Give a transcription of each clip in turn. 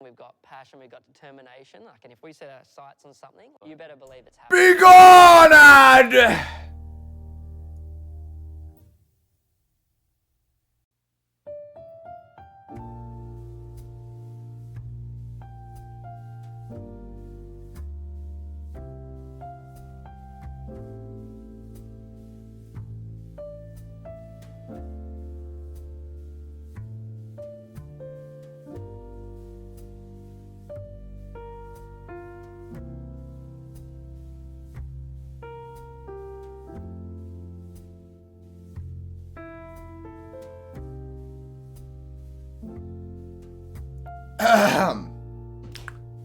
we've got passion, we've got determination. Like, and if we set our sights on something, you better believe it's happening. Be gone, Ad!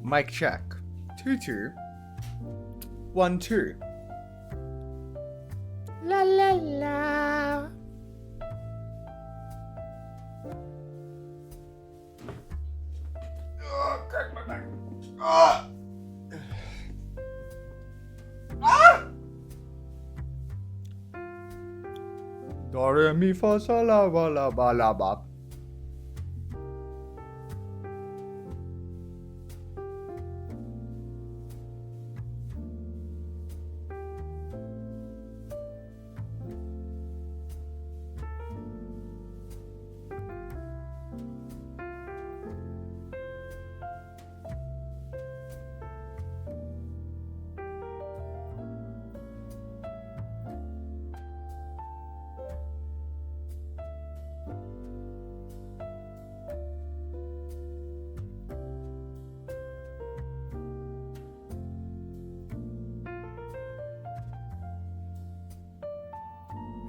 Mic check. 2-2. 1-2. La la la. Oh, crack my back. Ah! Ah! Do re mi fa sol la ba la ba.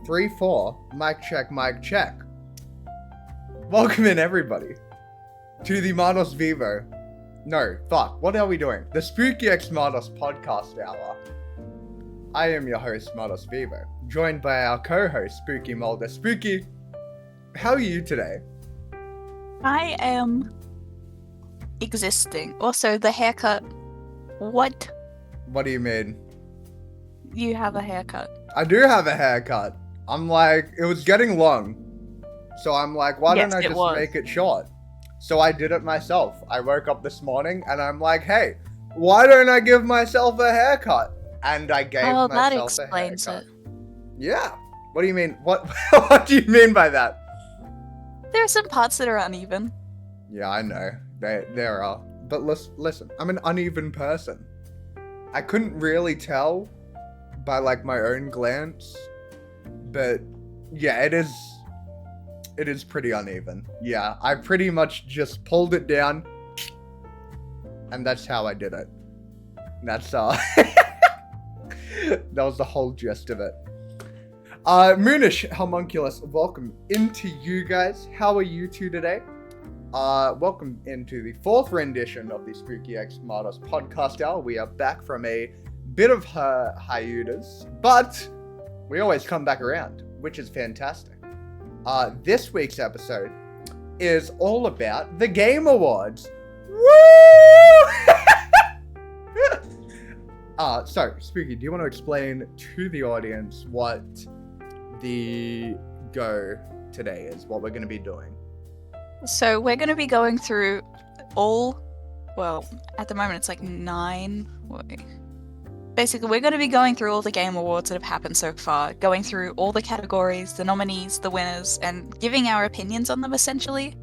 Three, 4. Mic check, mic check. Welcome in, everybody, to the MartosVEVO. No, fuck. What are we doing? The Spooky X Martos podcast hour. I am your host, MartosVEVO, joined by our co-host, Spooky Mulder. Spooky, how are you today? I am existing. Also, the haircut. What? What do you mean? You have a haircut. I do have a haircut. I'm like, it was getting long. So I'm like, why don't I just make it short? So I did it myself. I woke up this morning and I'm like, hey, why don't I give myself a haircut? And I gave myself a haircut. Oh, that explains it. Yeah. What do you mean? What What do you mean by that? There are some parts that are uneven. Yeah, I know. There are. But listen, I'm an uneven person. I couldn't really tell by like my own glance. But yeah, it is pretty uneven. Yeah, I pretty much just pulled it down, and that's how I did it. That's that was the whole gist of it. Moonish Homunculus, welcome into you guys. How are you two today? Welcome into the 4th rendition of the Spooky X Martos podcast hour. We are back from a bit of hiatus, but we always come back around, which is fantastic. This week's episode is all about the Game Awards. Woo! So, Spooky, do you want to explain to the audience what the go today is, what we're going to be doing? So we're going to be going through well, at the moment it's like 9. Basically, we're going to be going through all the Game Awards that have happened so far, going through all the categories, the nominees, the winners, and giving our opinions on them, essentially.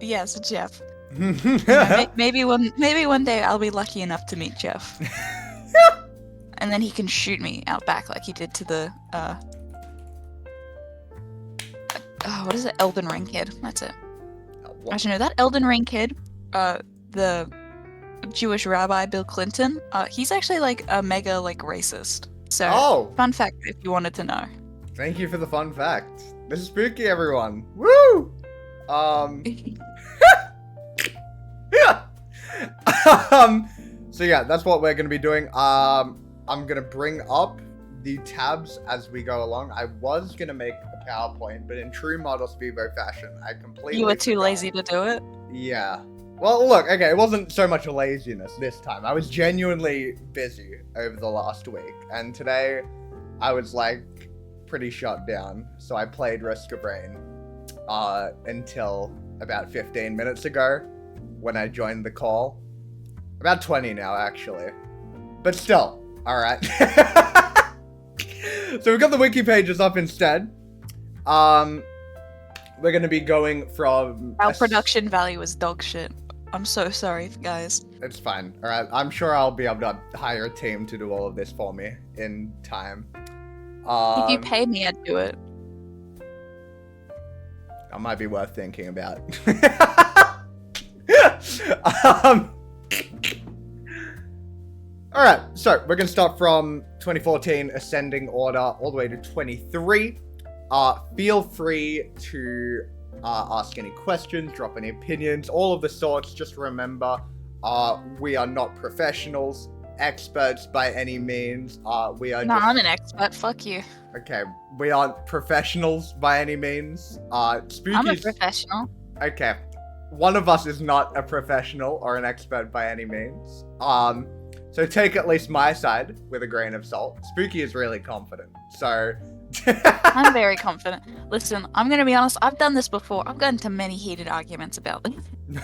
Yes, Jeff. Maybe one day I'll be lucky enough to meet Jeff. And then he can shoot me out back like he did to the, what is it? Elden Ring kid. That's it. Actually, no, that Elden Ring kid, the Jewish rabbi Bill Clinton, he's actually like a mega like racist. So, fun fact if you wanted to know. Thank you for the fun fact. This is Spooky, everyone. Woo! So yeah, that's what we're gonna be doing. I'm gonna bring up the tabs as we go along. I was gonna make a PowerPoint, but in true MartosVEVO fashion, I completely You were too lazy to do it? Yeah. Well, look, okay, it wasn't so much a laziness this time. I was genuinely busy over the last week, and today I was like pretty shut down, so I played Risk of Rain until about 15 minutes ago when I joined the call. About 20 now, actually. But still, alright. So we've got the wiki pages up instead. We're going to be going from... Our production value is dog shit. I'm so sorry, guys. It's fine. Alright, I'm sure I'll be able to hire a team to do all of this for me in time. If you pay me, I'd do it. That might be worth thinking about. Alright, so we're going to start from 2014 ascending order all the way to 23. Feel free to ask any questions, drop any opinions, all of the sorts. Just remember, we are not professionals, experts by any means. We are No, I'm an expert. Fuck you. Okay, we aren't professionals by any means. Spooky's... I'm a professional. Okay, one of us is not a professional or an expert by any means. So take at least my side with a grain of salt. Spooky is really confident, so... I'm very confident. Listen, I'm gonna be honest, I've done this before. I've gotten into many heated arguments about this.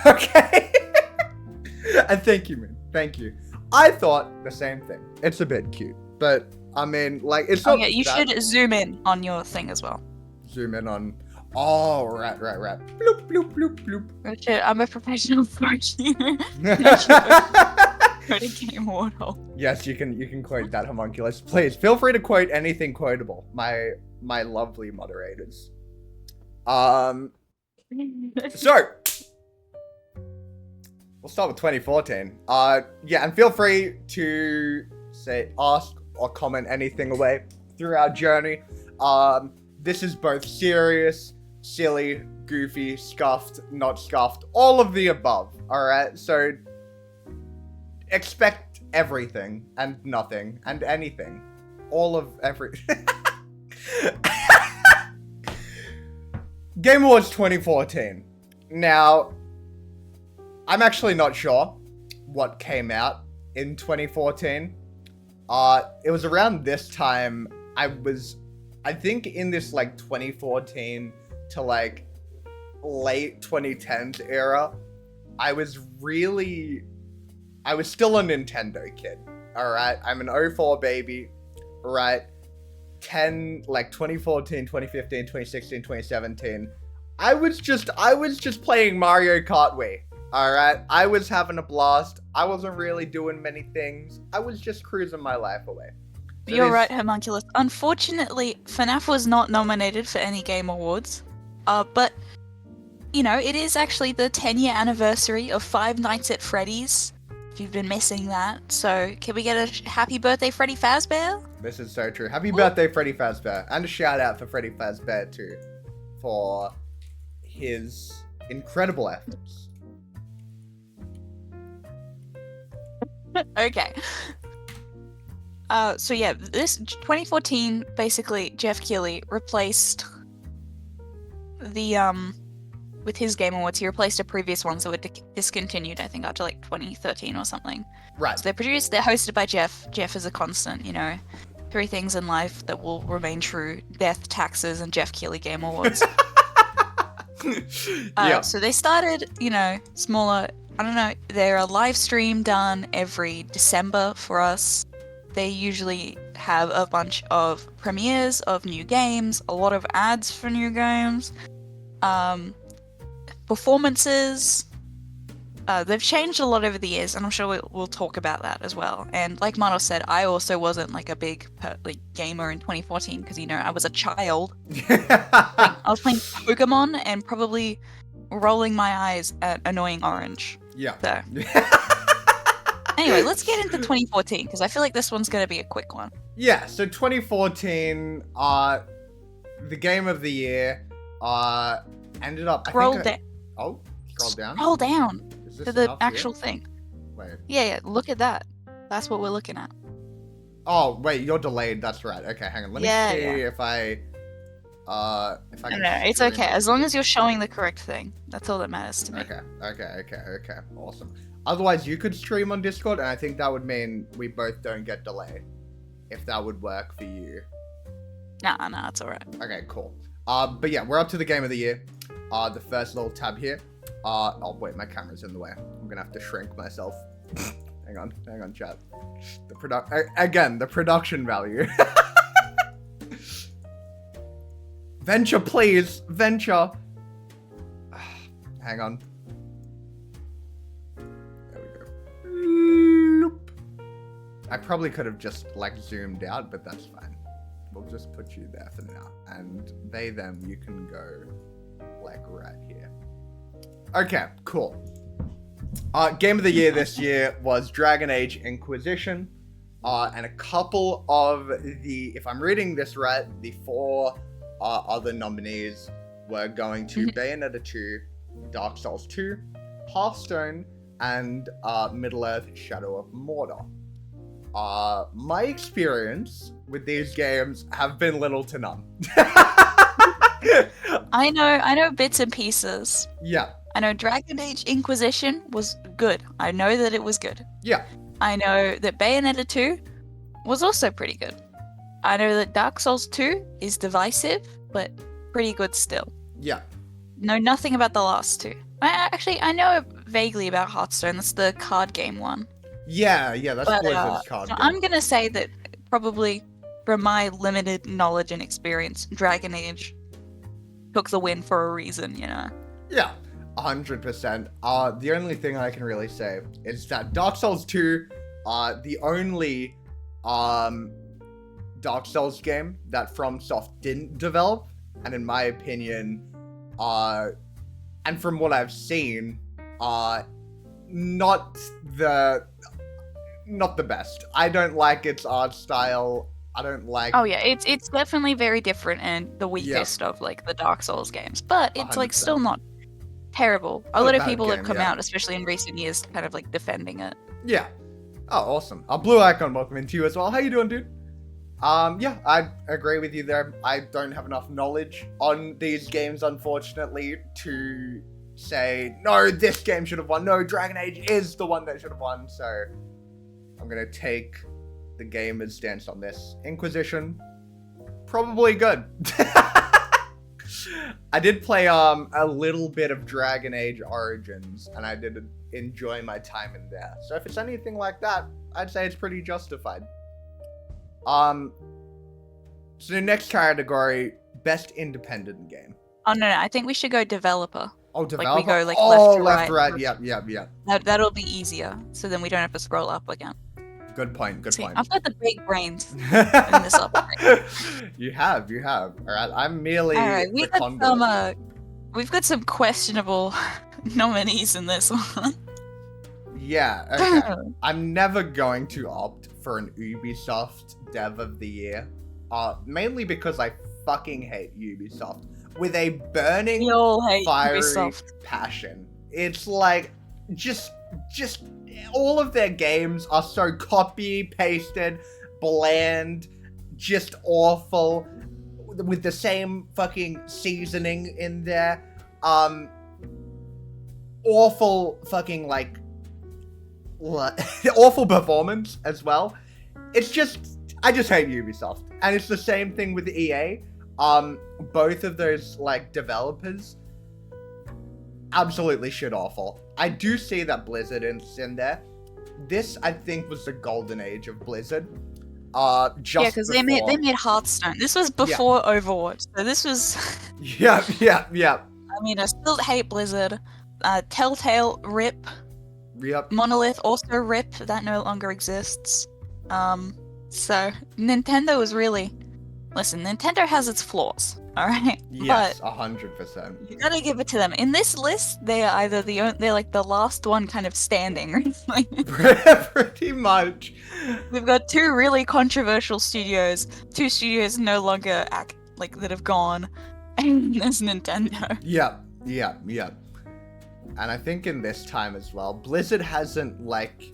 Okay. And thank you, man. Thank you. I thought the same thing. It's a bit cute, but I mean, like, it's not. Oh, yeah, you should zoom in on your thing as well. Zoom in on. Oh, right. Bloop, bloop, bloop, bloop. Oh, shit, I'm a professional sports here. Go to Game Wardle. Yes, you can quote that homunculus. Please feel free to quote anything quotable. My lovely moderators. So we'll start with 2014. Yeah, and feel free to ask or comment anything away through our journey. This is both serious, silly, goofy, scuffed, not scuffed, all of the above. All right, so expect everything and nothing and anything, all of every. Game Awards 2014. Now, I'm actually not sure what came out in 2014. It was around this time I think in this like 2014 to like late 2010s era, I was still a Nintendo kid. Alright, I'm an 04 baby, right? 2014, 2015, 2016, 2017. I was just playing Mario Kart Wii. Alright, I was having a blast. I wasn't really doing many things. I was just cruising my life away. So You're right, Homunculus. Unfortunately, FNAF was not nominated for any Game Awards. But, you know, it is actually the 10-year anniversary of Five Nights at Freddy's. If you've been missing that. So, can we get a happy birthday, Freddy Fazbear? This is so true. Happy birthday, Freddy Fazbear. And a shout out for Freddy Fazbear, too. For his incredible efforts. Okay. So yeah, this 2014, basically, Jeff Keighley replaced the, with his Game Awards, he replaced a previous one, so it discontinued, I think, after like 2013 or something. Right. So they're hosted by Jeff. Jeff is a constant, you know. 3 things in life that will remain true: death, taxes, and Jeff Keighley Game Awards. Yeah. So they started, you know, smaller. I don't know, they're a live stream done every December for us. They usually have a bunch of premieres of new games, a lot of ads for new games, performances. They've changed a lot over the years, and I'm sure we'll talk about that as well. And like Martos said, I also wasn't like a big gamer in 2014 because, you know, I was a child. I was playing Pokemon and probably rolling my eyes at Annoying Orange. Yeah. So. Anyway, let's get into 2014 because I feel like this one's going to be a quick one. Yeah, so 2014, the game of the year, ended up. Scroll down. Oh, scroll down. Scroll down Is this to the enough actual here? thing. Wait. Yeah, look at that. That's what we're looking at. Oh, wait, you're delayed. That's right. Okay, hang on. Let me see if I can. No, it's stream okay. it. As long as you're showing the correct thing. That's all that matters to me. Okay. Awesome. Otherwise, you could stream on Discord, and I think that would mean we both don't get delay. If that would work for you. Nah, it's alright. Okay, cool. But yeah, we're up to the game of the year. the first little tab here. Oh wait, my camera's in the way. I'm gonna have to shrink myself. hang on, chat. The production value. Venture, please, venture. Hang on. There we go. I probably could have just like zoomed out, but that's fine. We'll just put you there for now. And they, them, you can go like right here. Okay, cool. Game of the year this year was Dragon Age Inquisition. And a couple of the, if I'm reading this right, the 4 other nominees were going to Bayonetta 2, Dark Souls 2, Hearthstone, and Middle-earth Shadow of Mordor. My experience with these games have been little to none. I know bits and pieces. Yeah. I know Dragon Age Inquisition was good. I know that it was good. Yeah. I know that Bayonetta 2 was also pretty good. I know that Dark Souls 2 is divisive, but pretty good still. Yeah. Know nothing about the last 2. I know vaguely about Hearthstone. That's the card game one. Yeah, that's Blizzard's card so game. I'm gonna say that probably, from my limited knowledge and experience, Dragon Age took the win for a reason, you know? Yeah, 100%. The only thing I can really say is that Dark Souls 2, the only Dark Souls game that FromSoft didn't develop, and in my opinion, and from what I've seen, not the best. I don't like its art style. I don't like. Oh yeah, it's definitely very different and the weakest of like the Dark Souls games, but it's 100%. like still not terrible. A Not lot a of bad people game, have come yeah. out, especially in recent years, kind of like defending it. Yeah. Oh, awesome. Blue Icon, welcome into you as well. How you doing, dude? Yeah, I agree with you there. I don't have enough knowledge on these games, unfortunately, to say, no, this game should have won. No, Dragon Age is the one that should have won. So I'm going to take the gamer's stance on this. Inquisition, probably good. I did play a little bit of Dragon Age Origins, and I did enjoy my time in there. So if it's anything like that, I'd say it's pretty justified. So the next category, best independent game. Oh no, I think we should go developer. Oh, developer? Like we go like oh, left to right. Yep. That'll be easier, so then we don't have to scroll up again. Good point. See, I've got the big brains in this upgrade. You have. All right, I'm merely Alright, we've got some questionable nominees in this one. Yeah, okay. I'm never going to opt for an Ubisoft Dev of the Year. Mainly because I fucking hate Ubisoft. With a burning, We all hate fiery Ubisoft. passion. It's like, just all of their games are so copy-pasted, bland, just awful, with the same fucking seasoning in there. Awful fucking, like, awful performance as well. It's just, I just hate Ubisoft. And it's the same thing with EA. Both of those, like, developers, absolutely shit awful. I do see that Blizzard is in there. This, I think, was the golden age of Blizzard. Because they made Hearthstone. This was before Overwatch, so this was. Yeah. I mean, I still hate Blizzard. Telltale, RIP. Yep. Monolith, also RIP. That no longer exists. So Nintendo was really. Listen, Nintendo has its flaws, all right. Yes, but 100%. you gotta give it to them. In this list, they are either they're like the last one kind of standing. Pretty much. We've got 2 really controversial studios, 2 studios no longer that have gone, and there's Nintendo. Yeah. And I think in this time as well, Blizzard hasn't, like,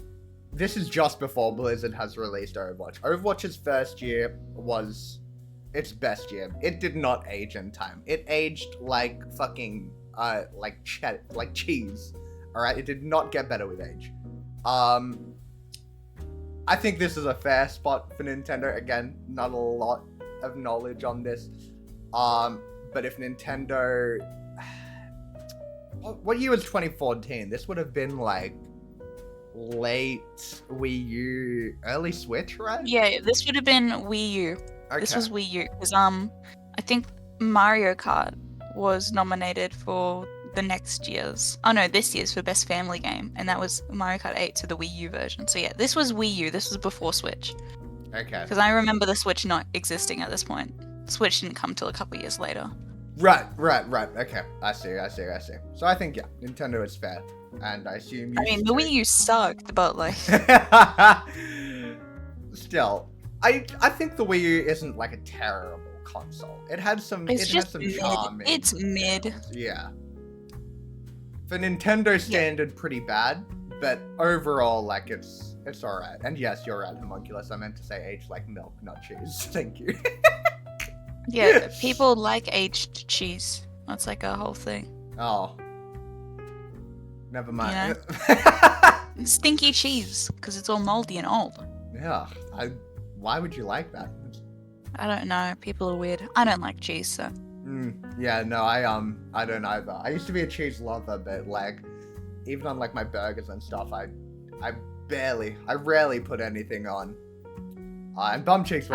this is just before Blizzard has released Overwatch. Overwatch's first year was its best year. It did not age in time. It aged like fucking, like cheese. Alright, it did not get better with age. I think this is a fair spot for Nintendo. Again, not a lot of knowledge on this. But if Nintendo What year was 2014? This would have been like late Wii U, early Switch, right? Yeah, this would have been Wii U. Okay. This was Wii U because I think Mario Kart was nominated for the next year's. Oh no, this year's for best family game, and that was Mario Kart 8, so the Wii U version. So yeah, this was Wii U. This was before Switch. Okay. Because I remember the Switch not existing at this point. Switch didn't come till a couple years later. Right. Okay, I see. So I think, yeah, Nintendo is fair, and I assume you. I mean, the Wii U sucked, but like. Still, I think the Wii U isn't like a terrible console. It had some. It's it just has some mid. charm. It's mid. Yeah. For Nintendo standard, pretty bad, but overall, like it's alright. And yes, you're right, homunculus. I meant to say aged like milk, not cheese. Thank you. Yeah, people like aged cheese. That's like a whole thing. Oh. Never mind. Stinky cheese, because it's all moldy and old. Yeah. Why would you like that? I don't know. People are weird. I don't like cheese, so. Yeah, no, I don't either. I used to be a cheese lover, but like, even on like my burgers and stuff, I rarely put anything on. And bum cheeks.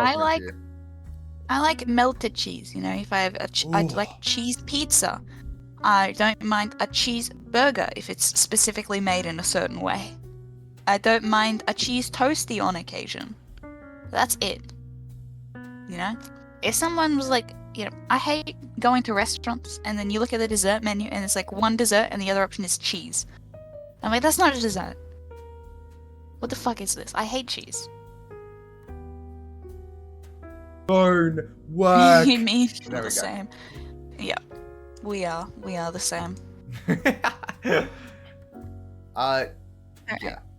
I like melted cheese. You know, if I have I like cheese pizza. I don't mind a cheese burger if it's specifically made in a certain way. I don't mind a cheese toasty on occasion. That's it. You know, if someone was like, you know, I hate going to restaurants and then you look at the dessert menu and it's like one dessert and the other option is cheese. I'm like, that's not a dessert. What the fuck is this? I hate cheese. Phone work. You mean There we're the same? Yeah, we are the same. Yeah.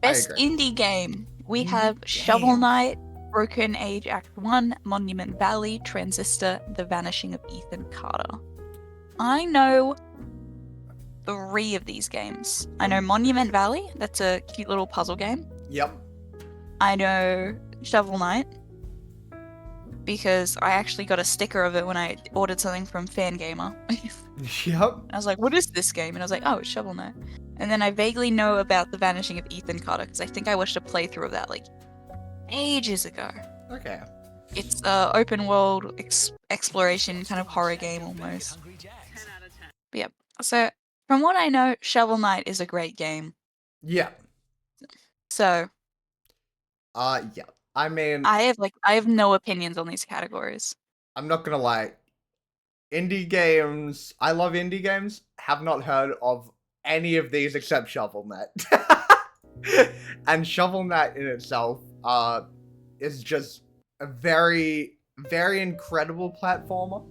Best indie game. We have Shovel Knight, Broken Age Act 1, Monument Valley, Transistor, The Vanishing of Ethan Carter. I know 3 of these games. I know Monument Valley, that's a cute little puzzle game. Yep. I know Shovel Knight, because I actually got a sticker of it when I ordered something from Fangamer. Yep. I was like, what is this game? And I was like, oh, it's Shovel Knight. And then I vaguely know about The Vanishing of Ethan Carter, because I think I watched a playthrough of that like ages ago. Okay. It's open world exploration kind of horror game almost. But yeah. So from what I know, Shovel Knight is a great game. Yeah. So. Yeah. I mean, I have no opinions on these categories. I'm not gonna lie. Indie games. I love indie games. Have not heard of any of these except Shovel Knight. And Shovel Knight in itself, is just a very, very incredible platformer.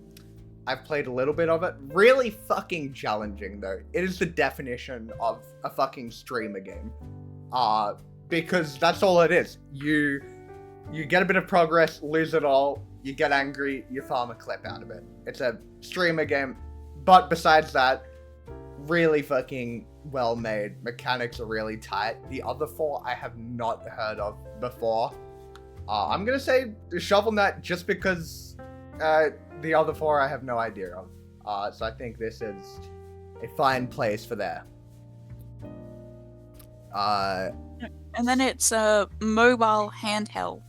I've played a little bit of it. Really fucking challenging though. It is the definition of a fucking streamer game. Because that's all it is. You get a bit of progress, lose it all, you get angry, you farm a clip out of it. It's a streamer game, but besides that, really fucking well made. Mechanics are really tight. The other 4 I have not heard of before. I'm gonna say Shovel Knight just because the other 4 I have no idea of. So I think this is a fine place for there. And then it's a mobile handheld.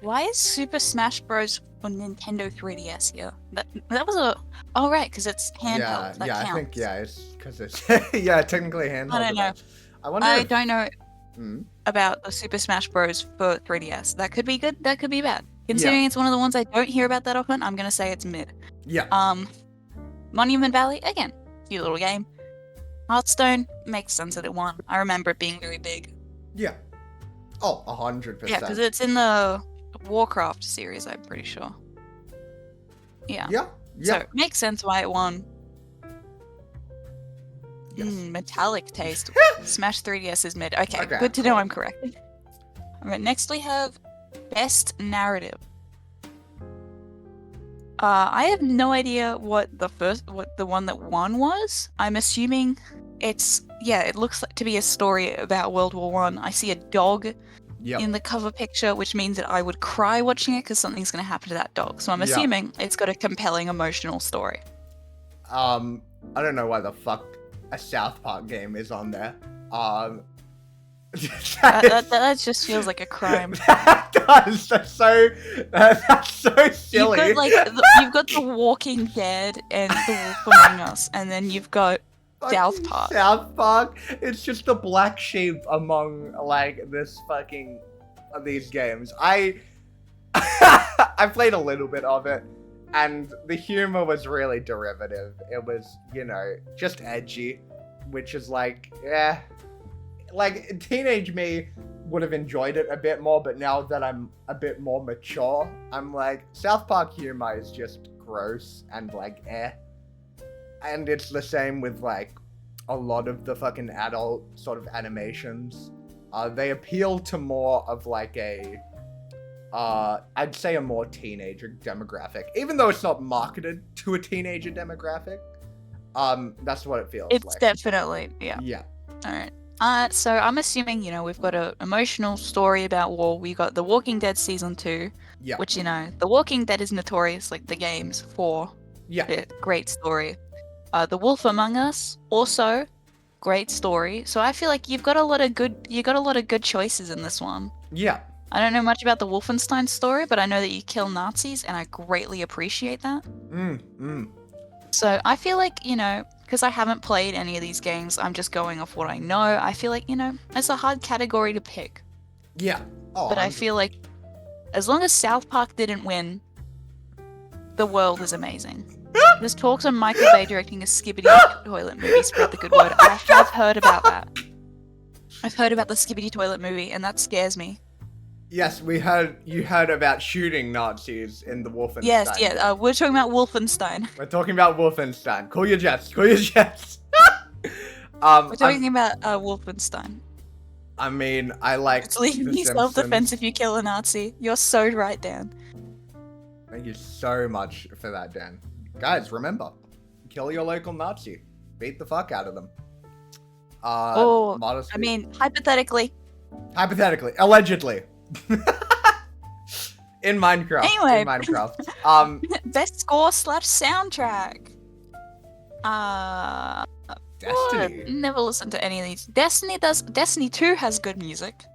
Why is Super Smash Bros. For Nintendo 3DS here? That was a... Oh, right, because it's handheld. That counts. I think, it's because it's... yeah, technically handheld. I don't know. I don't know about the Super Smash Bros. For 3DS. That could be good, that could be bad. Considering it's one of the ones I don't hear about that often, I'm going to say it's mid. Yeah. Monument Valley, again, cute little game. Hearthstone, makes sense that it won. I remember it being very big. Yeah. Oh, 100%. Yeah, because it's in the Warcraft series, I'm pretty sure. Yeah. Yeah. So it makes sense why it won. Yes. Metallic taste. Smash 3DS is mid. Okay, good to know I'm correct. Alright, next we have Best Narrative. I have no idea what the one that won was. I'm assuming it looks like to be a story about World War One. I see a dog in the cover picture, which means that I would cry watching it because something's going to happen to that dog. So I'm assuming it's got a compelling emotional story. I don't know why the fuck a South Park game is on there. That just feels like a crime. That does. That's so silly. You've got The Walking Dead and The Wolf Among Us, and then you've got South Park. South Park. It's just the black sheep among like this fucking these games. I played a little bit of it, and the humor was really derivative. It was, you know, just edgy, which is like, yeah. Like, teenage me would have enjoyed it a bit more, but now that I'm a bit more mature, I'm like, South Park humor is just gross and like, eh. And it's the same with like a lot of the fucking adult sort of animations. They appeal to more of like a, I'd say a more teenager demographic, even though it's not marketed to a teenager demographic. That's what it feels like. It's definitely, yeah. Yeah. All right. So I'm assuming, you know, we've got an emotional story about war. We got The Walking Dead Season 2, Yeah. which, you know, The Walking Dead is notorious, like the games, for a great story. The Wolf Among Us, also great story. So I feel like you've got a lot of good choices in this one. Yeah. I don't know much about the Wolfenstein story, but I know that you kill Nazis, and I greatly appreciate that. So I feel like, you know, because I haven't played any of these games, I'm just going off what I know. I feel like, you know, it's a hard category to pick. Yeah. Oh, but I feel like as long as South Park didn't win, the world is amazing. There's talks on Michael Bay directing a Skibbity Toilet movie, spread the good word. I have heard about that. I've heard about the Skibbity Toilet movie, and that scares me. Yes, you heard about shooting Nazis in the Wolfenstein. Yes, yeah, we're talking about Wolfenstein. We're talking about Wolfenstein. Call your jets. We're talking about Wolfenstein. I mean, I like It's legally self-defense if you kill a Nazi. You're so right, Dan. Thank you so much for that, Dan. Guys, remember, kill your local Nazi. Beat the fuck out of them. I mean, hypothetically. Hypothetically. Allegedly. In Minecraft. Anyway. In Minecraft. Best score / soundtrack. Destiny. Never listened to any of these. Destiny 2 has good music.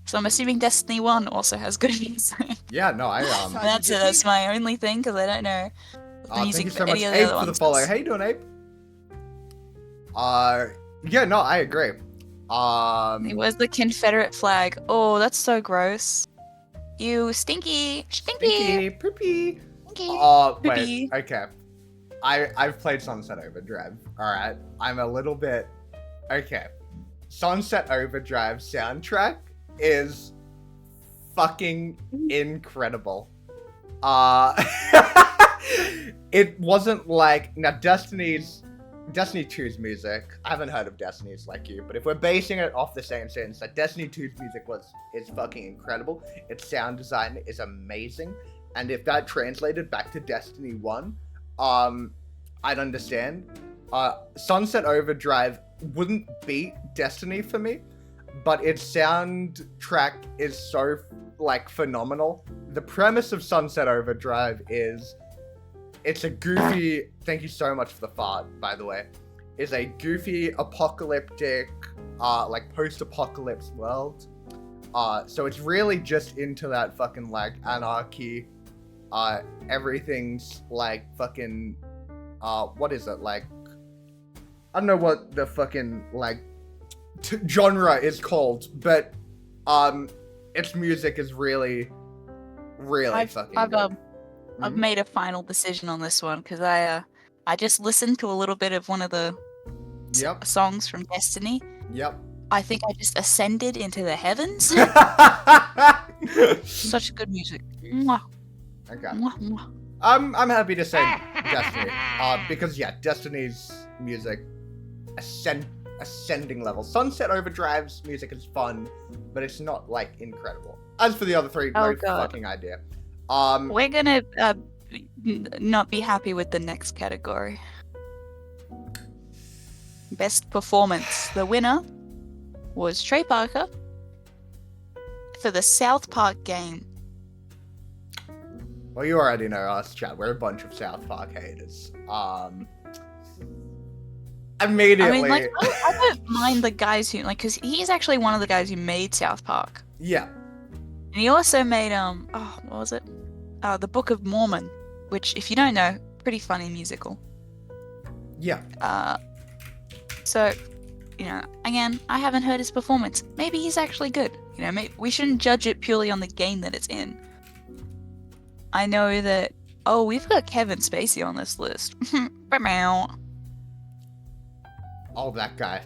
So I'm assuming Destiny 1 also has good music. Yeah, no, That's my only thing, because I don't know the music thank you so for any much, of the Ape, other for the ones. follow. How you doing, Ape? Yeah, no, I agree. Where's the Confederate flag? Oh, that's so gross. You stinky. Poopy. Poopy. Wait, okay. I've played Sunset Overdrive, alright? I'm a little bit... Okay. Sunset Overdrive soundtrack is fucking incredible. It wasn't like... Now, Destiny 2's music, I haven't heard of Destiny's like you, but if we're basing it off the same sense, that Destiny 2's music is fucking incredible. Its sound design is amazing, and if that translated back to Destiny 1, I'd understand. Sunset Overdrive wouldn't beat Destiny for me, but its soundtrack is so, like, phenomenal. The premise of Sunset Overdrive is... It's a goofy... Thank you so much for the fart, by the way. Is a goofy, apocalyptic, like, post-apocalypse world. So it's really just into that fucking, like, anarchy. Everything's, like, fucking... what is it? Like... I don't know what the fucking, like, genre is called, but, its music is really, really fucking good. I've made a final decision on this one because I just listened to a little bit of one of the songs from Destiny. Yep. I think I just ascended into the heavens. Such good music. Mwah. Okay. Mwah, mwah. I'm happy to say Destiny, because yeah, Destiny's music ascending level. Sunset Overdrive's music is fun, but it's not like incredible. As for the other three, no fucking idea. We're gonna not be happy with the next category. Best performance. The winner was Trey Parker for the South Park game. Well, you already know us, chat. We're a bunch of South Park haters. Immediately. I mean, like, I don't mind the guys who, like, because he's actually one of the guys who made South Park. Yeah. And he also made, what was it? The Book of Mormon, which, if you don't know, pretty funny musical. Yeah. So, you know, again, I haven't heard his performance. Maybe he's actually good. You know, we shouldn't judge it purely on the game that it's in. I know that, we've got Kevin Spacey on this list. Oh, that guy.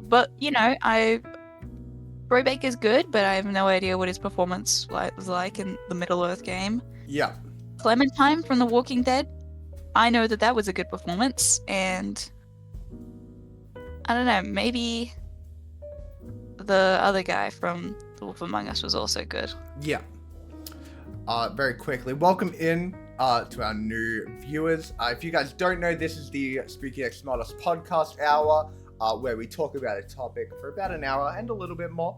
But, you know, Troy Baker's good, but I have no idea what his performance was like in the Middle-earth game. Yeah. Clementine from The Walking Dead, I know that was a good performance, and I don't know, maybe the other guy from The Wolf Among Us was also good. Yeah. Very quickly, welcome in to our new viewers. If you guys don't know, this is the Spooky and Martos podcast hour, where we talk about a topic for about an hour and a little bit more.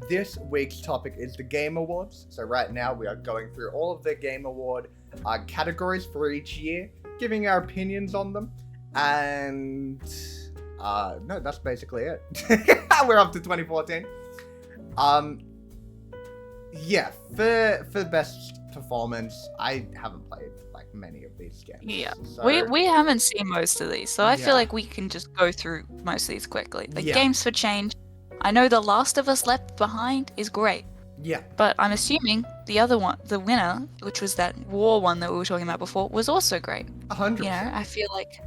This week's topic is the Game Awards. So right now we are going through all of the Game Award categories for each year, giving our opinions on them. And no, that's basically it. We're up to 2014. Yeah, for best performance, I haven't played like many of these games. Yeah, so... we haven't seen most of these, so I Yeah. feel like we can just go through most of these quickly. Like, Yeah. Games for Change, I know The Last of Us Left Behind is great, Yeah. but I'm assuming the other one, the winner, which was that war one that we were talking about before, was also great. 100%. You know, I feel like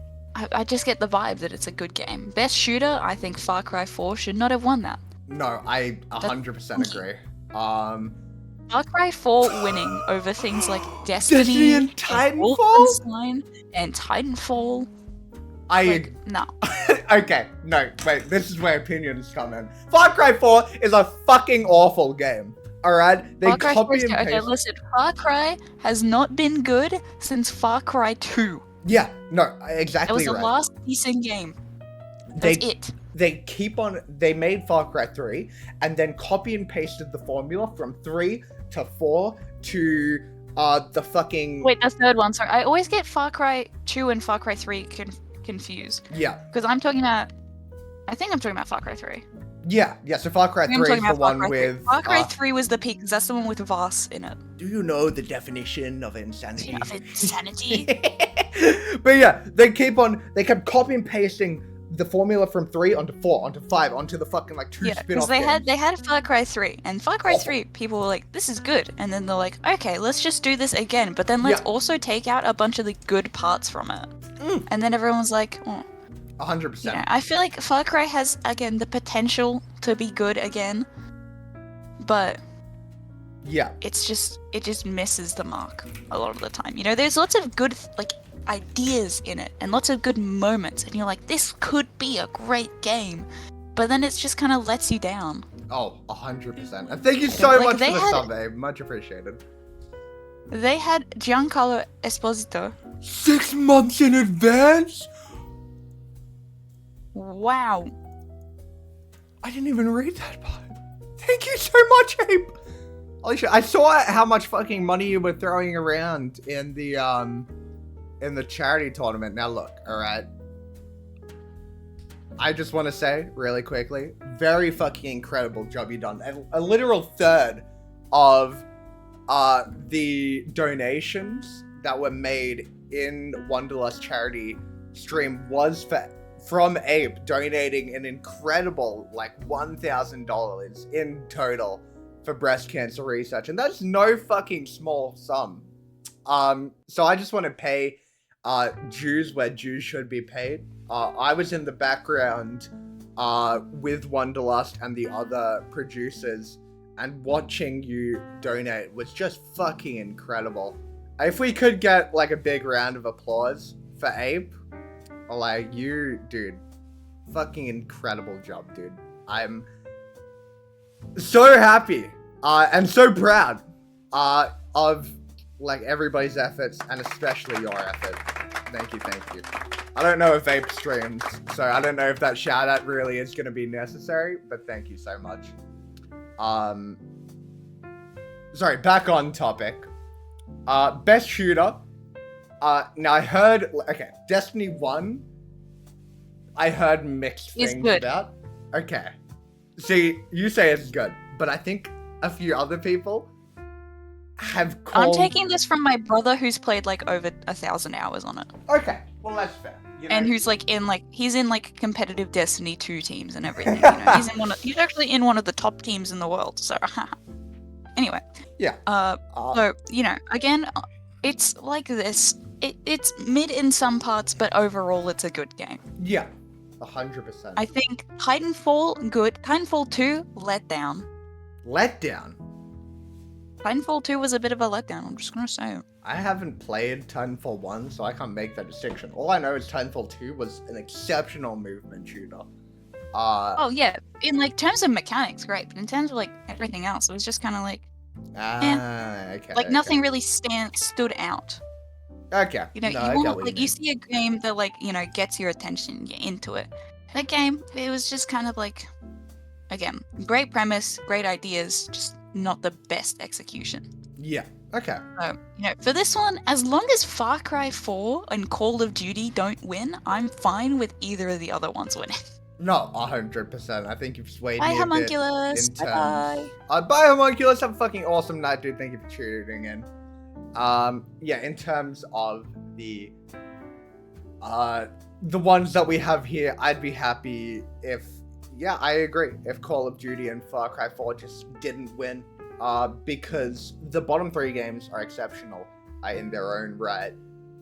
I just get the vibe that it's a good game. Best shooter, I think Far Cry 4 should not have won that. No, I 100% agree. Far Cry 4 winning over things like Destiny and Titanfall? Wolfenstein and Titanfall. No. Okay, no, wait, this is where opinions come in. Far Cry 4 is a fucking awful game. Alright? They Far Cry 4 copy is and good. paste. Okay, listen, Far Cry has not been good since Far Cry 2. Yeah, no, It exactly was the right. last decent game. That's it. They made Far Cry 3 and then copy and pasted the formula from 3 to 4 to the fucking... Wait, the third one, sorry. I always get Far Cry 2 and Far Cry 3 confused. Yeah. Because I think I'm talking about Far Cry 3. Yeah, so Far Cry 3 is the one with... Far Cry 3 was the peak, because that's the one with Voss in it. Do you know the definition of insanity? But yeah, they kept copy and pasting the formula from 3 onto 4, onto 5, onto the fucking like 2 spin-off because games. they had Far Cry 3, and Far Cry 3, people were like, this is good, and then they're like, okay, let's just do this again, but then let's also take out a bunch of the good parts from it. And then everyone was like, 100%. You know, I feel like Far Cry has, again, the potential to be good again, but yeah, it just misses the mark a lot of the time. You know, there's lots of good, like, ideas in it, and lots of good moments, and you're like, this could be a great game, but then it's just kind of lets you down. Oh, 100%. And thank you so Like, much for they the had- sub, babe. Much appreciated. They had Giancarlo Esposito. 6 months in advance? Wow. I didn't even read that part. Thank you so much, Abe. Alicia, I saw how much fucking money you were throwing around in the charity tournament. Now look, alright. I just want to say, really quickly, very fucking incredible job you done. A literal third of the donations that were made in Wanderlust charity stream was from Abe donating an incredible like $1,000 in total for breast cancer research, and that's no fucking small sum. So I just want to pay dues where dues should be paid. I was in the background with Wanderlust and the other producers, and watching you donate was just fucking incredible. If we could get like a big round of applause for Abe, like, you, dude, fucking incredible job, dude. I'm so happy and so proud of like everybody's efforts, and especially your effort. Thank you. I don't know if Abe streams, so I don't know if that shout out really is going to be necessary, but thank you so much. Sorry, back on topic. Best shooter, Now I heard, okay, Destiny 1, I heard mixed It's things good. about. Okay. See, you say it's good, but I think a few other people have called... I'm taking this from my brother who's played like over 1,000 hours on it. Okay, well that's fair. You know? And who's like he's in like competitive Destiny 2 teams and everything. You know? He's actually in one of the top teams in the world. So anyway. Yeah. So, you know, again, it's like this. It's mid in some parts, but overall it's a good game. Yeah. 100%. I think Titanfall, good. Titanfall 2, letdown. Letdown? Titanfall 2 was a bit of a letdown, I'm just gonna say. I haven't played Titanfall 1, so I can't make that distinction. All I know is Titanfall 2 was an exceptional movement shooter. Oh yeah, in like terms of mechanics, great, but in terms of like everything else, it was just kind of like, okay. like nothing really stood out. Okay. You know, No, you I get want what like you you see a game that like, you know, gets your attention, you're into it. That game, it was just kind of like, again, great premise, great ideas, just not the best execution. Yeah. Okay. So, you know, for this one, as long as Far Cry 4 and Call of Duty don't win, I'm fine with either of the other ones winning. No, 100%. I think you've swayed Bye, me a bit Homunculus. in Bye. terms. Bye, Homunculus. Have a fucking awesome night, dude. Thank you for tuning in. Yeah, in terms of the ones that we have here, I'd be happy if, yeah, I agree. If Call of Duty and Far Cry 4 just didn't win, because the bottom 3 games are exceptional in their own right.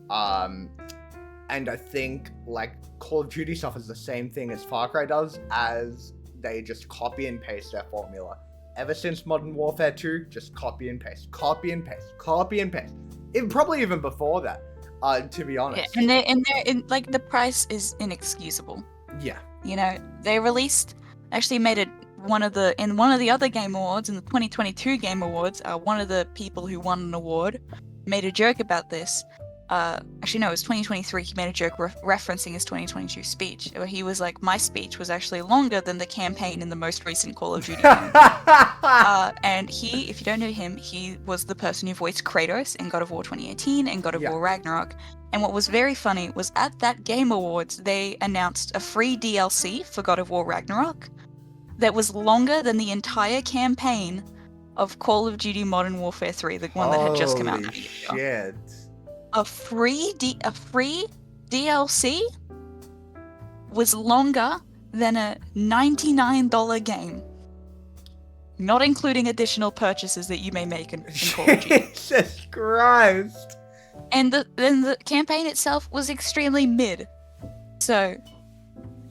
And I think, like, Call of Duty suffers the same thing as Far Cry does, as they just copy and paste their formula. Ever since Modern Warfare 2, just copy and paste, copy and paste, copy and paste. Probably even before that, to be honest. Yeah, and like the price is inexcusable. Yeah. You know, they released, actually made it in one of the other Game Awards, in the 2022 Game Awards, one of the people who won an award made a joke about this. Actually, no, it was 2023. He made a joke referencing his 2022 speech, where he was like, my speech was actually longer than the campaign in the most recent Call of Duty game. And he, if you don't know him, he was the person who voiced Kratos in God of War 2018 and God of War Ragnarok. And what was very funny was at that Game Awards, they announced a free DLC for God of War Ragnarok that was longer than the entire campaign of Call of Duty Modern Warfare 3, the one that had just come out. Holy shit. A free DLC was longer than a $99 game, not including additional purchases that you may make in Call of Duty. Jesus Christ. And then the campaign itself was extremely mid. So,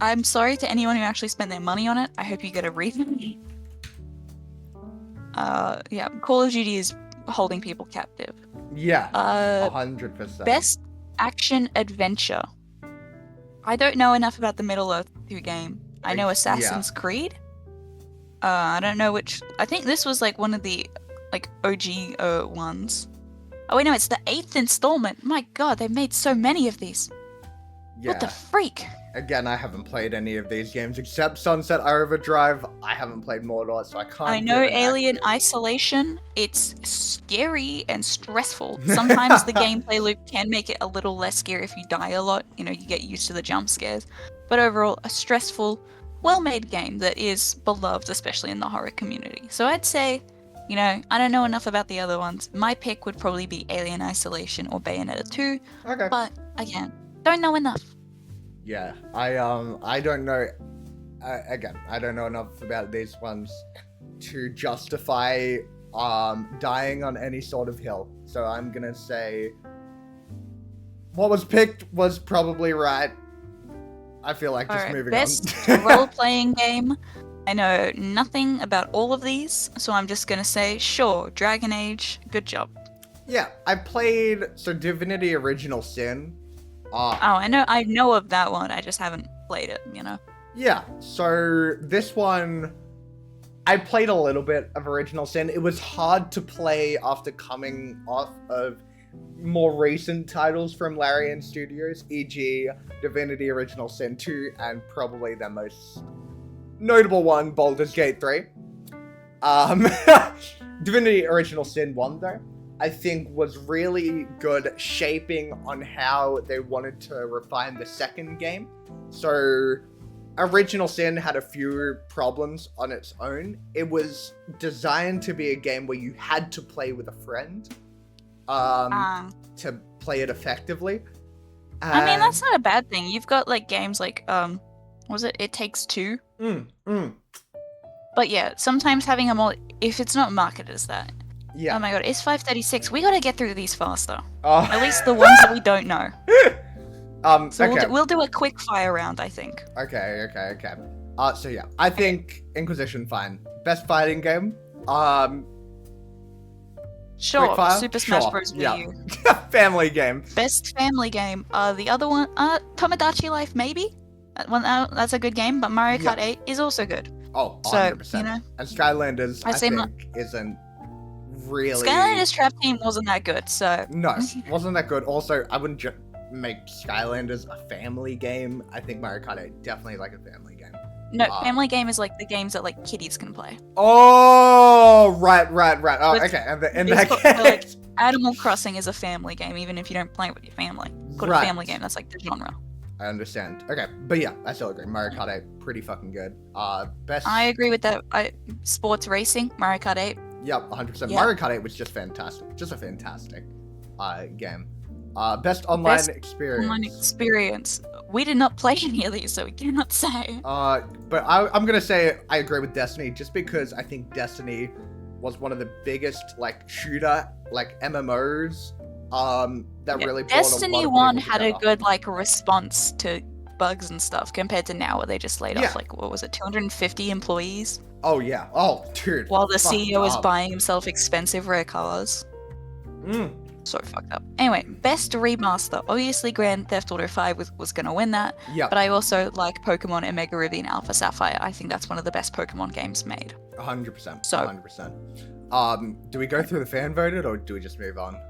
I'm sorry to anyone who actually spent their money on it. I hope you get a refund. Yeah, Call of Duty is holding people captive. Yeah, 100%. Best action adventure. I don't know enough about the Middle-earth 2 game. I know Assassin's Creed. I don't know which. I think this was like one of the like OG ones. Oh wait, no, it's the 8th installment. My God, they made so many of these. Yeah. What the freak? Again, I haven't played any of these games except Sunset Overdrive. I haven't played Mordor, so I can't. I know Alien Isolation. It's scary and stressful. Sometimes the gameplay loop can make it a little less scary if you die a lot. You know, you get used to the jump scares. But overall, a stressful, well-made game that is beloved, especially in the horror community. So I'd say, you know, I don't know enough about the other ones. My pick would probably be Alien Isolation or Bayonetta 2. Okay. But again, don't know enough. Yeah, I don't know. Again, I don't know enough about these ones to justify dying on any sort of hill. So I'm gonna say what was picked was probably right. I feel like just moving best on. role-playing game. I know nothing about all of these, so I'm just gonna say, sure, Dragon Age, good job. Yeah, I played Divinity Original Sin. I know of that one, I just haven't played it, you know? Yeah, so this one, I played a little bit of Original Sin. It was hard to play after coming off of more recent titles from Larian Studios, e.g. Divinity Original Sin 2, and probably their most notable one, Baldur's Gate 3. Divinity Original Sin 1, though, I think was really good shaping on how they wanted to refine the second game. So Original Sin had a few problems on its own. It was designed to be a game where you had to play with a friend to play it effectively. I mean, that's not a bad thing. You've got like games like was it Takes Two? But yeah, sometimes having a if it's not marketed as that. Yeah. Oh my god, it's 5:36. We gotta get through these faster. Oh. At least the ones that we don't know. So okay. we'll do a quick fire round, I think. Okay. So yeah, I think Inquisition fine. Best fighting game. Sure. Quickfire? Super Smash Sure, Bros. yeah. Wii U. Family game. Best family game. The other one, Tomodachi Life, maybe. That's a good game, but Mario Kart 8 is also good. Oh, 100%. So, you know, and Skylanders, I think, isn't really... Skylanders Trap Team wasn't that good, so... No, wasn't that good. Also, I wouldn't just make Skylanders a family game. I think Mario Kart 8 definitely like a family game. No, family game is like the games that like kiddies can play. Oh, right. Oh, okay. In that case... like, Animal Crossing is a family game, even if you don't play it with your family. Called a family game, that's like the genre. I understand. Okay, but yeah, I still agree. Mario Kart 8, pretty fucking good. Best... I agree with that. Sports racing, Mario Kart 8. Yep, 100%. Yep. Mario Kart 8 was just fantastic. Just a fantastic game. Best online experience. Online experience. We did not play any of these, so we cannot say. But I'm gonna say I agree with Destiny, just because I think Destiny was one of the biggest like shooter like MMOs that really brought Destiny a lot of 1 people had a together. good like response to bugs and stuff compared to now where they just laid off like what was it 250 employees Oh yeah. Oh dude. while the fucked CEO is up. buying himself expensive rare cars. So fucked up. Anyway, best remaster. Obviously Grand Theft Auto 5 was gonna win that. Yeah. But I also like Pokemon Omega Ruby and Alpha Sapphire. I think that's one of the best Pokemon games made. 100%. So 100%. Do we go through the fan voted or do we just move on?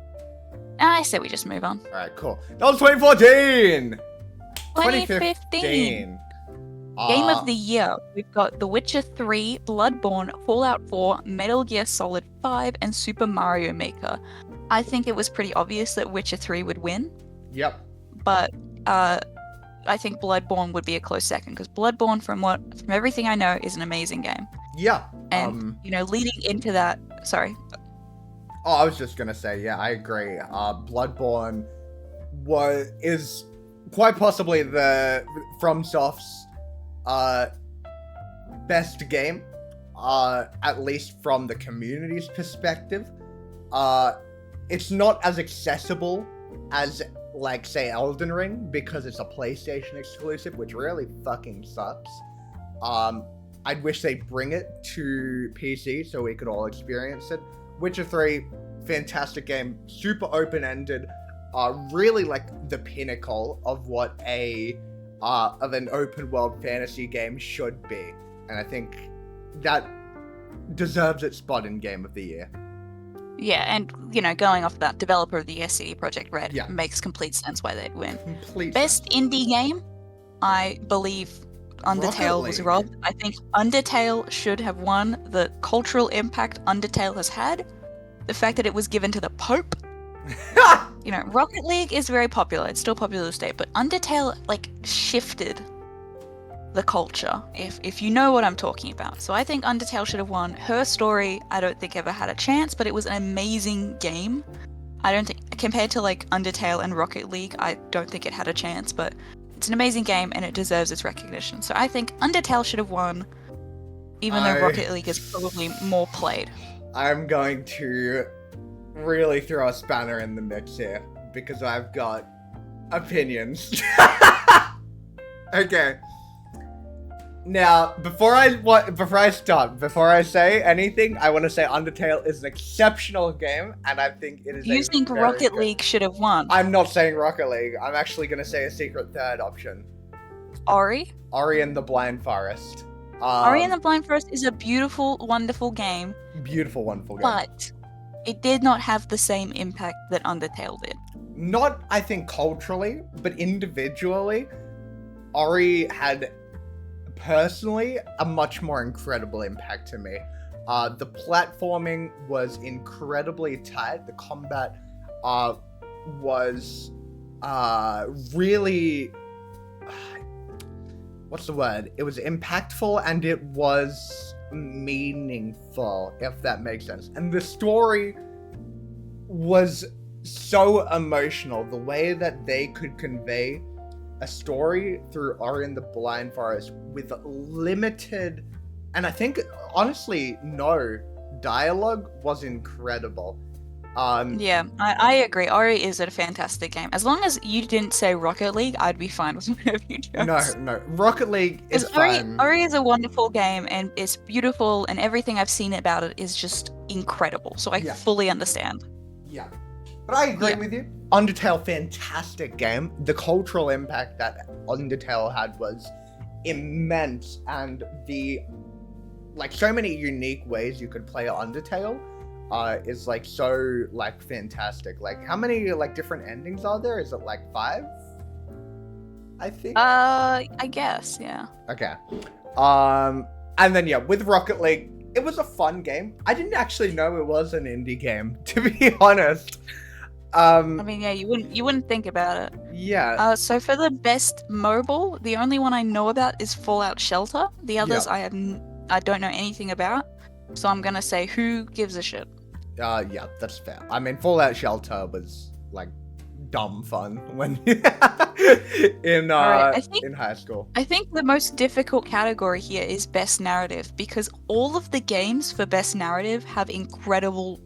I say we just move on. Alright, cool. That was 2014! 2015. Game of the Year. We've got The Witcher 3, Bloodborne, Fallout 4, Metal Gear Solid 5, and Super Mario Maker. I think it was pretty obvious that Witcher 3 would win, Yep. but I think Bloodborne would be a close second, because Bloodborne, from everything I know, is an amazing game. Yeah. And, leading into that... Sorry. Oh, I was just gonna say, yeah, I agree. Bloodborne is quite possibly the FromSoft's best game, at least from the community's perspective. It's not as accessible as, like, say, Elden Ring, because it's a PlayStation exclusive, which really fucking sucks. I'd wish they'd bring it to PC so we could all experience it. Witcher 3, fantastic game, super open-ended, really like the pinnacle of what of an open-world fantasy game should be. And I think that deserves its spot in Game of the Year. Yeah, and, going off that, developer of the year, CD Projekt Red, Yeah. makes complete sense why they'd win. Complete Best indie game, I believe Undertale was robbed. I think Undertale should have won. The cultural impact Undertale has had, the fact that it was given to the Pope. Rocket League is very popular. It's still popular to date, but Undertale, shifted the culture, if you know what I'm talking about. So I think Undertale should have won. Her Story, I don't think ever had a chance, but it was an amazing game. I don't think, compared to Undertale and Rocket League, I don't think it had a chance, but it's an amazing game and it deserves its recognition. So I think Undertale should have won, even though Rocket League is probably more played. I'm going to really throw a spanner in the mix here, because I've got opinions. Okay. Now, before I say anything, I want to say Undertale is an exceptional game, and I think it is. You think Rocket League should have won? I'm not saying Rocket League. I'm actually going to say a secret third option. Ori and the Blind Forest. Ori and the Blind Forest is a beautiful, wonderful game. Beautiful, wonderful game. But it did not have the same impact that Undertale did. Not, I think, culturally, but individually, Ori had, personally, a much more incredible impact to me. The platforming was incredibly tight. The combat was really, what's the word? It was impactful and it was meaningful, if that makes sense. And the story was so emotional. The way that they could convey a story through Ori and the Blind Forest with limited, and I think honestly no dialogue, was incredible. Yeah, I agree. Ori is a fantastic game. As long as you didn't say Rocket League, I'd be fine with whatever you chose. No, Rocket League is fun. Ori is a wonderful game, and it's beautiful, and everything I've seen about it is just incredible. So I fully understand. Yeah, but I agree with you. Undertale, fantastic game. The cultural impact that Undertale had was immense, and so many unique ways you could play Undertale is like so like fantastic. Like, how many like different endings are there? Is it like 5? I think. I guess, yeah. Okay. And then with Rocket League, it was a fun game. I didn't actually know it was an indie game, to be honest. I mean, yeah, you wouldn't think about it. Yeah. So for the best mobile, the only one I know about is Fallout Shelter. The others I don't know anything about. So I'm gonna say, who gives a shit? Yeah, that's fair. I mean, Fallout Shelter was like dumb fun when in high school. I think the most difficult category here is best narrative, because all of the games for best narrative have incredible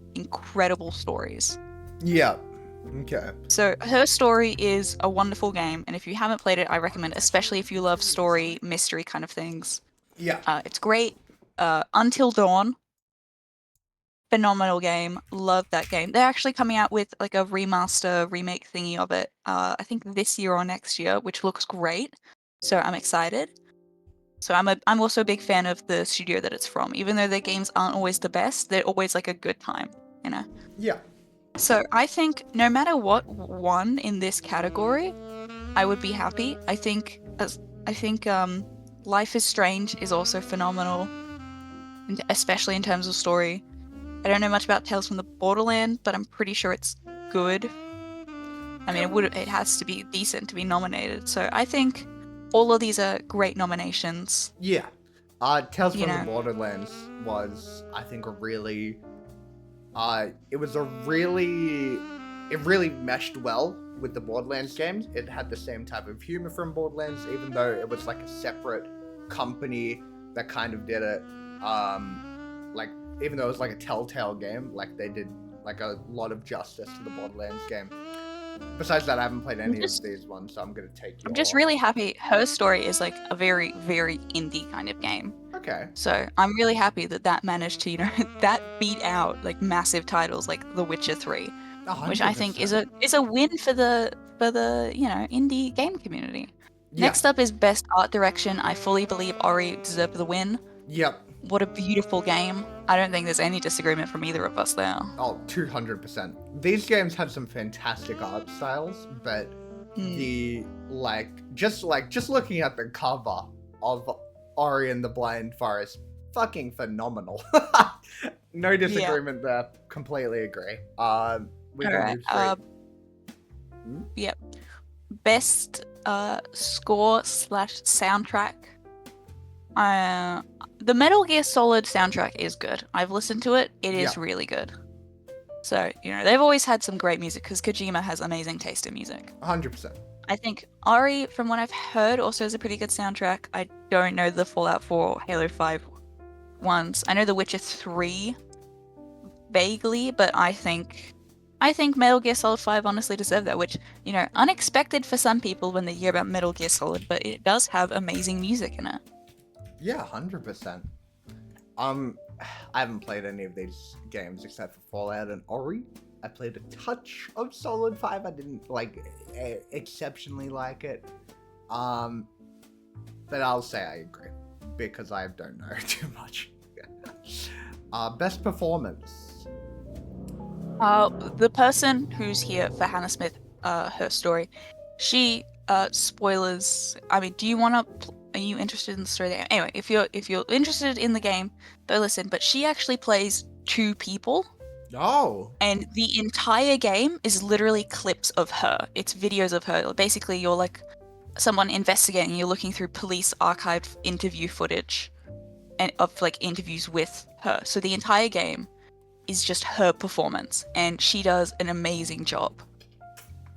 stories. Yeah. Okay. So Her Story is a wonderful game, and if you haven't played it, I recommend, especially if you love story, mystery kind of things. Yeah. It's great. Until Dawn, phenomenal game. Love that game. They're actually coming out with like a remake thingy of it. I think this year or next year, which looks great. So I'm excited. So I'm also a big fan of the studio that it's from. Even though their games aren't always the best, they're always like a good time, you know. Yeah. So I think no matter what won in this category, I would be happy. I think Life is Strange is also phenomenal, especially in terms of story. I don't know much about Tales from the Borderland, but I'm pretty sure it's good. I mean, it has to be decent to be nominated. So I think all of these are great nominations. Yeah. Tales from the Borderlands was, I think, it really meshed well with the Borderlands games. It had the same type of humor from Borderlands, even though it was like a separate company that kind of did it. Even though it was like a Telltale game, like they did like a lot of justice to the Borderlands game. Besides that, I haven't played any of these ones, so I'm gonna take you. I'm just really happy. Her Story is like a very, very indie kind of game. Okay. So I'm really happy that managed to, that beat out like massive titles like The Witcher 3, 100%. which I think is a win for the indie game community. Yeah. Next up is Best Art Direction. I fully believe Ori deserved the win. Yep. What a beautiful game. I don't think there's any disagreement from either of us there. Oh, 200%. These games had some fantastic art styles, but just looking at the cover of Ori and the Blind Forest, fucking phenomenal. No disagreement there. Completely agree. We can move straight. Yep. Best score/soundtrack. The Metal Gear Solid soundtrack is good. I've listened to it. It is really good. So, they've always had some great music because Kojima has amazing taste in music. 100%. I think Ori, from what I've heard, also has a pretty good soundtrack. I don't know the Fallout 4, Halo 5 ones. I know The Witcher 3 vaguely, but I think Metal Gear Solid 5 honestly deserved that, which, unexpected for some people when they hear about Metal Gear Solid, but it does have amazing music in it. Yeah, 100%. I haven't played any of these games except for Fallout and Ori. I played a touch of Solid 5. I didn't exceptionally like it. But I'll say I agree because I don't know too much. Best performance. The person who's here for Hannah Smith, Her Story, she spoilers. I mean, do you want to are you interested in the story there? Anyway, if you're interested in the game, go listen. But she actually plays 2 people, Oh. and the entire game is literally clips of her. It's videos of her. Basically, you're like someone investigating. You're looking through police archived interview footage, and of like interviews with her. So the entire game is just her performance, and she does an amazing job.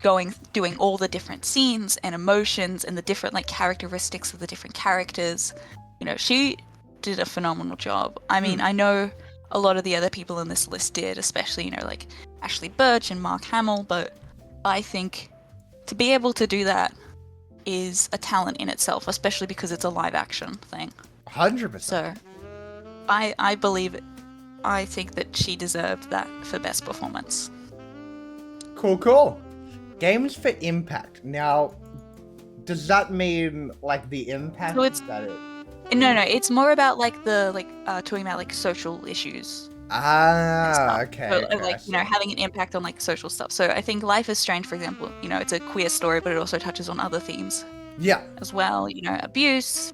Doing all the different scenes and emotions and the different like characteristics of the different characters. You know, she did a phenomenal job. I mean, I know a lot of the other people in this list did, especially, you know, like Ashley Birch and Mark Hamill, but I think to be able to do that is a talent in itself, especially because it's a live action thing. 100%. So I believe it. I think that she deserved that for best performance. Cool. Games for impact. Now, does that mean like the impact So it's- that it? No, it's more about like talking about like social issues. Okay. So, Okay, I like, you know, see. having an impact on like social stuff. So I think Life is Strange, for example, you know, it's a queer story, but it also touches on other themes Yeah. as well. You know, abuse,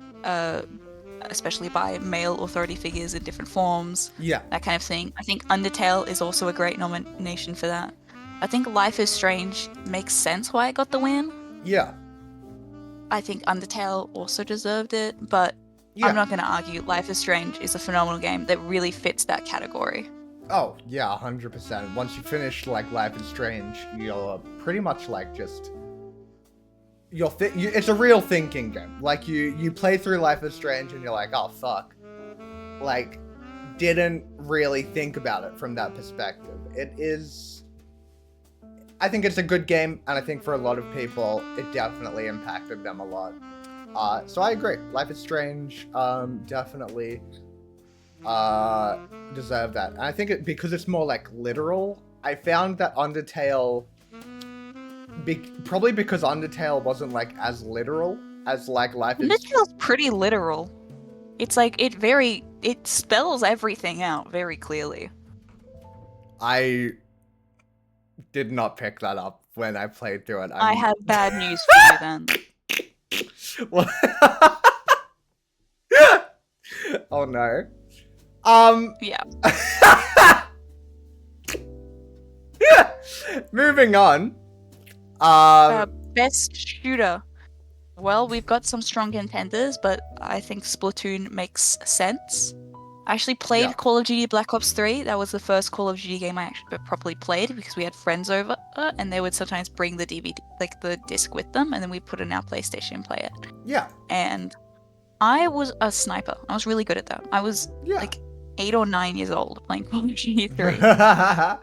especially by male authority figures in different forms, Yeah. that kind of thing. I think Undertale is also a great nomination for that. I think Life is Strange makes sense why it got the win. Yeah. I think Undertale also deserved it, but I'm not going to argue. Life is Strange is a phenomenal game that really fits that category. Oh, yeah, 100%. Once you finish, like, Life is Strange, you're pretty much, like, just... it's a real thinking game. Like, you play through Life is Strange and you're like, oh, fuck. Like, didn't really think about it from that perspective. It is... I think it's a good game, and I think for a lot of people, it definitely impacted them a lot. So I agree. Life is Strange, definitely deserve that. And I think because it's more like literal, I found that Undertale, probably because Undertale wasn't like as literal as like Life is. Undertale's pretty literal. It's like it spells everything out very clearly. I did not pick that up when I played through it. I have bad news for you then. Oh no. Yeah. Moving on. Best shooter. Well, we've got some strong contenders, but I think Splatoon makes sense. I actually played Call of Duty Black Ops 3. That was the first Call of Duty game I actually properly played because we had friends over and they would sometimes bring the DVD, like the disc with them, and then we'd put it in our PlayStation and play it. Yeah. And I was a sniper. I was really good at that. I was like 8 or 9 years old playing Call of Duty 3. That's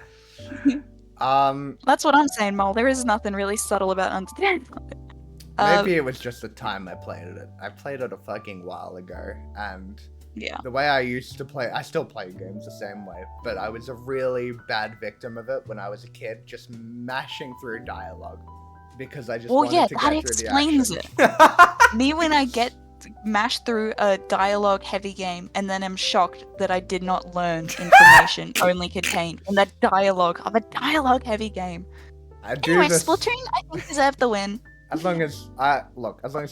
what I'm saying, Mol. There is nothing really subtle about Undertale. Maybe it was just the time I played it. I played it a fucking while ago, and the way I used to play, I still play games the same way, but I was a really bad victim of it when I was a kid, just mashing through dialogue because I just wanted to get through the action. Explains it. Me, when I get mashed through a dialogue-heavy game, and then I'm shocked that I did not learn information only contained in the dialogue of a dialogue-heavy game. Anyway, Splatoon, I think, deserved the win. As long as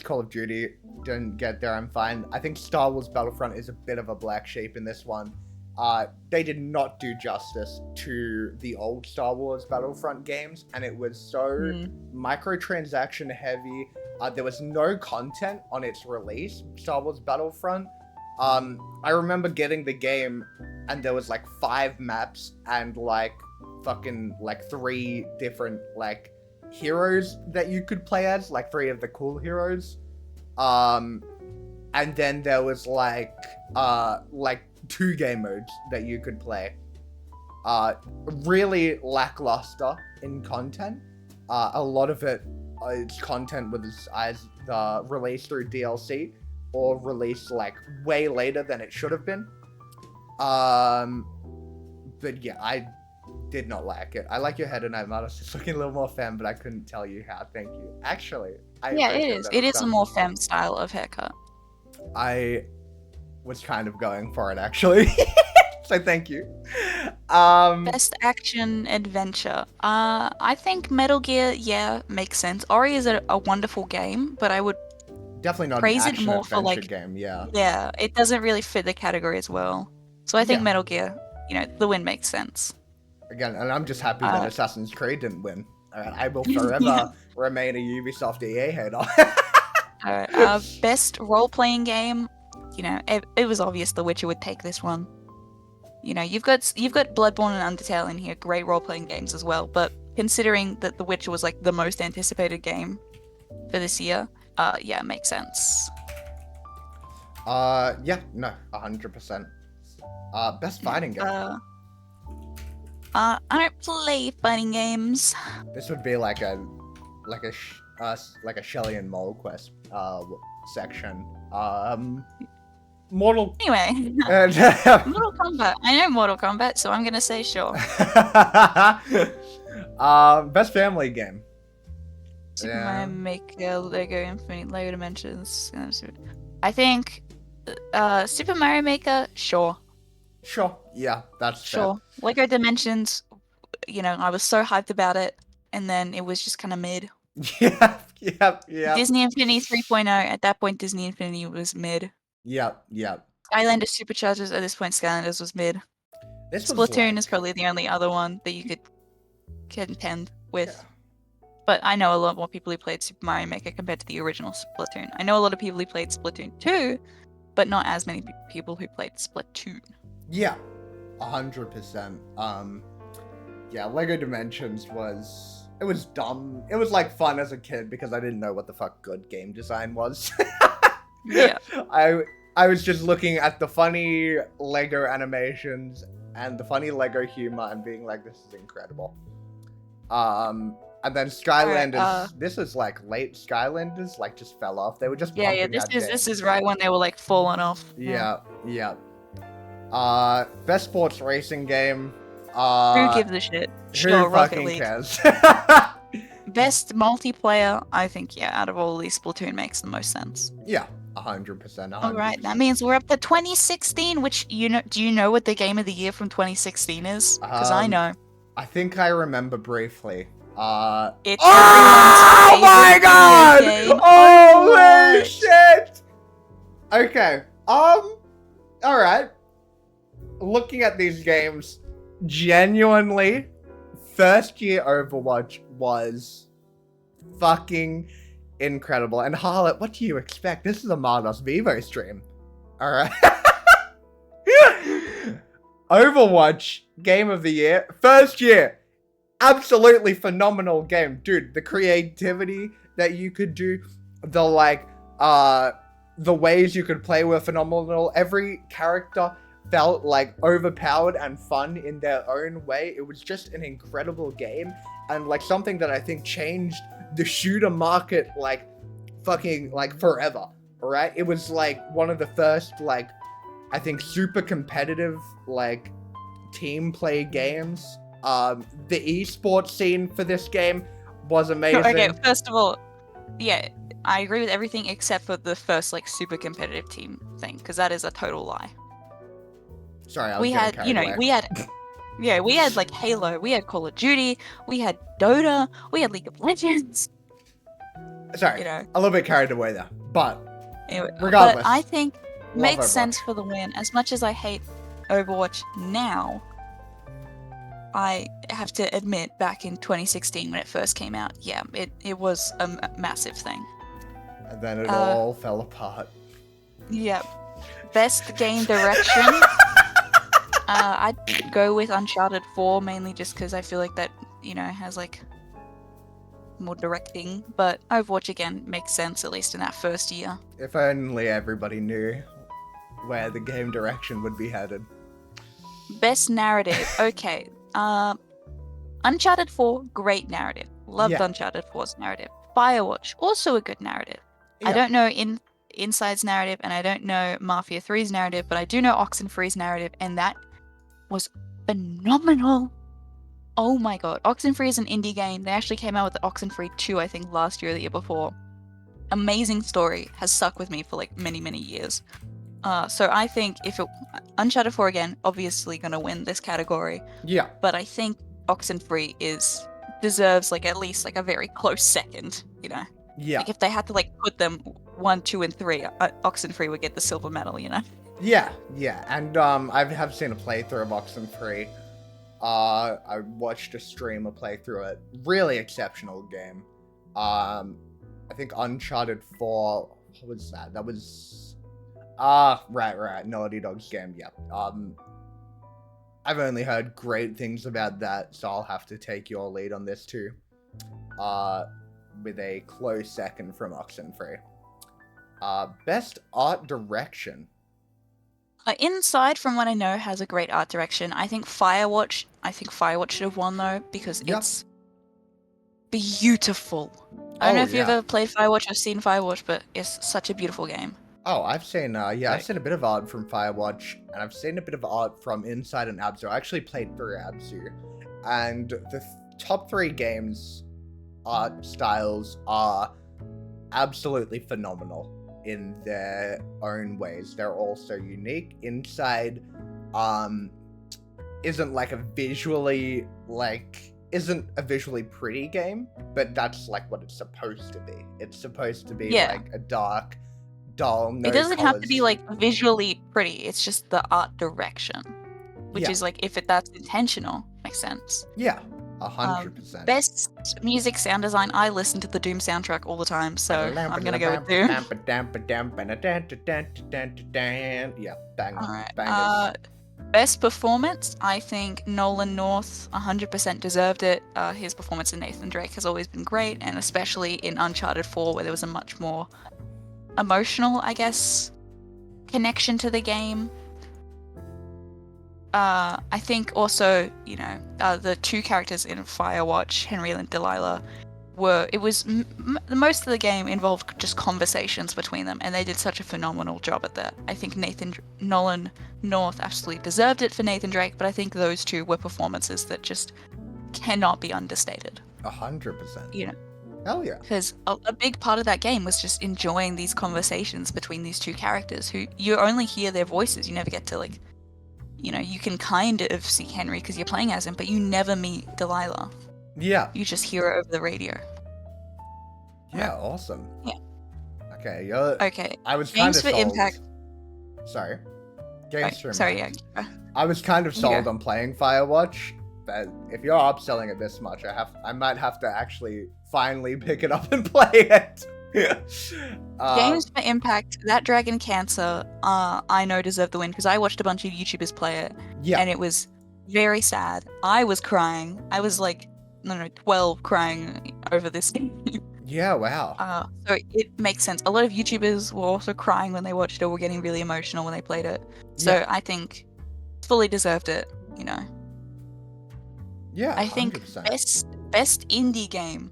Call of Duty didn't get there, I'm fine. I think Star Wars Battlefront is a bit of a black sheep in this one. They did not do justice to the old Star Wars Battlefront games, and it was so microtransaction heavy. There was no content on its release, Star Wars Battlefront. I remember getting the game, and there was like 5 maps and like fucking like 3 different like heroes that you could play as, like 3 of the cool heroes. And then there was like 2 game modes that you could play. Really lackluster in content. A lot of its content was either released through DLC or released like way later than it should have been. But yeah, I did not like it. I like your head tonight, Martos. It's looking a little more femme, but I couldn't tell you how. Thank you. Actually, it is. It is a more femme style of haircut. I was kind of going for it, actually. So thank you. Best action adventure. I think Metal Gear, makes sense. Ori is a wonderful game, but I would definitely not an praise it action more for adventure like, game. Yeah. yeah, it doesn't really fit the category as well. So I think Yeah. Metal Gear, the win makes sense. Again, and I'm just happy that Uh, Assassin's Creed didn't win. Alright, I will Yeah. forever remain a Ubisoft EA hater. Best role-playing game, it was obvious The Witcher would take this one. You've got Bloodborne and Undertale in here, great role-playing games as well. But considering that The Witcher was like the most anticipated game for this year, yeah, it makes sense. Yeah, no, 100%. Best fighting game. I don't play fighting games. This would be like a Shelly and Mole quest section. Mortal. Anyway, And, Mortal Kombat. I know Mortal Kombat, so I'm gonna say sure. best family game. Super Mario Maker, Lego Infinite, Lego Dimensions. I think Super Mario Maker, sure. Sure. Yeah, that's Sure. Lego Dimensions, I was so hyped about it, and then it was just kind of mid. fair. Yeah. Disney Infinity 3.0, at that point, Disney Infinity was mid. Yep. Skylanders Superchargers, at this point, Skylanders was mid. This was Splatoon is like- probably the only other one that you could contend with. Yeah. But I know a lot more people who played Super Mario Maker compared to the original Splatoon. I know a lot of people who played Splatoon 2, but not as many people who played Splatoon. Yeah, 100%. Yeah, Lego Dimensions was dumb. It was like fun as a kid because I didn't know what the fuck good game design was. Yeah. I was just looking at the funny Lego animations and the funny Lego humor and being like, this is incredible. And then Skylanders, this is like late Skylanders, like just fell off. They were just Yeah, this is right when they were like falling off. Yeah. Best sports racing game. Who gives a shit? Who Sure, Rocket fucking League. cares? Best multiplayer, I think, yeah, out of all these, Splatoon makes the most sense. Yeah, 100%. Alright, that means we're up to 2016, which, do you know what the game of the year from 2016 is? Because I know. I think I remember briefly. It's Oh everyone's my favorite god! video game, Holy Overwatch. shit! Okay, alright. Looking at these games, genuinely, first year Overwatch was fucking incredible. And Harlot, what do you expect? This is a MartosVEVO stream. Alright. Overwatch, game of the year, first year. Absolutely phenomenal game. Dude, the creativity that you could do, the ways you could play were phenomenal. Every character felt like overpowered and fun in their own way. It was just an incredible game and like something that I think changed the shooter market like fucking like forever, right? It was like one of the first like I think super competitive like team play games. The esports scene for this game was amazing. Okay, first of all, yeah, I agree with everything except for the first like super competitive team thing, because that is a total lie. Sorry, I was We getting had, carried away. we had like Halo, we had Call of Duty, we had Dota, we had League of Legends. Sorry, a little bit carried away there, but Anyway, regardless, but I think love makes Overwatch. sense for the win. As much as I hate Overwatch now, I have to admit, back in 2016 when it first came out, yeah, it was a massive thing. And then it all fell apart. Yeah. Best game direction. I'd go with Uncharted 4, mainly just because I feel like that, has like more directing. But Overwatch again makes sense, at least in that first year. If only everybody knew where the game direction would be headed. Best narrative. Okay. Uncharted 4, great narrative. Loved Yeah. Uncharted 4's narrative. Firewatch, also a good narrative. I Yeah. don't know Inside's narrative, and I don't know Mafia 3's narrative, but I do know Oxenfree's narrative, and that was phenomenal. Oh my god. Oxenfree is an indie game. They actually came out with the Oxenfree 2, I think, last year or the year before. Amazing story. Has stuck with me for like many, many years. So I think Uncharted 4 again, obviously gonna win this category, Yeah. but I think Oxenfree deserves like at least like a very close second, Yeah. Like if they had to like put them 1, 2, and 3, Oxenfree would get the silver medal, you know? Yeah, and I have seen a playthrough of Oxenfree. I watched a streamer play through it. Really exceptional game. I think Uncharted 4. What was that? That was right. Naughty Dog's game. Yeah. I've only heard great things about that, so I'll have to take your lead on this too. With a close second from Oxenfree. Best art direction. Inside, from what I know, has a great art direction. I think Firewatch should have won though, because it's beautiful. I don't know if you've ever played Firewatch or seen Firewatch, but it's such a beautiful game. Oh, I've seen I've seen a bit of art from Firewatch, and I've seen a bit of art from Inside and Abzu. I actually played through Abzu, and the top 3 games' art styles are absolutely phenomenal in their own ways. They're all so unique. Inside isn't a visually pretty game, but that's like what it's supposed to be. It's supposed to be like a dark, dull, no It doesn't have to colours. be like visually pretty, it's just the art direction. Which is like, if that's intentional, makes sense. Yeah, 100%. Best music sound design, I listen to the Doom soundtrack all the time, so I'm gonna go with Doom. Yeah, bang. Alright. Bangers. Best performance, I think Nolan North 100% deserved it. His performance in Nathan Drake has always been great, and especially in Uncharted 4, where there was a much more emotional, I guess, connection to the game. I think also, the 2 characters in Firewatch, Henry and Delilah, most of the game involved just conversations between them, and they did such a phenomenal job at that. I think Nolan North absolutely deserved it for Nathan Drake, but I think those 2 were performances that just cannot be understated. 100%. Hell yeah. Because a big part of that game was just enjoying these conversations between these 2 characters who you only hear their voices. You never get to you can kind of see Henry because you're playing as him, but you never meet Delilah. Yeah. You just hear it over the radio. Yeah, awesome. Yeah. Okay, Okay. I was kind Games of for sold. Impact. Sorry. Games for Impact. Sorry, yeah. I was kind of sold on playing Firewatch, but if you're upselling it this much, I might have to actually finally pick it up and play it. Games for Impact, that Dragon Cancer, I know deserved the win because I watched a bunch of YouTubers play it, and it was very sad. I was crying. I was 12 crying over this game. Yeah, wow. So it makes sense. A lot of YouTubers were also crying when they watched it, or were getting really emotional when they played it. So I think fully deserved it, Yeah, I think 100%. best indie game.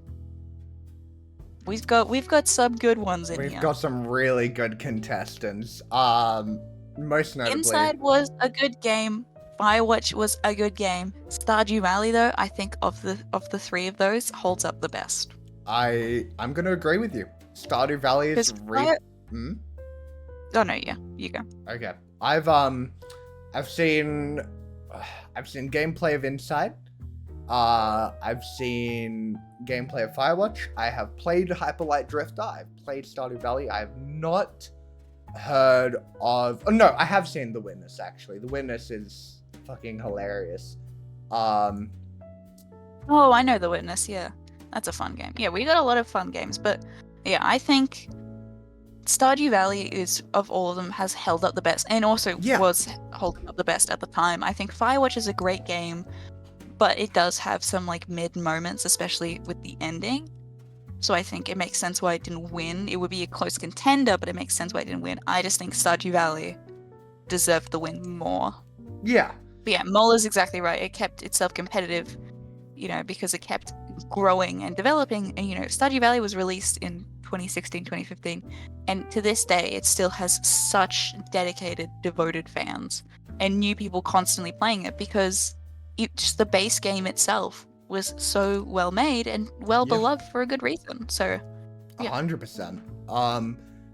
We've got some good ones in here. We've got some really good contestants. Most notably, Inside was a good game. Firewatch was a good game. Stardew Valley, though, I think of the 3 of those, holds up the best. I'm gonna agree with you. Stardew Valley is Oh no, yeah, you go. Okay. I've seen gameplay of Inside. I've seen gameplay of Firewatch. I have played Hyperlight Drifter. I've played Stardew Valley. I have not heard of... Oh, no, I have seen The Witness, actually. The Witness is fucking hilarious. Oh, I know The Witness, yeah. That's a fun game. Yeah, we got a lot of fun games, but yeah, I think Stardew Valley is, of all of them, has held up the best, and also was holding up the best at the time. I think Firewatch is a great game, but it does have some mid moments, especially with the ending. So I think it makes sense why it didn't win. It would be a close contender, but it makes sense why it didn't win. I just think Stardew Valley deserved the win more. Yeah. But yeah, Mola's exactly right. It kept itself competitive, because it kept growing and developing. And, Stardew Valley was released in 2016, 2015. And to this day, it still has such dedicated, devoted fans and new people constantly playing it because just the base game itself was so well made and well beloved for a good reason. So, yeah. 100%.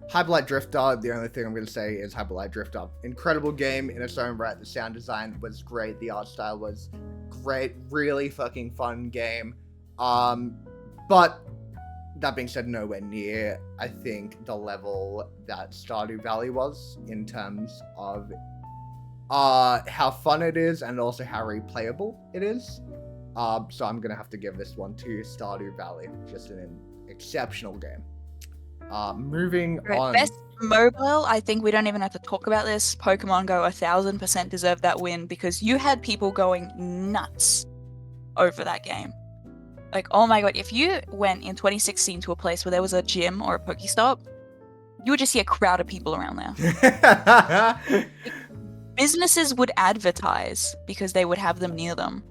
Hyperlight Drifter, the only thing I'm going to say is Hyperlight Drifter. Incredible game in its own right. The sound design was great. The art style was great. Really fucking fun game. But that being said, nowhere near, I think, the level that Stardew Valley was in terms of how fun it is and also how replayable it is. So I'm gonna have to give this one to Stardew Valley. Just an exceptional game. Moving on. Best mobile, I think we don't even have to talk about this. Pokemon Go 1000% deserved that win because you had people going nuts over that game. Like, oh my god, if you went in 2016 to a place where there was a gym or a Pokestop, you would just see a crowd of people around there. Businesses would advertise because they would have them near them.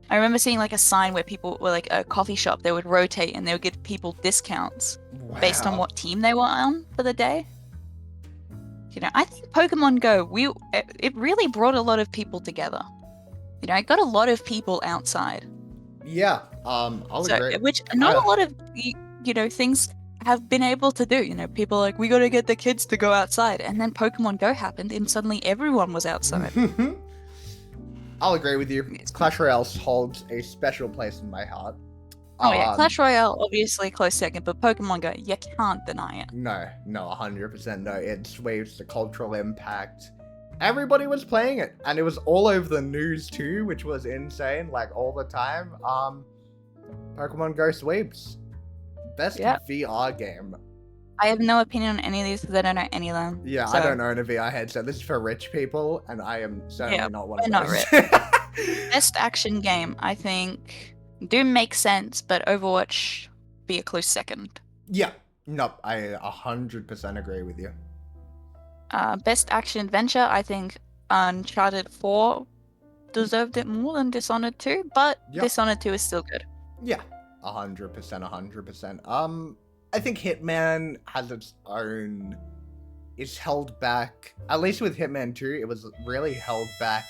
I remember seeing like a sign where people were like a coffee shop, they would rotate and they would give people discounts based on what team they were on for the day. You know, I think Pokemon Go, it really brought a lot of people together. You know, it got a lot of people outside. Yeah, I'll agree. Which not a lot of, you know, things have been able to do. You know, people are like, we gotta get the kids to go outside. And then Pokemon Go happened and suddenly everyone was outside. I'll agree with you. Clash Royale holds a special place in my heart. Oh yeah, Clash Royale obviously close second, but Pokemon Go, you can't deny it. No, 100% no. It waves the cultural impact. Everybody was playing it, and it was all over the news too, which was insane, like all the time. Pokemon Go sweeps. Best VR game. I have no opinion on any of these because I don't know any of them. Yeah, so. I don't own a VR headset. This is for rich people, and I am certainly not one of those. Not rich. Best action game, I think. Doom makes sense, but Overwatch be a close second. Yeah, no, I 100% agree with you. Best action adventure, I think Uncharted 4 deserved it more than Dishonored 2, but Dishonored 2 is still good. Yeah, 100%. I think Hitman has its own... It's held back, at least with Hitman 2, it was really held back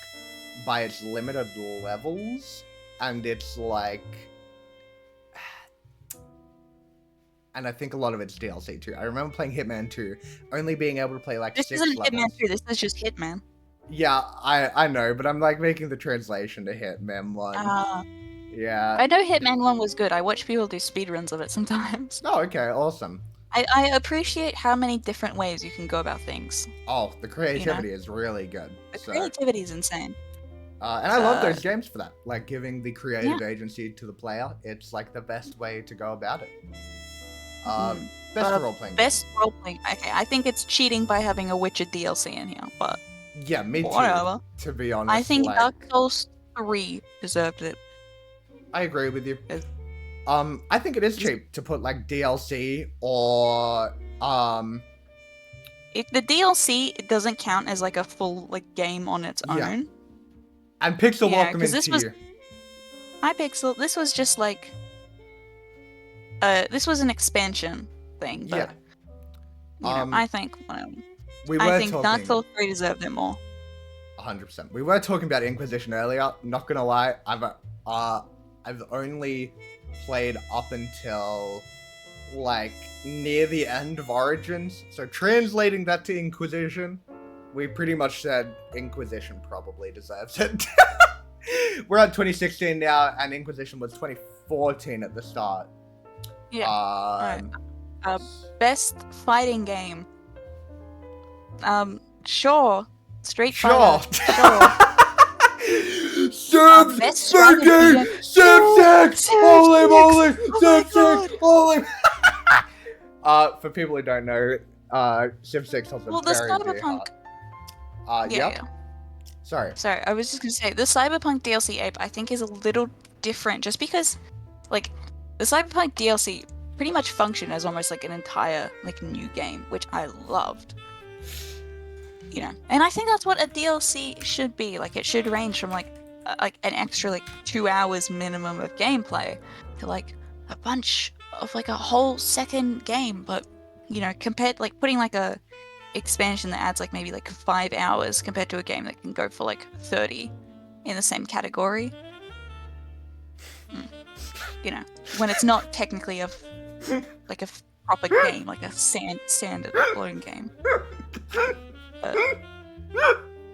by its limited levels, and it's like... And I think a lot of it's DLC too. I remember playing Hitman 2, only being able to play like 6 levels. This isn't Hitman 2, this is just Hitman. Yeah, I know, but I'm like making the translation to Hitman 1. Yeah. I know Hitman 1 was good. I watch people do speedruns of it sometimes. Oh, okay, awesome. I appreciate how many different ways you can go about things. Oh, the creativity is really good. The creativity is insane. And I love those games for that. Like giving the creative agency to the player. It's like the best way to go about it. Best role-playing game. Best role-playing. Okay, I think it's cheating by having a Witcher DLC in here, but... Yeah, me too, whatever. To be honest. I think Dark Souls 3 deserved it. I agree with you. I think it is cheap to put like DLC or if the DLC doesn't count as like a full like game on its own. And Pixel welcome into you. Hi Pixel, this was just like this was an expansion thing, but you know, I think Dark Souls 3 deserved it more. 100%. We were talking about Inquisition earlier. Not gonna lie, I've only played up until like near the end of Origins. So translating that to Inquisition, we pretty much said Inquisition probably deserves it. We're at 2016 now, and Inquisition was 2014 at the start. Yeah. Best fighting game. Sure. Street Fighter. Sure. Civ 6! Holy moly! Civ 6! Holy... For people who don't know, Civ 6 has a very dear heart. Yeah. Sorry, I was just gonna say, the Cyberpunk DLC ape, I think, is a little different, just because, like, the Cyberpunk DLC pretty much functioned as almost like an entire, like, new game, which I loved. You know, and I think that's what a DLC should be. Like, it should range from like an extra like 2 hours minimum of gameplay to like a bunch of like a whole second game. But you know, compared like putting like a expansion that adds like maybe like 5 hours compared to a game that can go for like 30 in the same category. You know, when it's not technically like a proper game, like a standard clone game.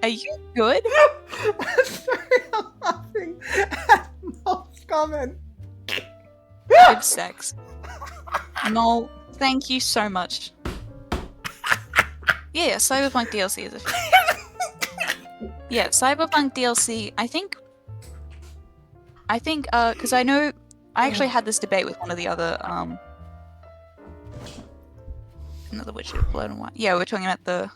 Are you good? Sorry, I'm laughing at Mol's comment. Good sex. No, thank you so much. Yeah, Cyberpunk DLC is a yeah, Cyberpunk DLC. I think, because I know I actually had this debate with one of the other another Witcher Blood and Wine. Yeah, we're talking about the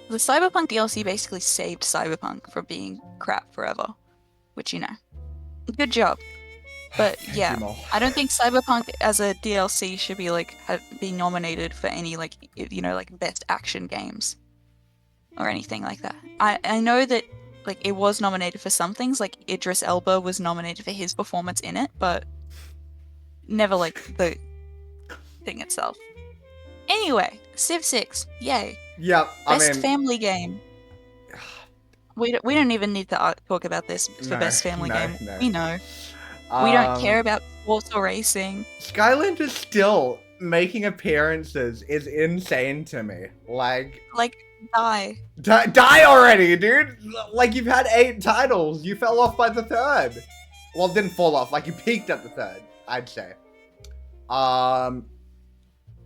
Cyberpunk DLC basically saved Cyberpunk from being crap forever, which good job. But yeah, I don't think Cyberpunk as a DLC should be be nominated for any like best action games or anything like that. I know that it was nominated for some things, like Idris Elba was nominated for his performance in it, but never the thing itself. Anyway, Civ 6, yay. Yeah, Best family game. We don't even need to talk about this for best family game. No. We know. We don't care about sports or racing. Skyland is still making appearances is insane to me. Die. Die already, dude! You've had 8 titles. You fell off by the 3rd. Well, didn't fall off. You peaked at the 3rd, I'd say.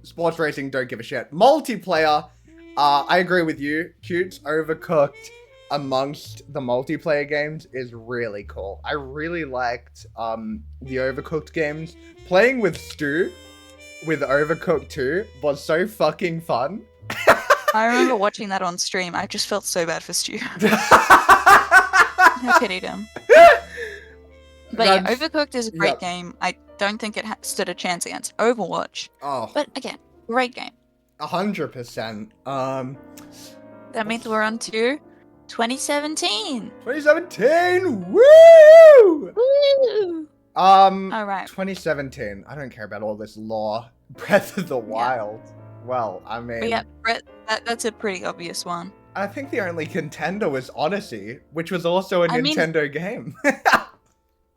Sports racing, don't give a shit. Multiplayer, I agree with you. Cutes, Overcooked amongst the multiplayer games is really cool. I really liked the Overcooked games. Playing with Stu with Overcooked 2 was so fucking fun. I remember watching that on stream. I just felt so bad for Stu. I pitied him. But yeah, Overcooked is a great game. I don't think it stood a chance against Overwatch. Oh. But again, great game. 100%. That means we're on to 2017. 2017! Woo! Woo! All right. 2017. I don't care about all this lore. Breath of the Wild. Well, I mean... But yeah, Brett, that's a pretty obvious one. I think the only contender was Odyssey, which was also a Nintendo game.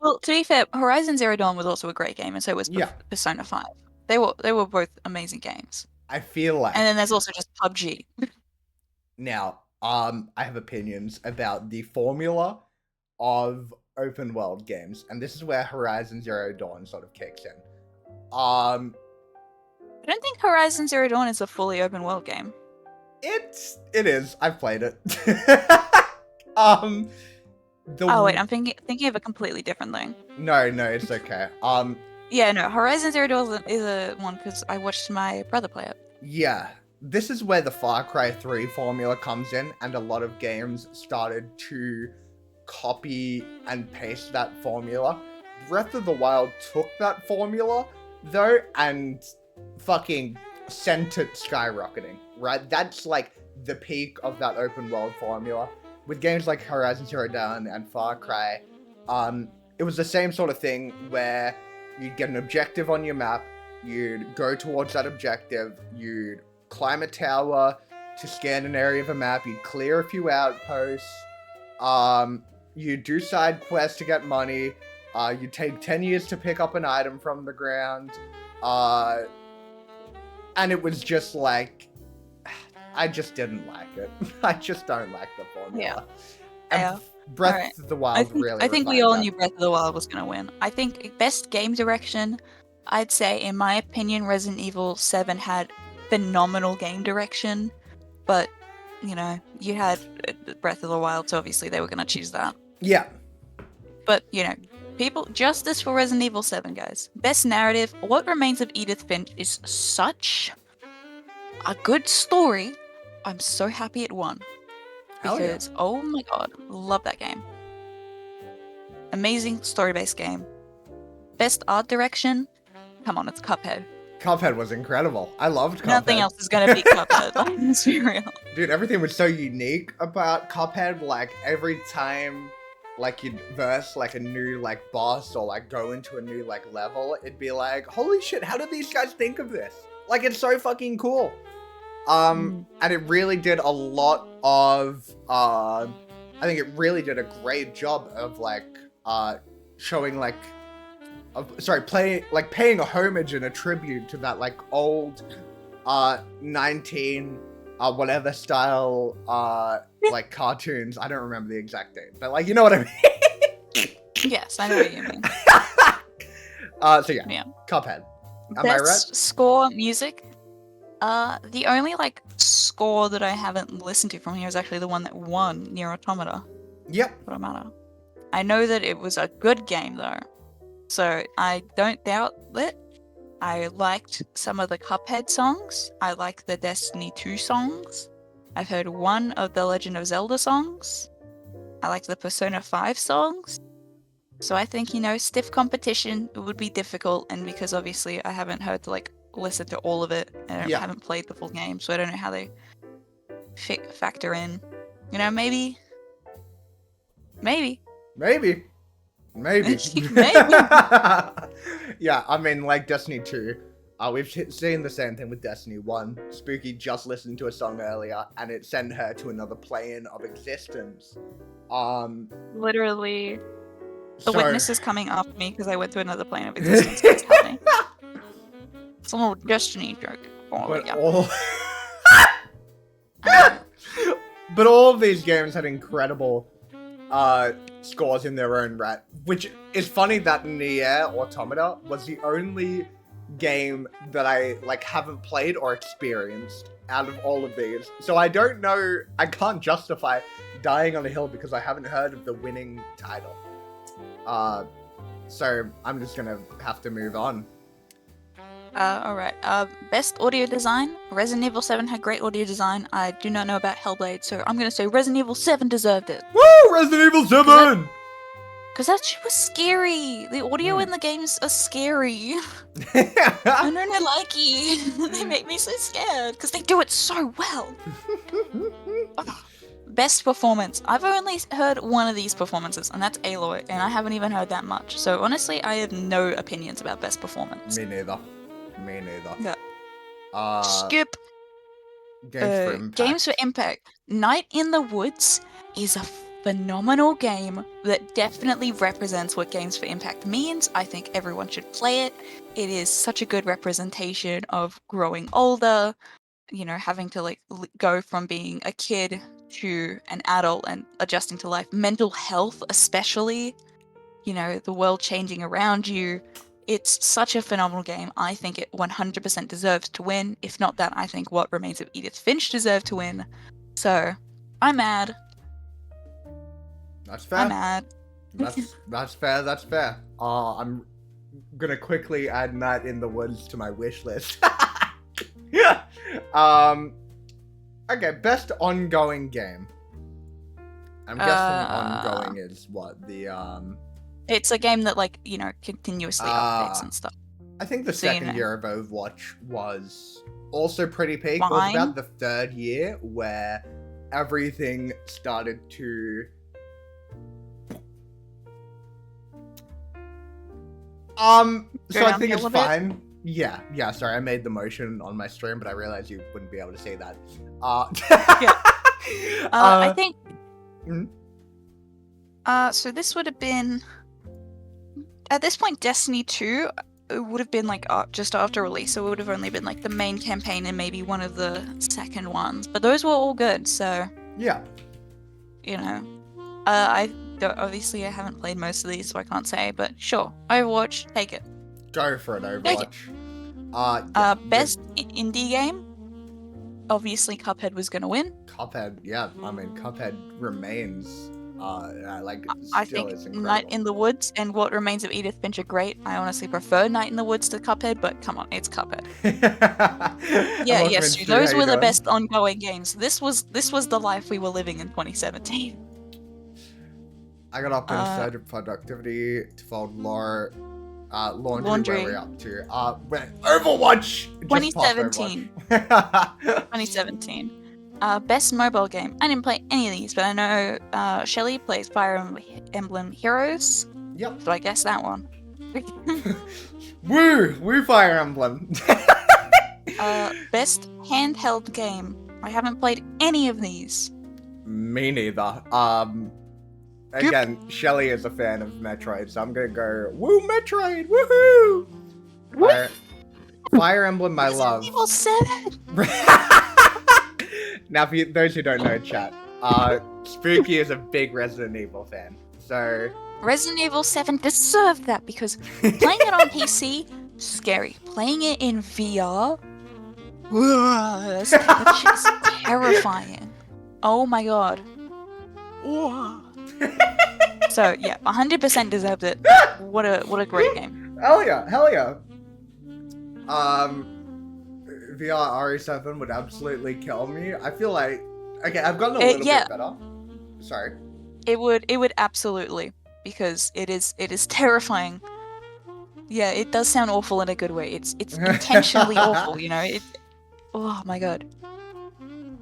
Well, to be fair, Horizon Zero Dawn was also a great game, and so was Persona 5. They were both amazing games. I feel like... And then there's also just PUBG. Now, I have opinions about the formula of open world games, and this is where Horizon Zero Dawn sort of kicks in. I don't think Horizon Zero Dawn is a fully open world game. It is. I've played it. Oh wait, I'm thinking of a completely different thing. No, it's okay. Yeah, no, Horizon Zero Dawn is a one because I watched my brother play it. Yeah, this is where the Far Cry 3 formula comes in, and a lot of games started to copy and paste that formula. Breath of the Wild took that formula, though, and fucking sent it skyrocketing, right? That's the peak of that open world formula. With games like Horizon Zero Dawn and Far Cry, it was the same sort of thing where you'd get an objective on your map, you'd go towards that objective, you'd climb a tower to scan an area of a map, you'd clear a few outposts, you'd do side quests to get money, you'd take 10 years to pick up an item from the ground, and it was just I just didn't like it. I just don't like the formula. Yeah. Breath of the Wild I think we all knew Breath of the Wild was going to win. I think best game direction, I'd say, in my opinion, Resident Evil 7 had phenomenal game direction, but, you had Breath of the Wild, so obviously they were going to choose that. Yeah. But, justice for Resident Evil 7, guys. Best narrative, What Remains of Edith Finch is such a good story. I'm so happy it won. Because, oh my god, love that game. Amazing story-based game. Best art direction, come on, it's Cuphead. Cuphead was incredible. I loved Cuphead. Nothing else is gonna beat Cuphead, let's be real. Dude, everything was so unique about Cuphead. Every time, you'd verse, a new, boss or, go into a new, level, it'd be holy shit, how did these guys think of this? It's so fucking cool. And it really did a lot of, I think it really did a great job of, showing, paying a homage and a tribute to that, old, whatever style, cartoons. I don't remember the exact date, but, you know what I mean? Yes, I know what you mean. So yeah, Cuphead. Am I right? Best score music. The only like score that I haven't listened to from here is actually the one that won, Near Automata. Yep. Automata. I know that it was a good game though, so I don't doubt it. I liked some of the Cuphead songs. I like the Destiny 2 songs. I've heard one of the Legend of Zelda songs. I liked the Persona 5 songs. So I think, stiff competition would be difficult, and because obviously I haven't heard to like listen to all of it, and I haven't played the full game, so I don't know how they factor in. Maybe. Maybe. Maybe. Yeah, I mean, like Destiny 2, we've seen the same thing with Destiny 1. Spooky just listened to a song earlier, and it sent her to another plane of existence. Literally, the witness is coming after me because I went to another plane of existence. What's happening? It's a little Destiny joke. But all of these games had incredible scores in their own right, which is funny that Nier Automata was the only game that I haven't played or experienced out of all of these. So I don't know, I can't justify dying on a hill because I haven't heard of the winning title. So I'm just gonna have to move on. Alright. Best audio design. Resident Evil 7 had great audio design. I do not know about Hellblade, so I'm gonna say Resident Evil 7 deserved it. Woo! Resident Evil 7! Because that shit was scary. The audio in the games are scary. I don't like it. They make me so scared because they do it so well. Best performance. I've only heard one of these performances, and that's Aloy, and I haven't even heard that much. So honestly, I have no opinions about best performance. Me neither. Yeah. Skip. Games for Impact. Night in the Woods is a phenomenal game that definitely represents what Games for Impact means. I think everyone should play it. It is such a good representation of growing older, having to go from being a kid to an adult and adjusting to life. Mental health especially, the world changing around you. It's such a phenomenal game. I think it 100% deserves to win. If not that, I think What Remains of Edith Finch deserved to win. So, I'm mad. That's fair. I'm mad. That's fair. I'm gonna quickly add Night in the Woods to my wish list. Yeah. Okay, best ongoing game. I'm guessing ongoing is what the It's a game that continuously updates and stuff. I think the second year of Overwatch was also pretty peak. It was about the third year where everything started to so I think it's fine. Yeah, sorry, I made the motion on my stream, but I realized you wouldn't be able to see that. I think so this would have been at this point Destiny 2 it would have been just after release, so it would have only been the main campaign and maybe one of the second ones, but those were all good, so yeah. Obviously I haven't played most of these, so I can't say, but sure, Overwatch, take it. Go for it, Overwatch. Best indie game? Obviously Cuphead was gonna win. Cuphead, yeah. I mean, Cuphead remains, I think Night in the Woods and What Remains of Edith Finch are great. I honestly prefer Night in the Woods to Cuphead, but come on, it's Cuphead. Yes, those were the best ongoing games. This was the life we were living in 2017. I got up in search of productivity to fold laundry where we're up to. Overwatch! 2017. Overwatch. 2017. Best mobile game. I didn't play any of these, but I know Shelly plays Fire Emblem Heroes. Yep. So I guess that one. Woo Fire Emblem. Best handheld game. I haven't played any of these. Me neither. Again, Shelly is a fan of Metroid, so I'm gonna go woo Metroid, woohoo! Fire Emblem, my love. Evil 7. Now, for those who don't know, chat, Spooky is a big Resident Evil fan, so Resident Evil 7 deserved that because playing it on PC scary. Playing it in VR, that shit's terrifying. Oh my god. So yeah, 100% deserved it. What a great game. Hell yeah. VR RE7 would absolutely kill me. I feel like, okay, I've gotten a little bit better. Sorry. It would absolutely, because it is terrifying. Yeah, it does sound awful in a good way. It's intentionally awful, you know. Oh my god.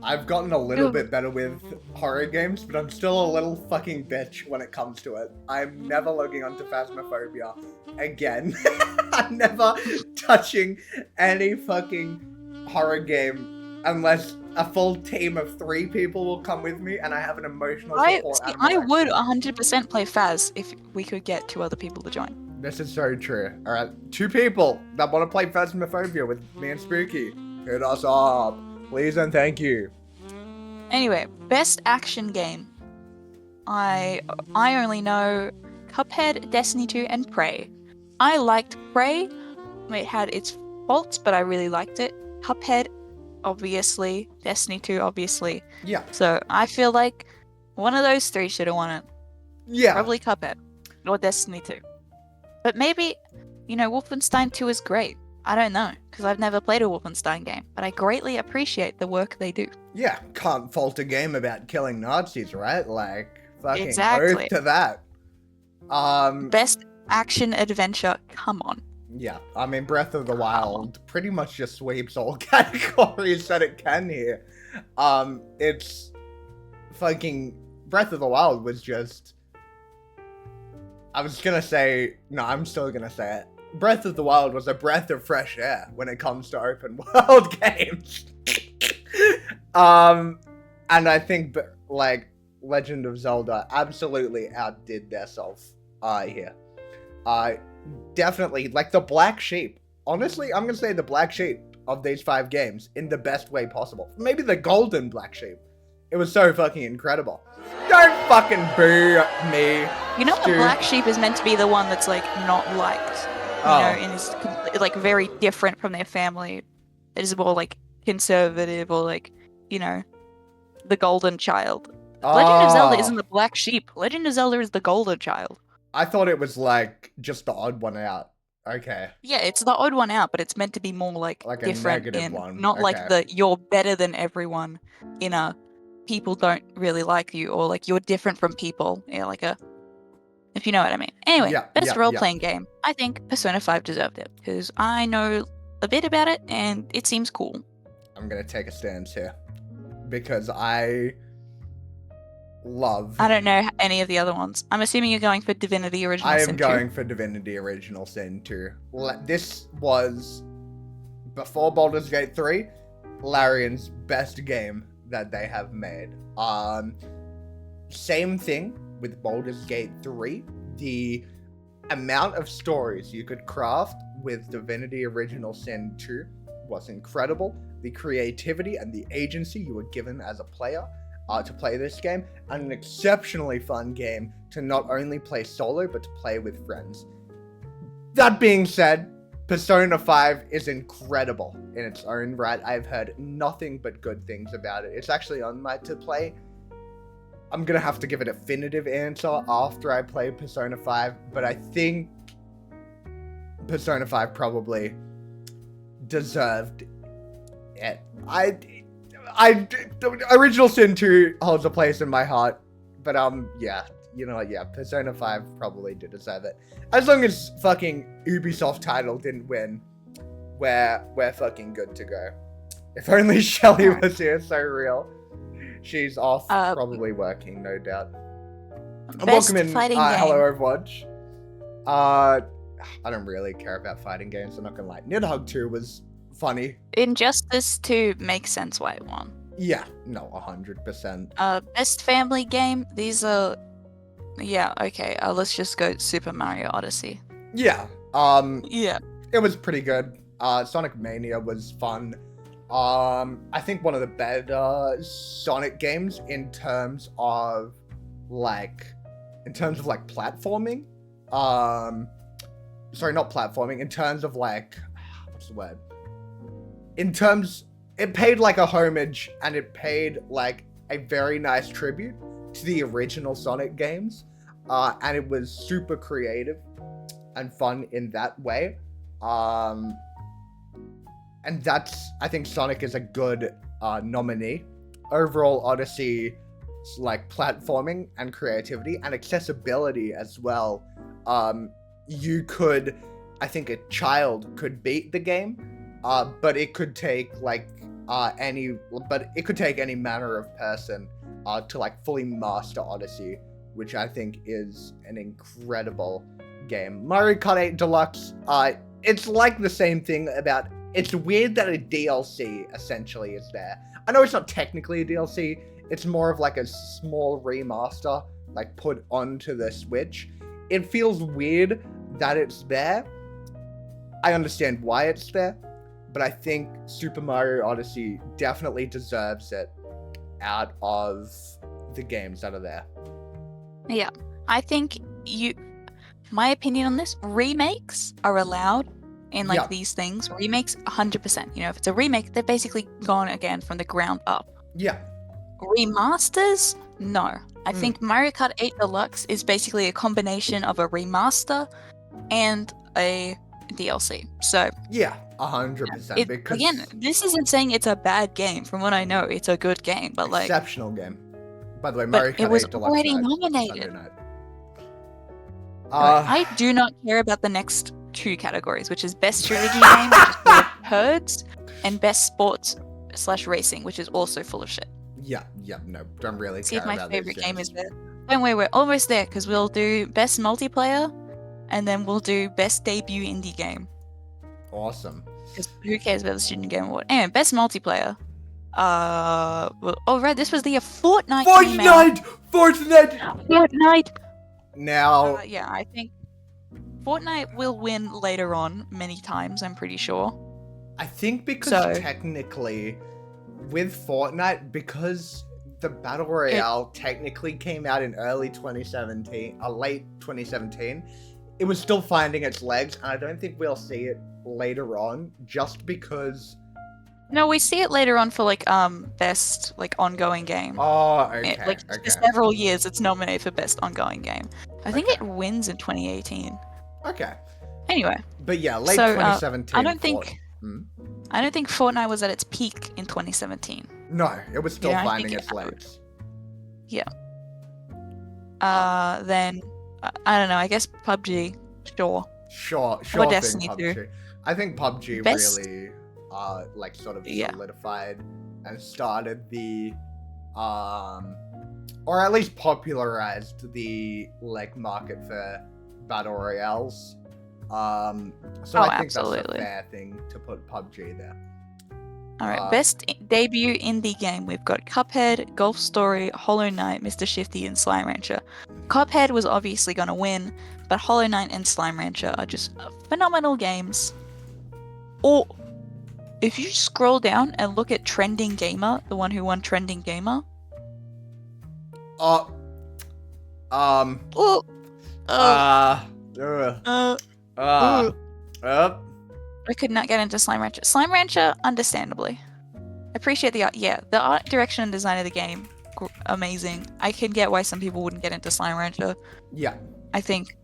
I've gotten a little bit better with horror games, but I'm still a little fucking bitch when it comes to it. I'm never logging onto Phasmophobia again. I'm never touching any fucking horror game unless a full team of 3 people will come with me and I have an emotional support. I would 100% play Phas if we could get 2 other people to join. This is so true. Alright, 2 people that want to play Phasmophobia with me and Spooky. Hit us up. Please and thank you. Anyway, best action game. I only know Cuphead, Destiny 2, and Prey. I liked Prey. It had its faults, but I really liked it. Cuphead, obviously. Destiny 2, obviously. Yeah. So I feel like one of those 3 should have won it. Yeah. Probably Cuphead or Destiny 2. But maybe, you know, Wolfenstein 2 is great. I don't know, because I've never played a Wolfenstein game, but I greatly appreciate the work they do. Yeah, can't fault a game about killing Nazis, right? Like, fucking Exactly. oath to that. Best action adventure, come on. Yeah, I mean, Breath of the Wild pretty much just sweeps all categories that it can here. It's fucking Breath of the Wild was just. I was gonna say, no, I'm still gonna say it. Breath of the Wild was a breath of fresh air when it comes to open world games. And I think, like, Legend of Zelda absolutely outdid themselves here. Definitely, like, the black sheep. Honestly, I'm gonna say the black sheep of these 5 games in the best way possible. Maybe the golden black sheep. It was so fucking incredible. Don't fucking boo me. You know, the black sheep is meant to be the one that's, like, not liked. You know, and is like very different from their family. It is more like conservative or like, you know, the golden child. Legend of Zelda isn't the black sheep. Legend of Zelda is the golden child. I thought it was like just the odd one out. Okay. Yeah, it's the odd one out, but it's meant to be more like different, a negative one. Not like the you're better than everyone in a people don't really like you, or like you're different from people. Yeah, like a. If you know what I mean. Anyway, best role-playing game. I think Persona 5 deserved it, because I know a bit about it, and it seems cool. I'm going to take a stance here, because I love... I don't know any of the other ones. I'm assuming you're going for Divinity Original Sin 2. I am going for Divinity Original Sin 2. This was, before Baldur's Gate 3, Larian's best game that they have made. Same thing with Baldur's Gate 3, the amount of stories you could craft with Divinity Original Sin 2 was incredible. The creativity and the agency you were given as a player to play this game, and an exceptionally fun game to not only play solo, but to play with friends. That being said, Persona 5 is incredible in its own right. I've heard nothing but good things about it. It's actually on my to-play. I'm gonna have to give a definitive answer after I play Persona 5, but I think Persona 5 probably deserved it. Original Sin 2 holds a place in my heart, but yeah, you know what, yeah, Persona 5 probably did deserve it. As long as fucking Ubisoft title didn't win, we're fucking good to go. If only Shelly was here, so real. She's off, probably working, no doubt. Welcome in, hello Overwatch. I don't really care about fighting games, I'm not gonna lie. Nidhogg 2 was funny. Injustice 2 makes sense why it won. Yeah, no, 100%. Best family game, these are... Yeah, okay, let's just go Super Mario Odyssey. Yeah, yeah. It was pretty good. Sonic Mania was fun. I think one of the better Sonic games in terms of platforming. sorry, not platforming, in terms of like, what's the word? In terms, it paid like a homage and it paid like a very nice tribute to the original Sonic games. And it was super creative and fun in that way. And that's, I think Sonic is a good nominee. Overall, Odyssey, like platforming and creativity and accessibility as well. You could, I think a child could beat the game, but it could take like any manner of person to like fully master Odyssey, which I think is an incredible game. Mario Kart 8 Deluxe, it's like the same thing about, it's weird that a DLC essentially is there. I know it's not technically a DLC, it's more of like a small remaster, like put onto the Switch. It feels weird that it's there. I understand why it's there, but I think Super Mario Odyssey definitely deserves it out of the games that are there. Yeah, I think my opinion on this, remakes are allowed in like these things. Remakes 100%. You know, if it's a remake, they're basically gone again from the ground up. Yeah. Remasters? No. I think Mario Kart 8 Deluxe is basically a combination of a remaster and a DLC. So yeah, 100%. Because again, this isn't saying it's a bad game. From what I know, it's a good game. But like exceptional game. By the way, Mario Kart 8 was Deluxe already night, nominated. Sunday night. I do not care about the next two categories, which is best strategy game, which is full of herds, and best sports/racing, which is also full of shit. Yeah, no, don't really See care if my about favorite these game games. is there. Don't worry, we're almost there because we'll do best multiplayer, and then we'll do best debut indie game. Awesome. Because who cares about the Student Game Award? Anyway, best multiplayer. Well, oh right, this was the year Fortnite came out. Fortnite. Now, Yeah, I think Fortnite will win later on many times. I'm pretty sure. I think because technically, with Fortnite, because the Battle Royale technically came out in early 2017, late 2017, it was still finding its legs, and I don't think we'll see it later on, just because... No, we see it later on for, like, best, like, ongoing game. Oh, okay, For several years, it's nominated for best ongoing game. I think it wins in 2018. Okay. Anyway. But yeah, late 2017. I don't think Fortnite was at its peak in 2017. No, it was still finding its legs. Yeah. Then, I don't know, I guess PUBG, sure. Sure or thing, Destiny PUBG. 2. I think PUBG really, like, sort of solidified and started the, or at least popularized the, like, market for Battle Royales. So I think that's a fair thing to put PUBG there. Alright, best debut indie game. We've got Cuphead, Golf Story, Hollow Knight, Mr. Shifty, and Slime Rancher. Cuphead was obviously going to win, but Hollow Knight and Slime Rancher are just phenomenal games. Or, if you scroll down and look at Trending Gamer, the one who won Trending Gamer. I could not get into Slime Rancher. Slime Rancher, understandably. Appreciate the art. Yeah, the art, direction, and design of the game, amazing. I can get why some people wouldn't get into Slime Rancher. Yeah. I think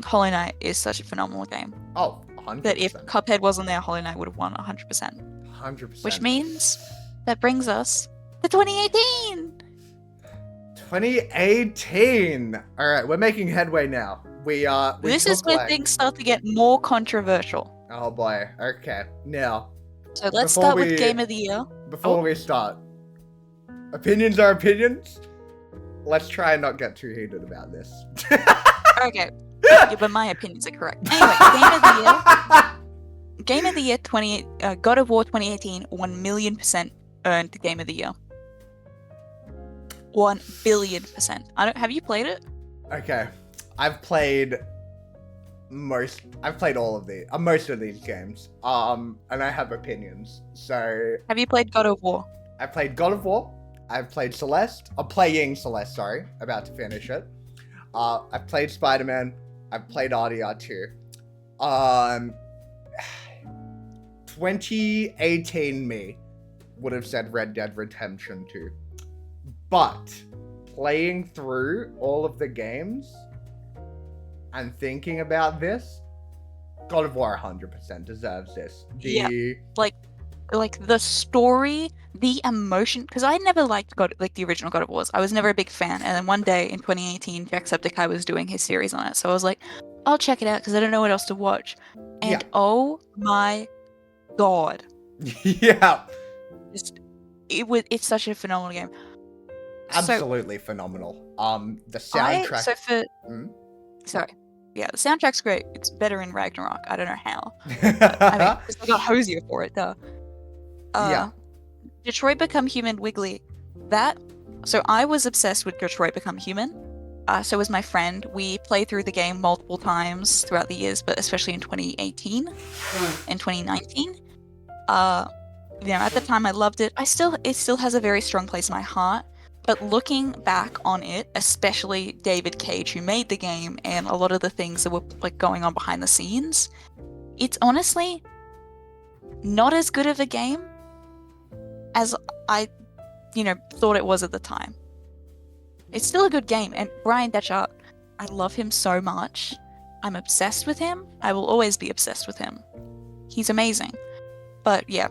Hollow Knight is such a phenomenal game. Oh, 100%. That if Cuphead wasn't there, Hollow Knight would have won 100%. 100%. Which means that brings us to 2018! 2018! Alright, we're making headway now. This is where things start to get more controversial. Oh boy, okay. Now, so let's start with Game of the Year. Before we start, opinions are opinions. Let's try and not get too heated about this. Okay. Yeah, but my opinions are correct. Anyway, Game of the Year 20, God of War 2018, 1 million % earned Game of the Year. 1 billion %. Have you played it? Okay. I've played most of these games. And I have opinions. So have you played God of War? I played God of War. I've played Celeste. I'm playing Celeste, sorry. About to finish it. I've played Spider-Man. I've played RDR2. Um, 2018 me would have said Red Dead Redemption 2. But playing through all of the games and thinking about this, God of War 100% deserves this. Like the story, the emotion, because I never liked the original God of Wars. I was never a big fan, and then one day in 2018, Jacksepticeye was doing his series on it, so I was like, I'll check it out because I don't know what else to watch. And oh my god, Yeah. It's such a phenomenal game. Absolutely phenomenal. The soundtrack. The soundtrack's great. It's better in Ragnarok. I don't know how. I mean, because I got Hosier for it, though. Detroit Become Human Wiggly. So I was obsessed with Detroit Become Human. So was my friend. We played through the game multiple times throughout the years, but especially in 2018 and 2019. At the time I loved it. It still has a very strong place in my heart. But looking back on it, especially David Cage, who made the game, and a lot of the things that were like going on behind the scenes, it's honestly not as good of a game as I, thought it was at the time. It's still a good game, and Brian Detchart, I love him so much. I'm obsessed with him. I will always be obsessed with him. He's amazing. But yeah,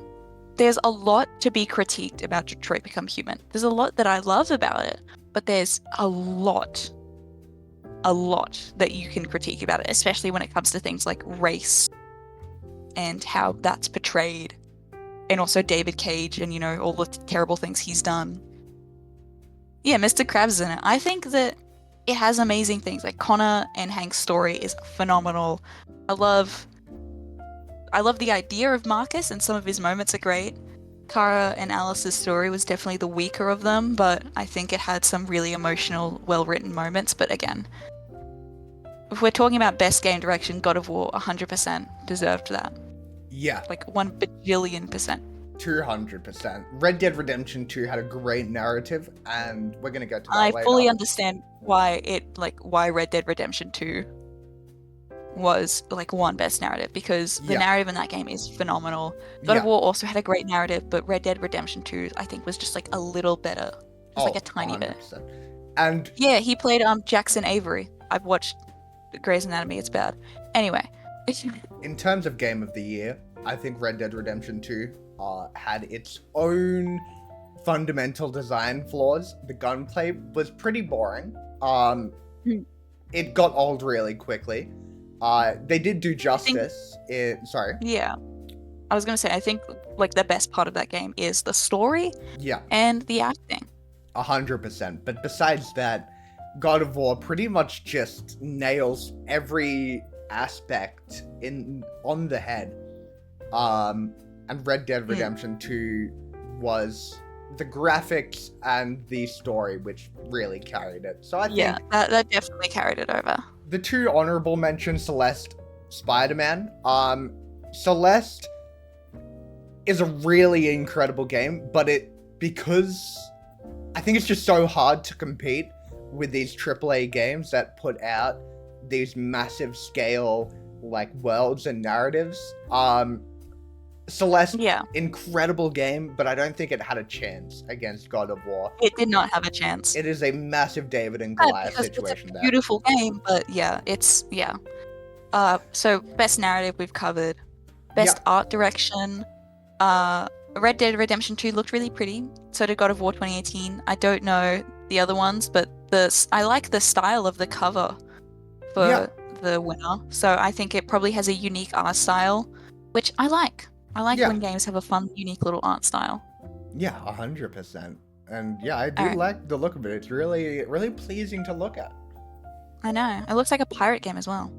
there's a lot to be critiqued about Detroit Become Human. There's a lot that I love about it, but there's a lot that you can critique about it, especially when it comes to things like race and how that's portrayed, and also David Cage and, all the terrible things he's done. Yeah, Mr. Krabs is in it. I think that it has amazing things. Like Connor and Hank's story is phenomenal. I love the idea of Marcus, and some of his moments are great. Kara and Alice's story was definitely the weaker of them, but I think it had some really emotional, well-written moments. But again, if we're talking about best game direction, God of War 100% deserved that. Yeah. Like 1 bajillion%. 200%. Red Dead Redemption 2 had a great narrative, and we're going to get to that later. I fully understand why Red Dead Redemption 2 was one best narrative, because the narrative in that game is phenomenal. God of War also had a great narrative, but Red Dead Redemption 2 I think was just a little better. Just a tiny 100%. Bit. And yeah, he played Jackson Avery. I've watched Grey's Anatomy, it's bad. Anyway. In terms of Game of the Year, I think Red Dead Redemption 2 had its own fundamental design flaws. The gunplay was pretty boring. It got old really quickly. They did do justice. Sorry. Yeah. I was going to say, I think the best part of that game is the story. Yeah. And the acting. 100%. But besides that, God of War pretty much just nails every aspect on the head. And Red Dead Redemption 2 was the graphics and the story which really carried it. So I think that definitely carried it over. The two honorable mentions, Celeste, Spider-Man. Celeste is a really incredible game, but because I think it's just so hard to compete with these AAA games that put out these massive scale worlds and narratives. Celeste, incredible game, but I don't think it had a chance against God of War. It did not have a chance. It is a massive David and Goliath situation. It's a beautiful game, but so best narrative we've covered. Best art direction. Red Dead Redemption 2 looked really pretty. So did God of War 2018. I don't know the other ones, but I like the style of the cover for the winner. So I think it probably has a unique art style, which I like. I like when games have a fun, unique little art style. Yeah, 100%. And I do like the look of it. It's really, really pleasing to look at. I know. It looks like a pirate game as well.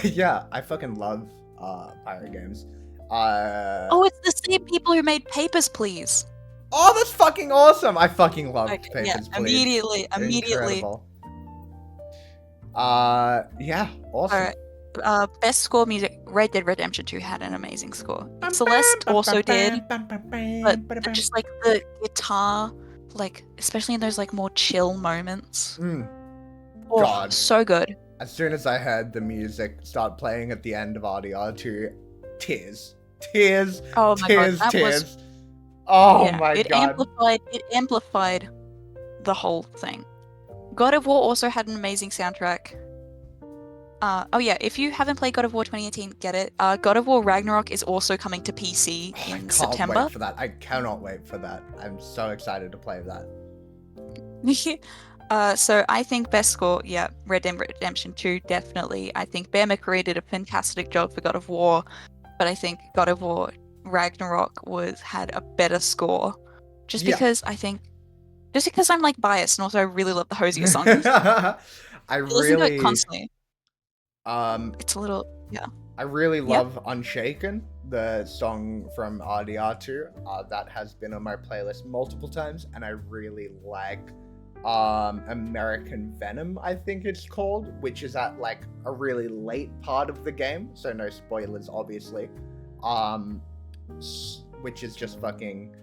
Yeah, I fucking love pirate games. It's the same people who made Papers, Please. Oh, that's fucking awesome! I fucking love Papers, Please. Immediately. Incredible. Awesome. Alright. Best score music, Red Dead Redemption 2 had an amazing score. Celeste also did, but just the guitar, especially in those more chill moments. God. So good. as soon as I heard the music start playing at the end of RDR2, tears. Oh my god, that tears. was Oh yeah, my it god. amplified the whole thing. God of War also had an amazing soundtrack. Oh yeah, if you haven't played God of War 2018, get it. God of War Ragnarok is also coming to PC I in can't September. wait for that. I cannot wait for that. I'm so excited to play that. So I think best score, yeah, Red Dead Redemption 2, definitely. I think Bear McCreary did a fantastic job for God of War, but I think God of War Ragnarok had a better score. Just Yeah. because I'm like biased, and also I really love the Hosier song. I listen to it really constantly. um It's a little, yeah. I really Yeah. love Unshaken, the song from RDR2. That has been on my playlist multiple times, and I really like American Venom, I think it's called, which is at like a really late part of the game, so no spoilers obviously. Which is just fucking,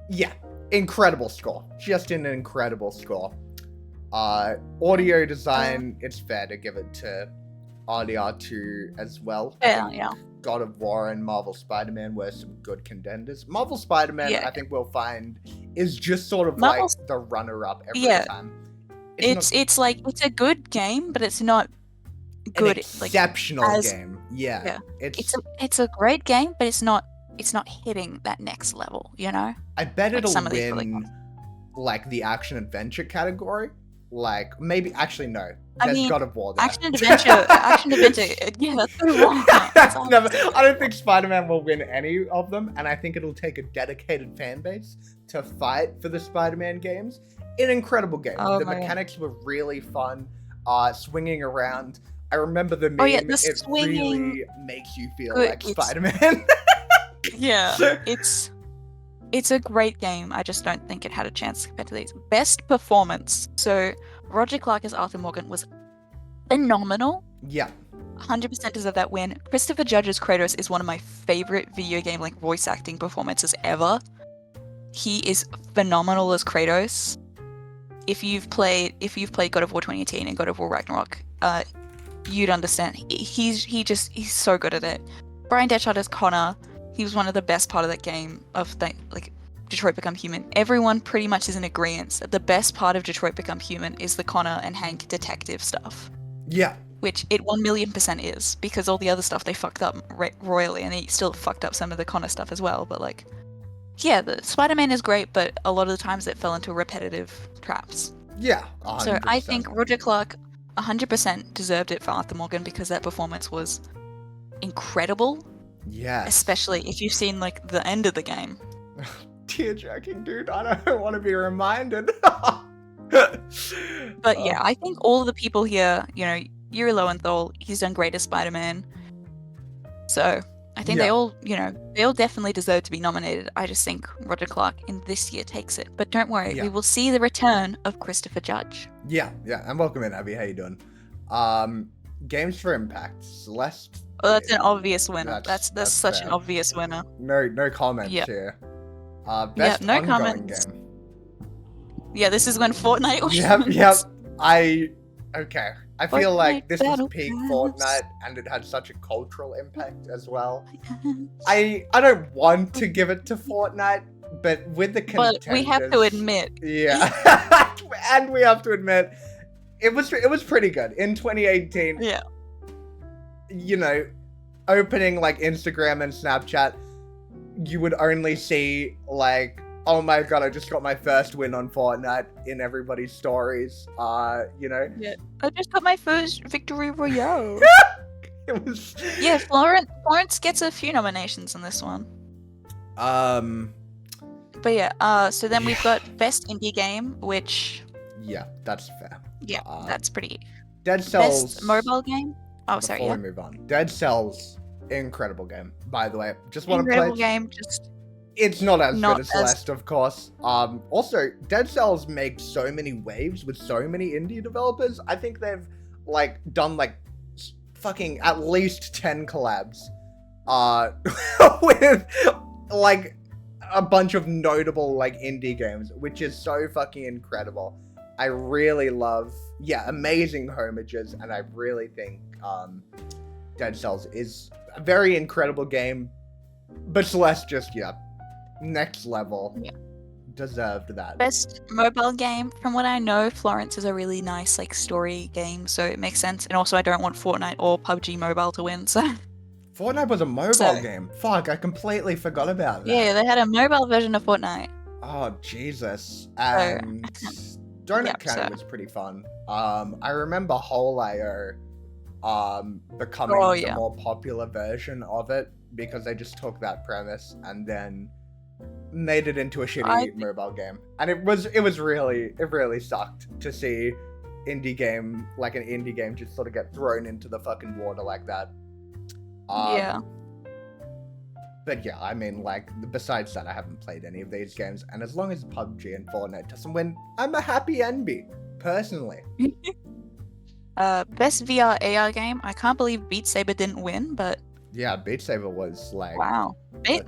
yeah, incredible score. Just an incredible score. Audio design, it's fair to give it to RDR2 as well. Yeah, yeah. God of War and Marvel Spider-Man were some good contenders. Marvel Spider-Man, Yeah. I think we'll find, is just sort of Marvel's- like the runner-up every Yeah. time. It's like, it's a good game, but it's not an good. exceptional as- game. Yeah. It's a great game, but it's not hitting that next level, you know? I bet like it'll some of these other win like the action adventure category. Like maybe actually no. I There's mean, God of War there. Action adventure, yeah, that's what I want. That's all I'm Never, saying. I don't think Spider-Man will win any of them, and I think it'll take a dedicated fan base to fight for the Spider-Man games. An incredible game. Oh The my God. mechanics were really fun. Swinging around. I remember the meme. Oh, yeah, the it swinging- really makes you feel Good, like it's- Spider-Man. Yeah, it's a great game. I just don't think it had a chance compared to these. Best performance. So Roger Clark as Arthur Morgan was phenomenal. Yeah. 100% deserve that win. Christopher Judge as Kratos is one of my favorite video game like voice acting performances ever. He is phenomenal as Kratos. If you've played God of War 2018 and God of War Ragnarok, you'd understand. He's so good at it. Brian Detchard as Connor. He was one of the best part of that game of Detroit Become Human. Everyone pretty much is in agreement that the best part of Detroit Become Human is the Connor and Hank detective stuff. Yeah. Which it 1,000,000% is, because all the other stuff they fucked up royally, and they still fucked up some of the Connor stuff as well. But like, yeah, the Spider-Man is great, but a lot of the times it fell into repetitive traps. Yeah. So I 100%. think Roger Clark 100% deserved it for Arthur Morgan because that performance was incredible. Yes. Especially if you've seen like the end of the game. Tear-jerking, dude. I don't want to be reminded. But yeah, I think all of the people here, you know, Yuri Lowenthal, he's done great as Spider-Man. So I think Yeah. they all definitely deserve to be nominated. I just think Roger Clark in this year takes it. But don't worry, Yeah. we will see the return of Christopher Judge. Yeah. And welcome in, Abby. How you doing? Games for Impact. Celeste. Oh, that's an obvious winner. That's That's such an fair. obvious winner. No comments Yep. here. Best no ongoing comments. game. Yeah, this is when Fortnite wins. Yep. Okay. I feel like Fortnite this was Battle peak Pass. Fortnite, and it had such a cultural impact as well. I don't want to give it to Fortnite, but with the contenders, But we have to admit, yeah, and we have to admit, it was pretty good in 2018. yeah, You know, opening like Instagram and Snapchat, you would only see like, oh my god, I just got my first win on Fortnite in everybody's stories. You know, I just got my first victory royale. it was. Yeah, Florence gets a few nominations in this one. But yeah, so then we've got best indie game, which Yeah, that's fair. that's pretty. Dead Cells. Best mobile game. Oh, sorry, Before yeah. we move on, Dead Cells, incredible game. By the way, just want to Incredible play. game, just It's not as Not good as as- Celeste, of course. Also, Dead Cells makes so many waves with so many indie developers. I think they've like done like fucking at least 10 collabs, with like a bunch of notable like indie games, which is so fucking incredible. I really love, amazing homages, and I really think Dead Cells is a very incredible game, but Celeste just, next level. Yeah. Deserved that. Best mobile game, from what I know, Florence is a really nice like story game, so it makes sense. And also, I don't want Fortnite or PUBG Mobile to win, so. Fortnite was a mobile game. Fuck, I completely forgot about that. Yeah, they had a mobile version of Fortnite. Oh, Jesus. And Donut County was pretty fun. I remember Whole.io becoming the more popular version of it, because they just took that premise and then made it into a shitty mobile game. And it really sucked to see an indie game just sort of get thrown into the fucking water like that. But yeah, I mean, like, besides that, I haven't played any of these games, and as long as PUBG and Fortnite doesn't win, I'm a happy NB, personally. Best VR AR game, I can't believe Beat Saber didn't win, but... Yeah, Beat Saber was, like... Wow.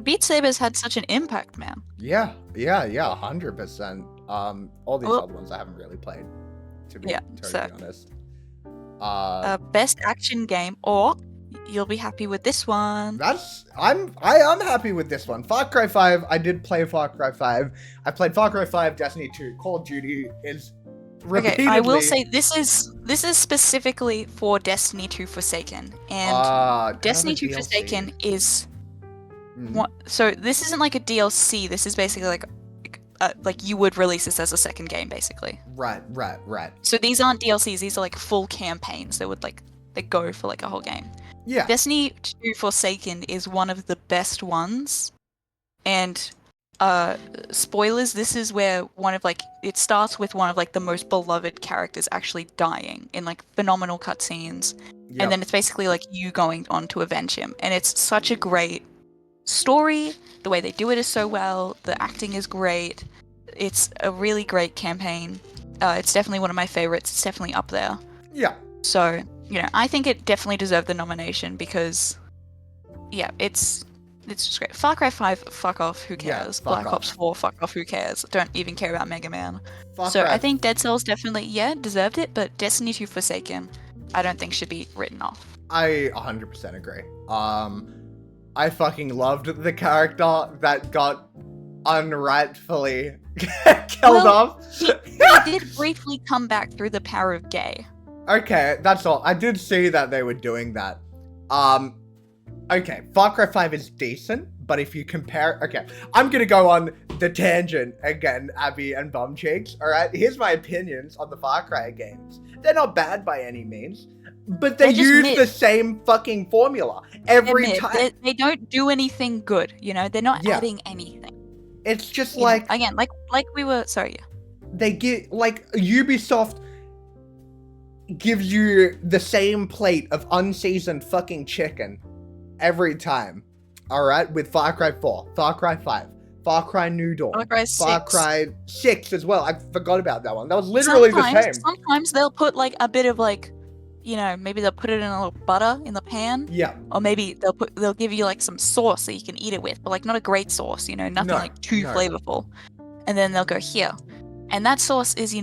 Beat Saber's had such an impact, man. Yeah, 100%. All these other ones I haven't really played, to be totally honest. Best action game, or... You'll be happy with this one. I am happy with this one. Far Cry 5. I did play Far Cry 5. I played Far Cry 5, Destiny 2. Call of Duty is repeatedly... Okay, I will say this is specifically for Destiny 2 Forsaken, and Destiny 2 Forsaken is so this isn't like a DLC. This is basically like you would release this as a second game, basically. Right. So these aren't DLCs. These are like full campaigns that would they go for like a whole game. Yeah. Destiny 2 Forsaken is one of the best ones, and spoilers, this is where it starts with one of like the most beloved characters actually dying in like phenomenal cutscenes, and then it's basically like you going on to avenge him, and it's such a great story. The way they do it is so well. The acting is great. It's a really great campaign. It's definitely one of my favorites. It's definitely up there. Yeah. So, I think it definitely deserved the nomination because, it's just great. Far Cry 5, fuck off, who cares? Black Ops 4, fuck off, who cares? Don't even care about Mega Man. I think Dead Cells definitely, deserved it, but Destiny 2 Forsaken, I don't think should be written off. I 100% agree. I fucking loved the character that got unrightfully killed off. He did briefly come back through the power of gay. Okay, that's all. I did see that they were doing that. Okay, Far Cry 5 is decent, but if you compare... Okay, I'm gonna go on the tangent again, Abby and Bumcheeks, alright? Here's my opinions on the Far Cry games. They're not bad by any means, but they use the same fucking formula every time. They don't do anything good, They're not adding anything. It's just again, like we were... Sorry, They get... Like, Ubisoft gives you the same plate of unseasoned fucking chicken every time, alright? With Far Cry 4, Far Cry 5, Far Cry New Dawn, Far Cry 6 as well. I forgot about that one. That was literally the same. Sometimes they'll put like a bit of like, maybe they'll put it in a little butter in the pan. Yeah. Or maybe they'll give you like some sauce that you can eat it with, but like not a great sauce, nothing like too flavorful. And then they'll go here. And that sauce is,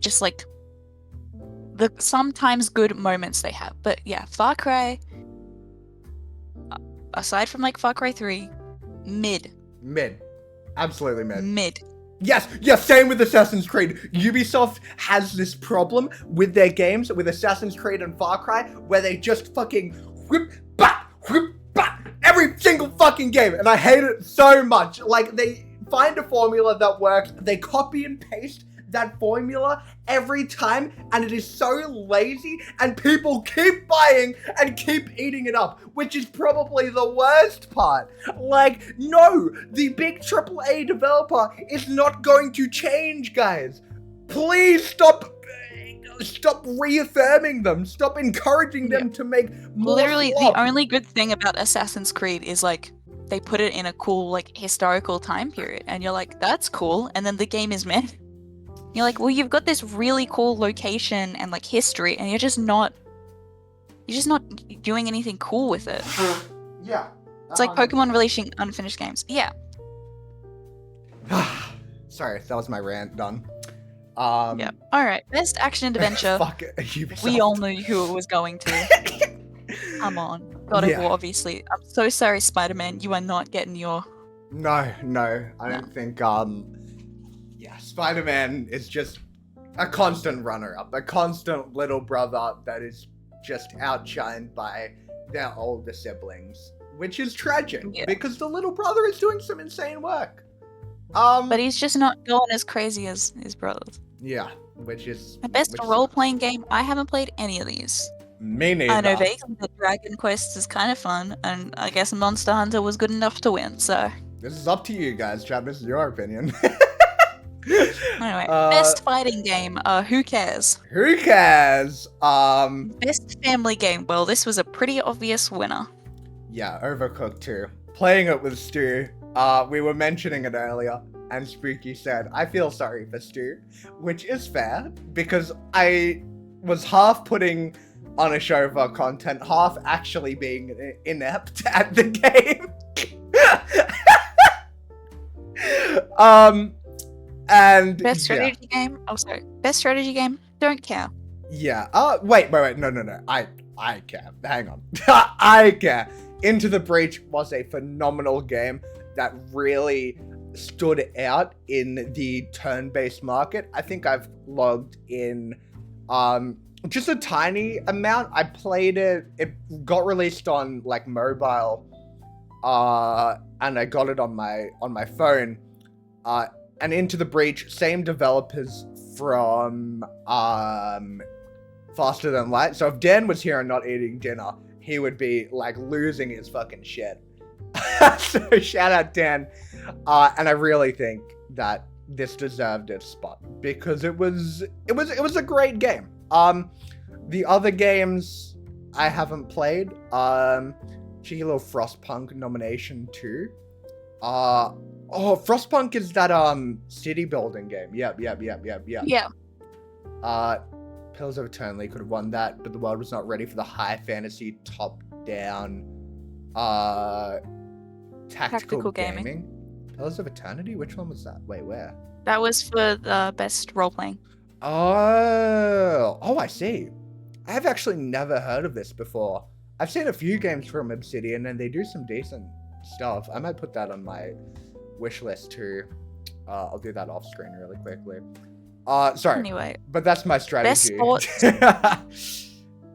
just like the sometimes good moments they have. But yeah, Far Cry, aside from like Far Cry 3, mid. Absolutely mid. Yes, same with Assassin's Creed. Ubisoft has this problem with their games, with Assassin's Creed and Far Cry, where they just fucking whip, bat, every single fucking game, and I hate it so much. Like, they find a formula that works, they copy and paste that formula every time, and it is so lazy, and people keep buying and keep eating it up, which is probably the worst part. Like, no, the big AAA developer is not going to change, guys. Please stop reaffirming them. Stop encouraging them to make more. Literally, the only good thing about Assassin's Creed is like they put it in a cool like historical time period, and you're like, that's cool, and then the game is meh. You're like, well, you've got this really cool location and like history, and you're just not doing anything cool with it. Yeah. It's like Pokemon releasing unfinished games. Yeah. Sorry, that was my rant done. Yeah. All right. Best action adventure. Fuck it, Ubisoft. We all knew who it was going to. Come on. God of War, obviously. I'm so sorry, Spider-Man. You are not getting your... No, I don't think, Spider-Man is just a constant runner-up, a constant little brother that is just outshined by their older siblings, which is tragic, because the little brother is doing some insane work. But he's just not going as crazy as his brothers. Yeah, which is... The best role-playing game, I haven't played any of these. Me neither. I know vaguely that Dragon Quest is kind of fun, and I guess Monster Hunter was good enough to win, so... This is up to you guys, chat. This is your opinion. Anyway, best fighting game, who cares? Who cares? Best family game, well, this was a pretty obvious winner. Yeah, Overcooked 2. Playing it with Stu, we were mentioning it earlier, and Spooky said, I feel sorry for Stu, which is fair, because I was half putting on a show for content, half actually being inept at the game. And best strategy game? Oh, sorry. Best strategy game? Don't care. Yeah. Wait. No. I care. Hang on. I care. Into the Breach was a phenomenal game that really stood out in the turn-based market. I think I've logged in just a tiny amount. I played it. It got released on like mobile, and I got it on my phone. And Into the Breach, same developers from Faster Than Light. So if Dan was here and not eating dinner, he would be like losing his fucking shit. So shout out Dan. And I really think that this deserved its spot because it was a great game. The other games I haven't played. Cheeky little Frostpunk nomination too. Oh, Frostpunk is that city building game. Yep. Yeah. Pillars of Eternity could have won that, but the world was not ready for the high fantasy top-down tactical gaming. Pillars of Eternity? Which one was that? Wait, where? That was for the best role-playing. Oh, I see. I have actually never heard of this before. I've seen a few games from Obsidian, and they do some decent stuff. I might put that on my wish list too. I'll do that off screen really quickly. Sorry. Anyway, but that's my strategy. Best sports.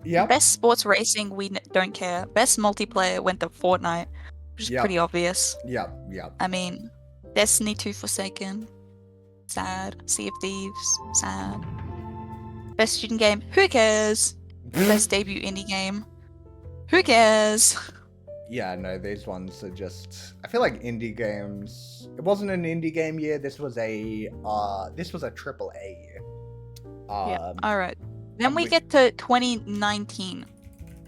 Yeah. Best sports racing, we don't care. Best multiplayer went to Fortnite, which is pretty obvious. Yeah. I mean, Destiny 2 Forsaken, sad. Sea of Thieves, sad. Best student game, who cares? Best debut indie game, who cares? Yeah, no, these ones are just... I feel like indie games... It wasn't an indie game year, this was a triple A year. Yeah, alright. Then we get to 2019,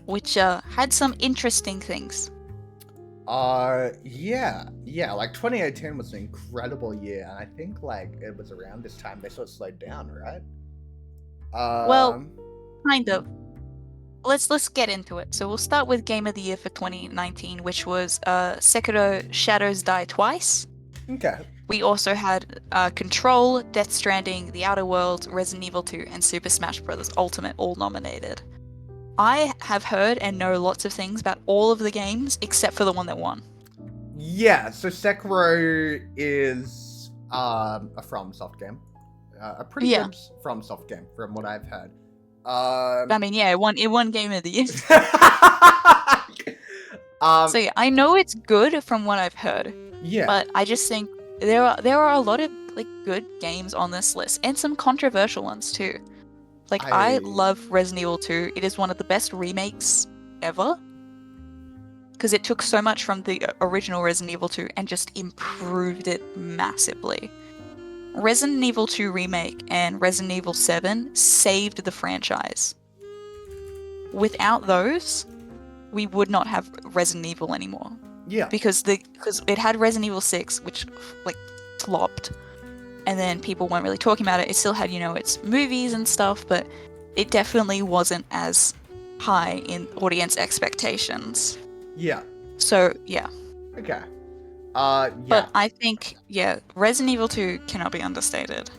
which had some interesting things. Yeah, like 2018 was an incredible year, and I think like it was around this time they sort of slowed down, right? Well, kind of. Let's get into it. So we'll start with Game of the Year for 2019, which was Sekiro Shadows Die Twice. Okay. We also had Control, Death Stranding, The Outer Worlds, Resident Evil 2, and Super Smash Bros. Ultimate all nominated. I have heard and know lots of things about all of the games except for the one that won. Yeah, so Sekiro is a FromSoft game. A pretty good FromSoft game from what I've heard. I mean, yeah, it won Game of the Year. So yeah, I know it's good from what I've heard. Yeah. But I just think there are a lot of like good games on this list and some controversial ones too. Like I love Resident Evil 2. It is one of the best remakes ever. Because it took so much from the original Resident Evil 2 and just improved it massively. Resident Evil 2 Remake and Resident Evil 7 saved the franchise. Without those, we would not have Resident Evil anymore. Yeah. Because it had Resident Evil 6, which like flopped, and then people weren't really talking about it. It still had, its movies and stuff, but it definitely wasn't as high in audience expectations. Yeah. So, yeah. Okay. Yeah. But I think, Resident Evil 2 cannot be understated.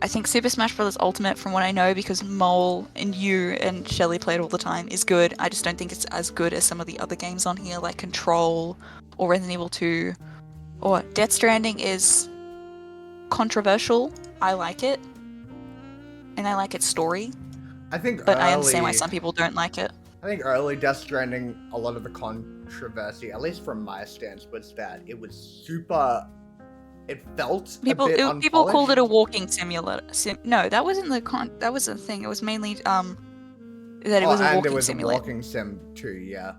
I think Super Smash Bros. Ultimate, from what I know, because Mole and you and Shelly played all the time, is good. I just don't think it's as good as some of the other games on here, like Control or Resident Evil 2. Or Death Stranding is controversial. I like it. And I like its story. I think but I understand why some people don't like it. I think early Death Stranding, a lot of the controversy, at least from my stance, was that it was super. It felt people a bit people called it a unpolished. walking simulator. No, that wasn't that was the thing. It was mainly that it was a and walking it was simulator. a walking sim too, yeah.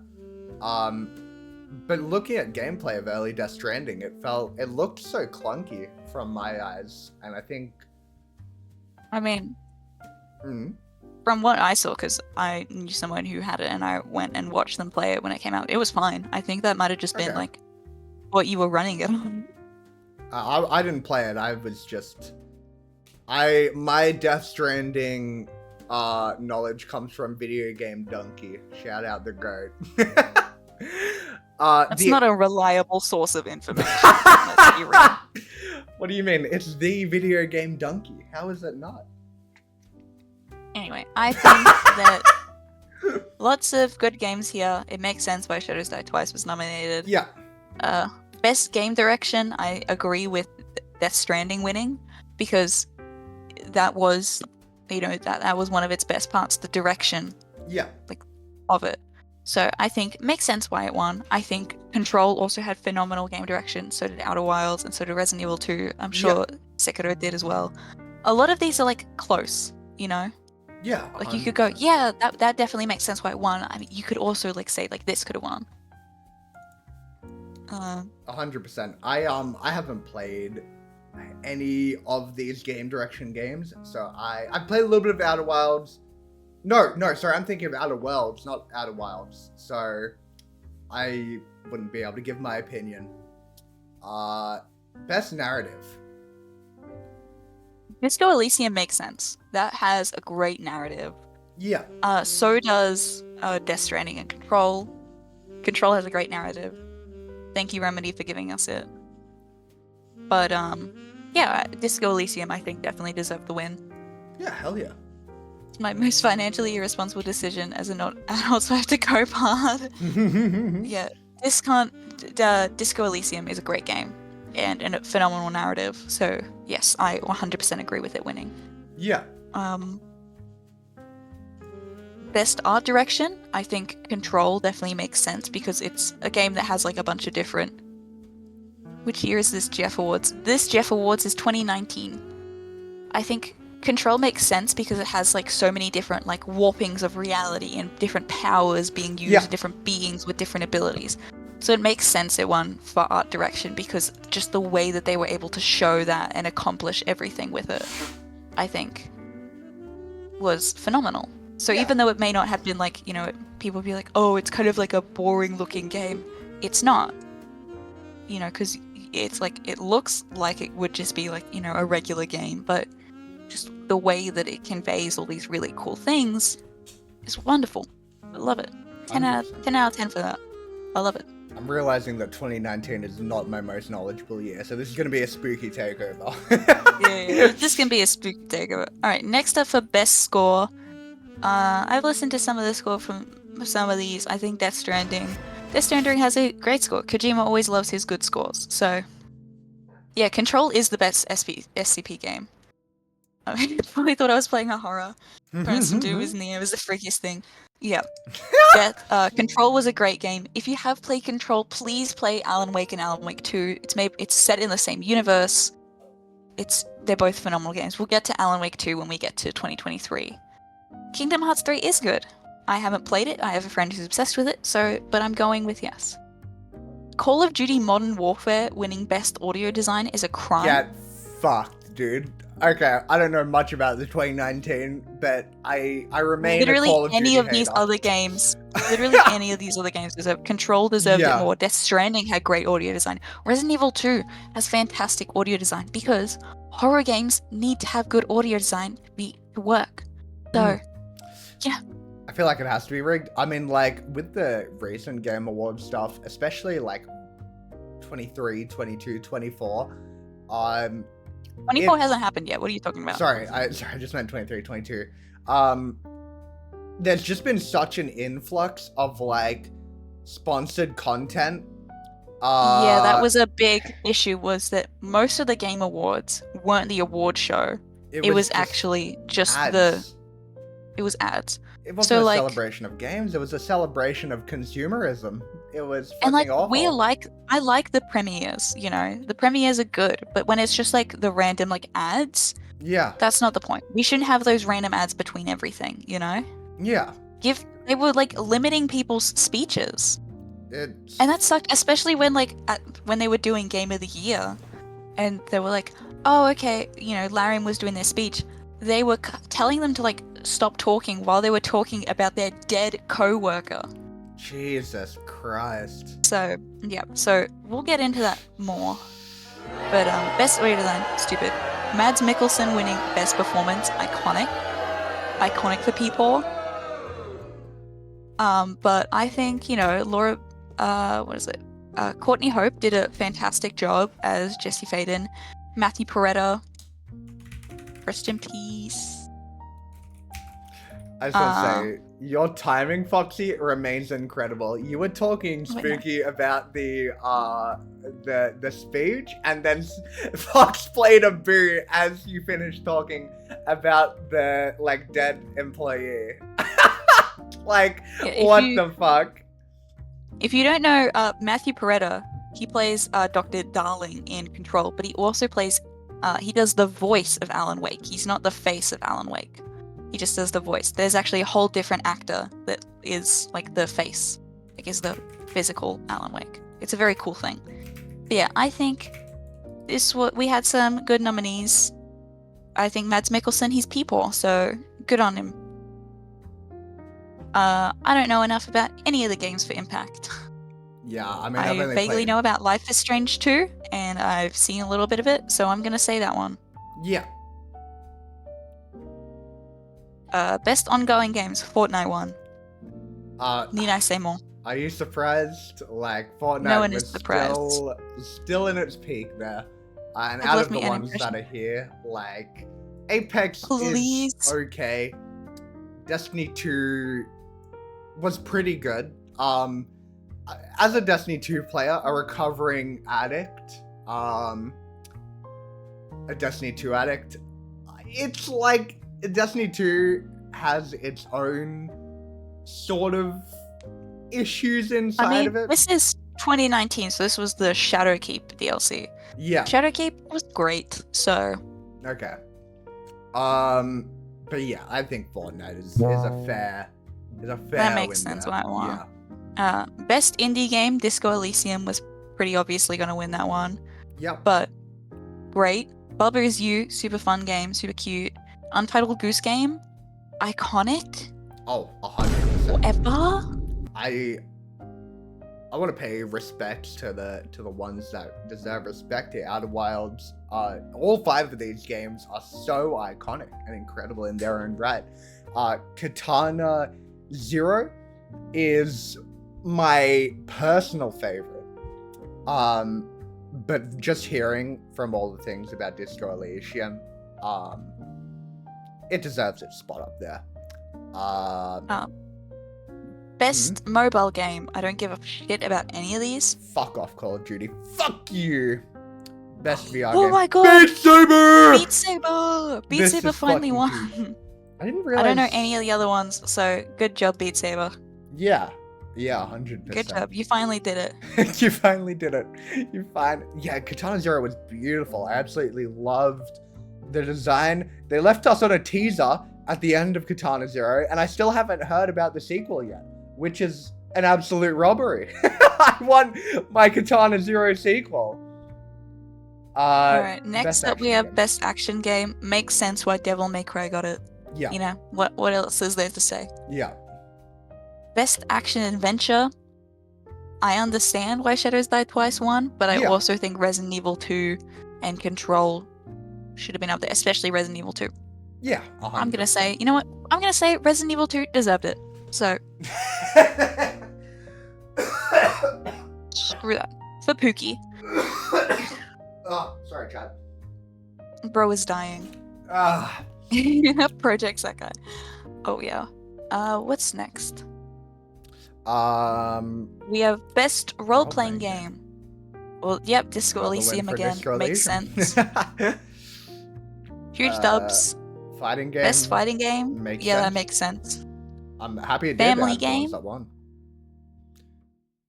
But looking at gameplay of early Death Stranding, it looked so clunky from my eyes, and I think. I mean, Mm, from what I saw, because I knew someone who had it, and I went and watched them play it when it came out. It was fine. I think that might have just been Okay. like what you were running it on. I didn't play it. I was just. My Death Stranding knowledge comes from Video Game Donkey. Shout out the goat. That's not a reliable source of information. Let's be real. What do you mean? It's the Video Game Donkey. How is it not? Anyway, I think that lots of good games here. It makes sense why Shadows Die Twice was nominated. Yeah. Best game direction, I agree with Death Stranding winning, because that was, that was one of its best parts, the direction Yeah. of it. So I think it makes sense why it won. I think Control also had phenomenal game direction, so did Outer Wilds, and so did Resident Evil 2. I'm sure Sekiro did as well. A lot of these are like close, Yeah. Like you could go, 100%. yeah, that definitely makes sense why it won. I mean, you could also like say like this could have won. 100%. I haven't played any of these game direction games, so I played a little bit of Outer Wilds. No, sorry, I'm thinking of Outer Worlds, not Outer Wilds. So I wouldn't be able to give my opinion. Best narrative. Disco Elysium makes sense. That has a great narrative. Yeah. So does Death Stranding and Control. Control has a great narrative. Thank you, Remedy, for giving us it. But yeah, Disco Elysium I think definitely deserved the win. Yeah, hell yeah. It's my most financially irresponsible decision as an adult, so I have to go hard. Yeah, Disco Elysium is a great game and a phenomenal narrative. So yes, I 100% agree with it winning. Yeah. Best art direction, I think Control definitely makes sense because it's a game that has like a bunch of different. Which year is this Jeff Awards? This Jeff Awards is 2019. I think Control makes sense because it has like so many different like warpings of reality and different powers being used, different beings with different abilities. So it makes sense it won for art direction because just the way that they were able to show that and accomplish everything with it, I think, was phenomenal. So even though it may not have been like, people be like, oh, it's kind of like a boring looking game. It's not. Because it's like, it looks like it would just be like, a regular game, but just the way that it conveys all these really cool things is wonderful. I love it. 10 out of 10 for that. I love it. I'm realizing that 2019 is not my most knowledgeable year, so this is going to be a spooky takeover. Yeah. This can be a spooky takeover. Alright, next up for best score. I've listened to some of the score from some of these. I think Death Stranding has a great score. Kojima always loves his good scores. So, yeah, Control is the best SCP game. I probably thought I was playing a horror. Some dude was in the air was the freakiest thing. Yeah. Control was a great game. If you have played Control, please play Alan Wake and Alan Wake 2. It's set in the same universe. They're both phenomenal games. We'll get to Alan Wake 2 when we get to 2023. Kingdom Hearts 3 is good. I haven't played it. I have a friend who's obsessed with it, but I'm going with yes. Call of Duty Modern Warfare winning best audio design is a crime. Get fucked, dude. Okay, I don't know much about the 2019, but I remain literally a Call of Duty any of hater. these other games. Literally any of these other games deserve. Control deserved it more. Death Stranding had great audio design. Resident Evil 2 has fantastic audio design because horror games need to have good audio design to work. So, yeah. I feel like it has to be rigged. I mean, like, with the recent Game Awards stuff, especially, like, 23, 22, 24, 24 hasn't happened yet. What are you talking about? Sorry, I just meant 23, 22. There's just been such an influx of like sponsored content. Yeah, that was a big issue, was that most of the Game Awards weren't the award show. It was actually just ads. It was ads. It wasn't So, a like, celebration of games, it was a celebration of consumerism. It was fucking and like awful. I like the premieres, you know. The premieres are good, but when it's just like the random like ads, Yeah. that's not the point. We shouldn't have those random ads between everything, you know? Yeah. They were like limiting people's speeches. It's... And that sucked, especially when like when they were doing Game of the Year, and they were like, "Oh, okay," you know, Larian was doing their speech. They were telling them to like stop talking while they were talking about their dead co-worker. Jesus Christ. So yeah, so we'll get into that more. But best way to learn, stupid. Mads Mikkelsen winning best performance, iconic for people. But I think, you know, Courtney Hope did a fantastic job as Jesse Faden. Matthew Peretta, rest in peace. I just want to say, your timing, Foxy, remains incredible. You were talking spooky about the speech, and then Fox played a boo as you finished talking about the like dead employee. Like, yeah, what the fuck? If you don't know, Matthew Peretta, he plays Dr. Darling in Control, but he also plays, he does the voice of Alan Wake. He's not the face of Alan Wake. He just does the voice. There's actually a whole different actor that is like the face, like is the physical Alan Wake. It's a very cool thing. But yeah, I think we had some good nominees. I think Mads Mikkelsen, he's people, so good on him. I don't know enough about any of the games for Impact. Yeah, I mean, I vaguely know about Life is Strange 2, and I've seen a little bit of it, so I'm gonna say that one. Yeah. Best ongoing games, Fortnite won. Need I say more? Are you surprised? Like, Fortnite No one was is surprised. still in its peak there. And It out left of the me ones that are here, like, Apex is okay. Destiny 2 was pretty good. As a Destiny 2 player, a recovering addict, a Destiny 2 addict, it's like Destiny 2 has its own sort of issues inside of it. This is 2019, so this was the Shadowkeep DLC. Yeah. Shadowkeep was great, so... Okay. But yeah, I think Fortnite is a fair that makes sense there. why I won. Yeah. Best indie game, Disco Elysium was pretty obviously going to win that one. Yep. But great. Bubba Is You, super fun game, super cute. Untitled Goose Game, iconic. Oh, 100%. Whatever. I want to pay respect to the ones that deserve respect here. Outer Wilds, all 5 of these games are so iconic and incredible in their own right. Katana Zero is my personal favorite. But just hearing from all the things about Disco Elysium, it deserves its spot up there. Best mobile game. I don't give a shit about any of these. Fuck off, Call of Duty. Fuck you. Best VR game. Oh my god. Beat Saber! Beat Saber! Beat This Saber is finally fucking won. I didn't realize. I don't know any of the other ones, so good job, Beat Saber. Yeah. Yeah, 100%. Good job. You finally did it. You finally did it. Yeah, Katana Zero was beautiful. I absolutely loved the design. They left us on a teaser at the end of Katana Zero, and I still haven't heard about the sequel yet, which is an absolute robbery. I want my Katana Zero sequel. Alright, next up we have Best Action Game. Makes sense why Devil May Cry got it. Yeah. You know, what else is there to say? Yeah. Best Action Adventure. I understand why Shadows Die Twice won, but I also think Resident Evil 2 and Control should have been up there, especially Resident Evil 2. Yeah, 100%. I'm gonna say, you know what? I'm gonna say Resident Evil 2 deserved it. So screw that. For Pookie. Oh, sorry, Chad. Bro is dying. Ah, Project that guy. Oh yeah. What's next? We have best role-playing game. Well, yep, Disco another win Elysium for again. Disco Makes Elysium. sense. Huge dubs. Fighting game. Best fighting game. Makes Yeah, that sense. makes sense. I'm happy it Family did. That game. was that one.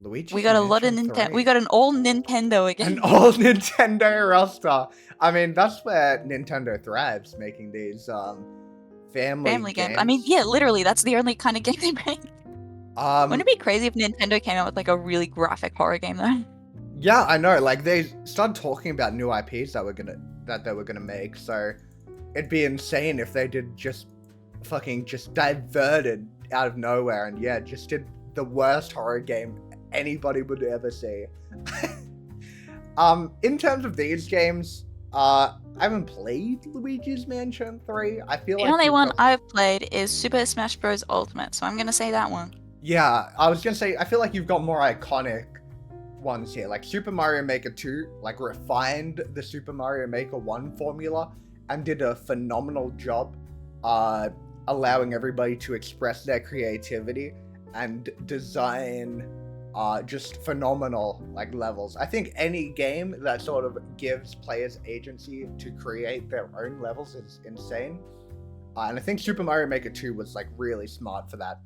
Luigi. We got a lot of Nintendo. We got an old Nintendo again. An old Nintendo roster. I mean, that's where Nintendo thrives, making these family games. I mean, yeah, literally, that's the only kind of game they make. Wouldn't it be crazy if Nintendo came out with like a really graphic horror game though? Yeah, I know. Like they started talking about new IPs that they were gonna make. So it'd be insane if they did just diverted out of nowhere and yeah, just did the worst horror game anybody would ever see. In terms of these games, I haven't played Luigi's Mansion 3. I feel like the only one I've played is Super Smash Bros. Ultimate, so I'm gonna say that one. Yeah, I was gonna say, I feel like you've got more iconic ones here. Like Super Mario Maker 2, like refined the Super Mario Maker 1 formula and did a phenomenal job allowing everybody to express their creativity and design just phenomenal like levels. I think any game that sort of gives players agency to create their own levels is insane. And I think Super Mario Maker 2 was like really smart for that.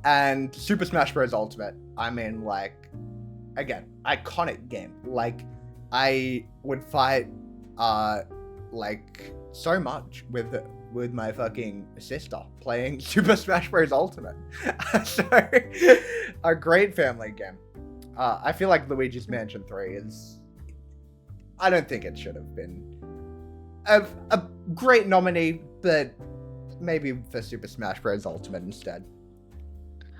And Super Smash Bros. Ultimate, I mean, like, again, iconic game. Like, I would fight like so much with my fucking sister playing Super Smash Bros. Ultimate. So, a great family game. I feel like Luigi's Mansion 3 is... I don't think it should have been a great nominee, but maybe for Super Smash Bros. Ultimate instead.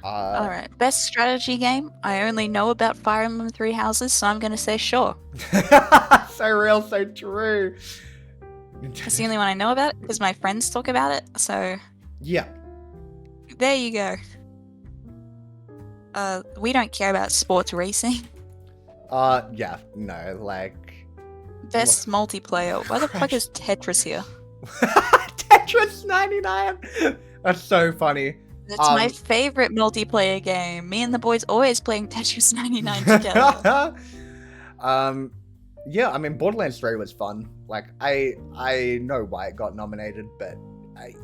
Alright, best strategy game? I only know about Fire Emblem Three Houses, so I'm gonna say sure. So real, so true. That's the only one I know about because my friends talk about it, so... Yeah. There you go. We don't care about sports racing. Yeah, no, like... Best multiplayer. Why the fuck is Tetris here? Tetris 99! That's so funny. That's my favorite multiplayer game. Me and the boys always playing Tetris 99 together. Yeah, I mean, Borderlands 3 was fun. Like, I know why it got nominated, but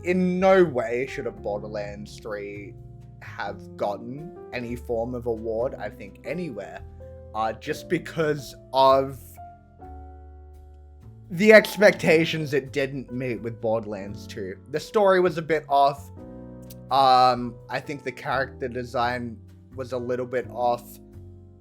in no way should a Borderlands 3 have gotten any form of award, I think, anywhere. Just because of the expectations it didn't meet with Borderlands 2. The story was a bit off. I think the character design was a little bit off,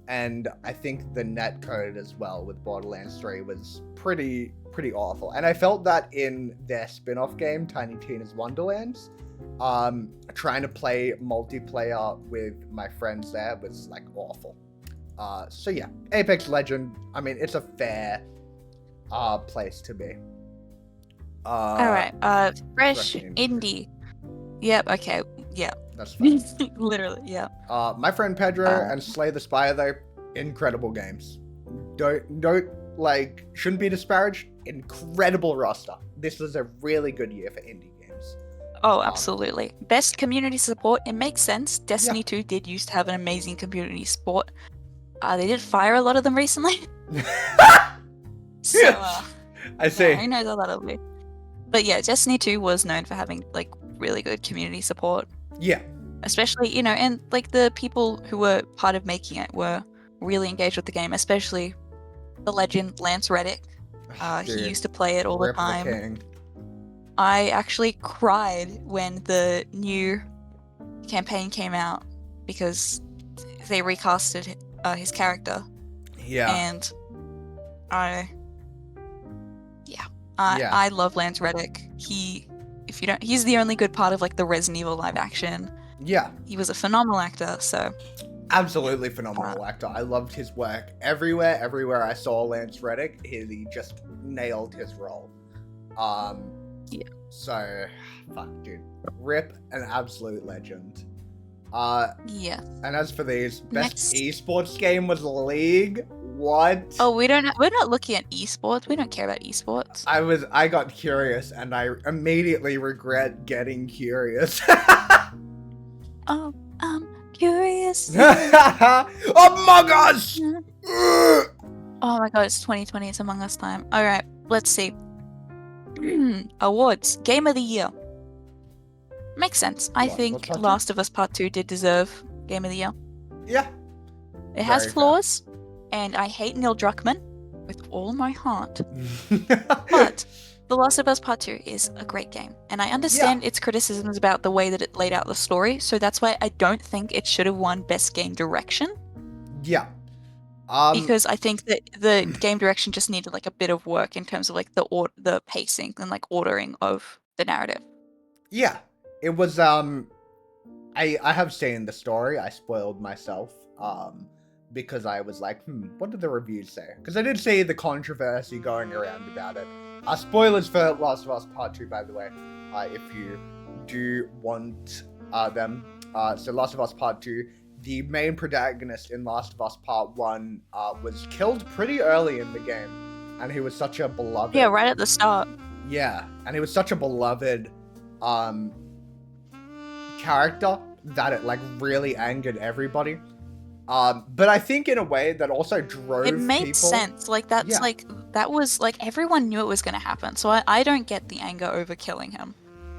and I think the netcode as well with Borderlands 3 was pretty awful. And I felt that in their spin-off game, Tiny Tina's Wonderlands. Trying to play multiplayer with my friends there was like awful. So yeah, Apex Legend, I mean, it's a fair place to be. Alright, fresh indie. Yep, okay, yeah. That's fine. Literally, yeah. My Friend Pedro and Slay the Spire, though, incredible games. Don't like, shouldn't be disparaged. Incredible roster. This was a really good year for indie games. Oh, absolutely. Best community support, it makes sense. Destiny 2 did used to have an amazing community support. They did fire a lot of them recently. So, I see. Yeah, who knows how that'll be. But yeah, Destiny 2 was known for having, like, really good community support. Yeah. Especially, you know, and, like, the people who were part of making it were really engaged with the game, especially the legend Lance Reddick. He used to play it all the time. King. I actually cried when the new campaign came out because they recasted his character. Yeah. And I love Lance Reddick. He's the only good part of like the Resident Evil live action. Yeah. He was a phenomenal actor, so. Absolutely phenomenal actor. I loved his work everywhere I saw Lance Reddick, he just nailed his role. Yeah. So, fuck, dude. Rip, an absolute legend. Yeah. And as for these, best esports game was League. What? Oh, we're not looking at esports. We don't care about esports. I got curious and I immediately regret getting curious. Oh, I'm curious. Among Us! Oh my god, it's 2020. It's Among Us time. All right, let's see. Awards. Game of the Year. Makes sense. I think Last of Us Part 2 did deserve Game of the Year. Yeah. It has flaws, and I hate Neil Druckmann with all my heart. But The Last of Us Part 2 is a great game, and I understand its criticisms about the way that it laid out the story, so that's why I don't think it should have won Best Game Direction. Yeah. Because I think that the game direction just needed like a bit of work in terms of like the pacing and like ordering of the narrative. Yeah. It was I have seen the story. I spoiled myself because I was like, what did the reviews say? Because I did see the controversy going around about it. Spoilers for Last of Us Part 2, by the way, if you do want them. So Last of Us Part 2, the main protagonist in Last of Us Part 1 was killed pretty early in the game, and he was such a beloved... Yeah, right at the start. Yeah, and he was such a beloved character that it like really angered everybody. But I think in a way that also drove it made people... sense. Like that's like that was like everyone knew it was going to happen. So I don't get the anger over killing him.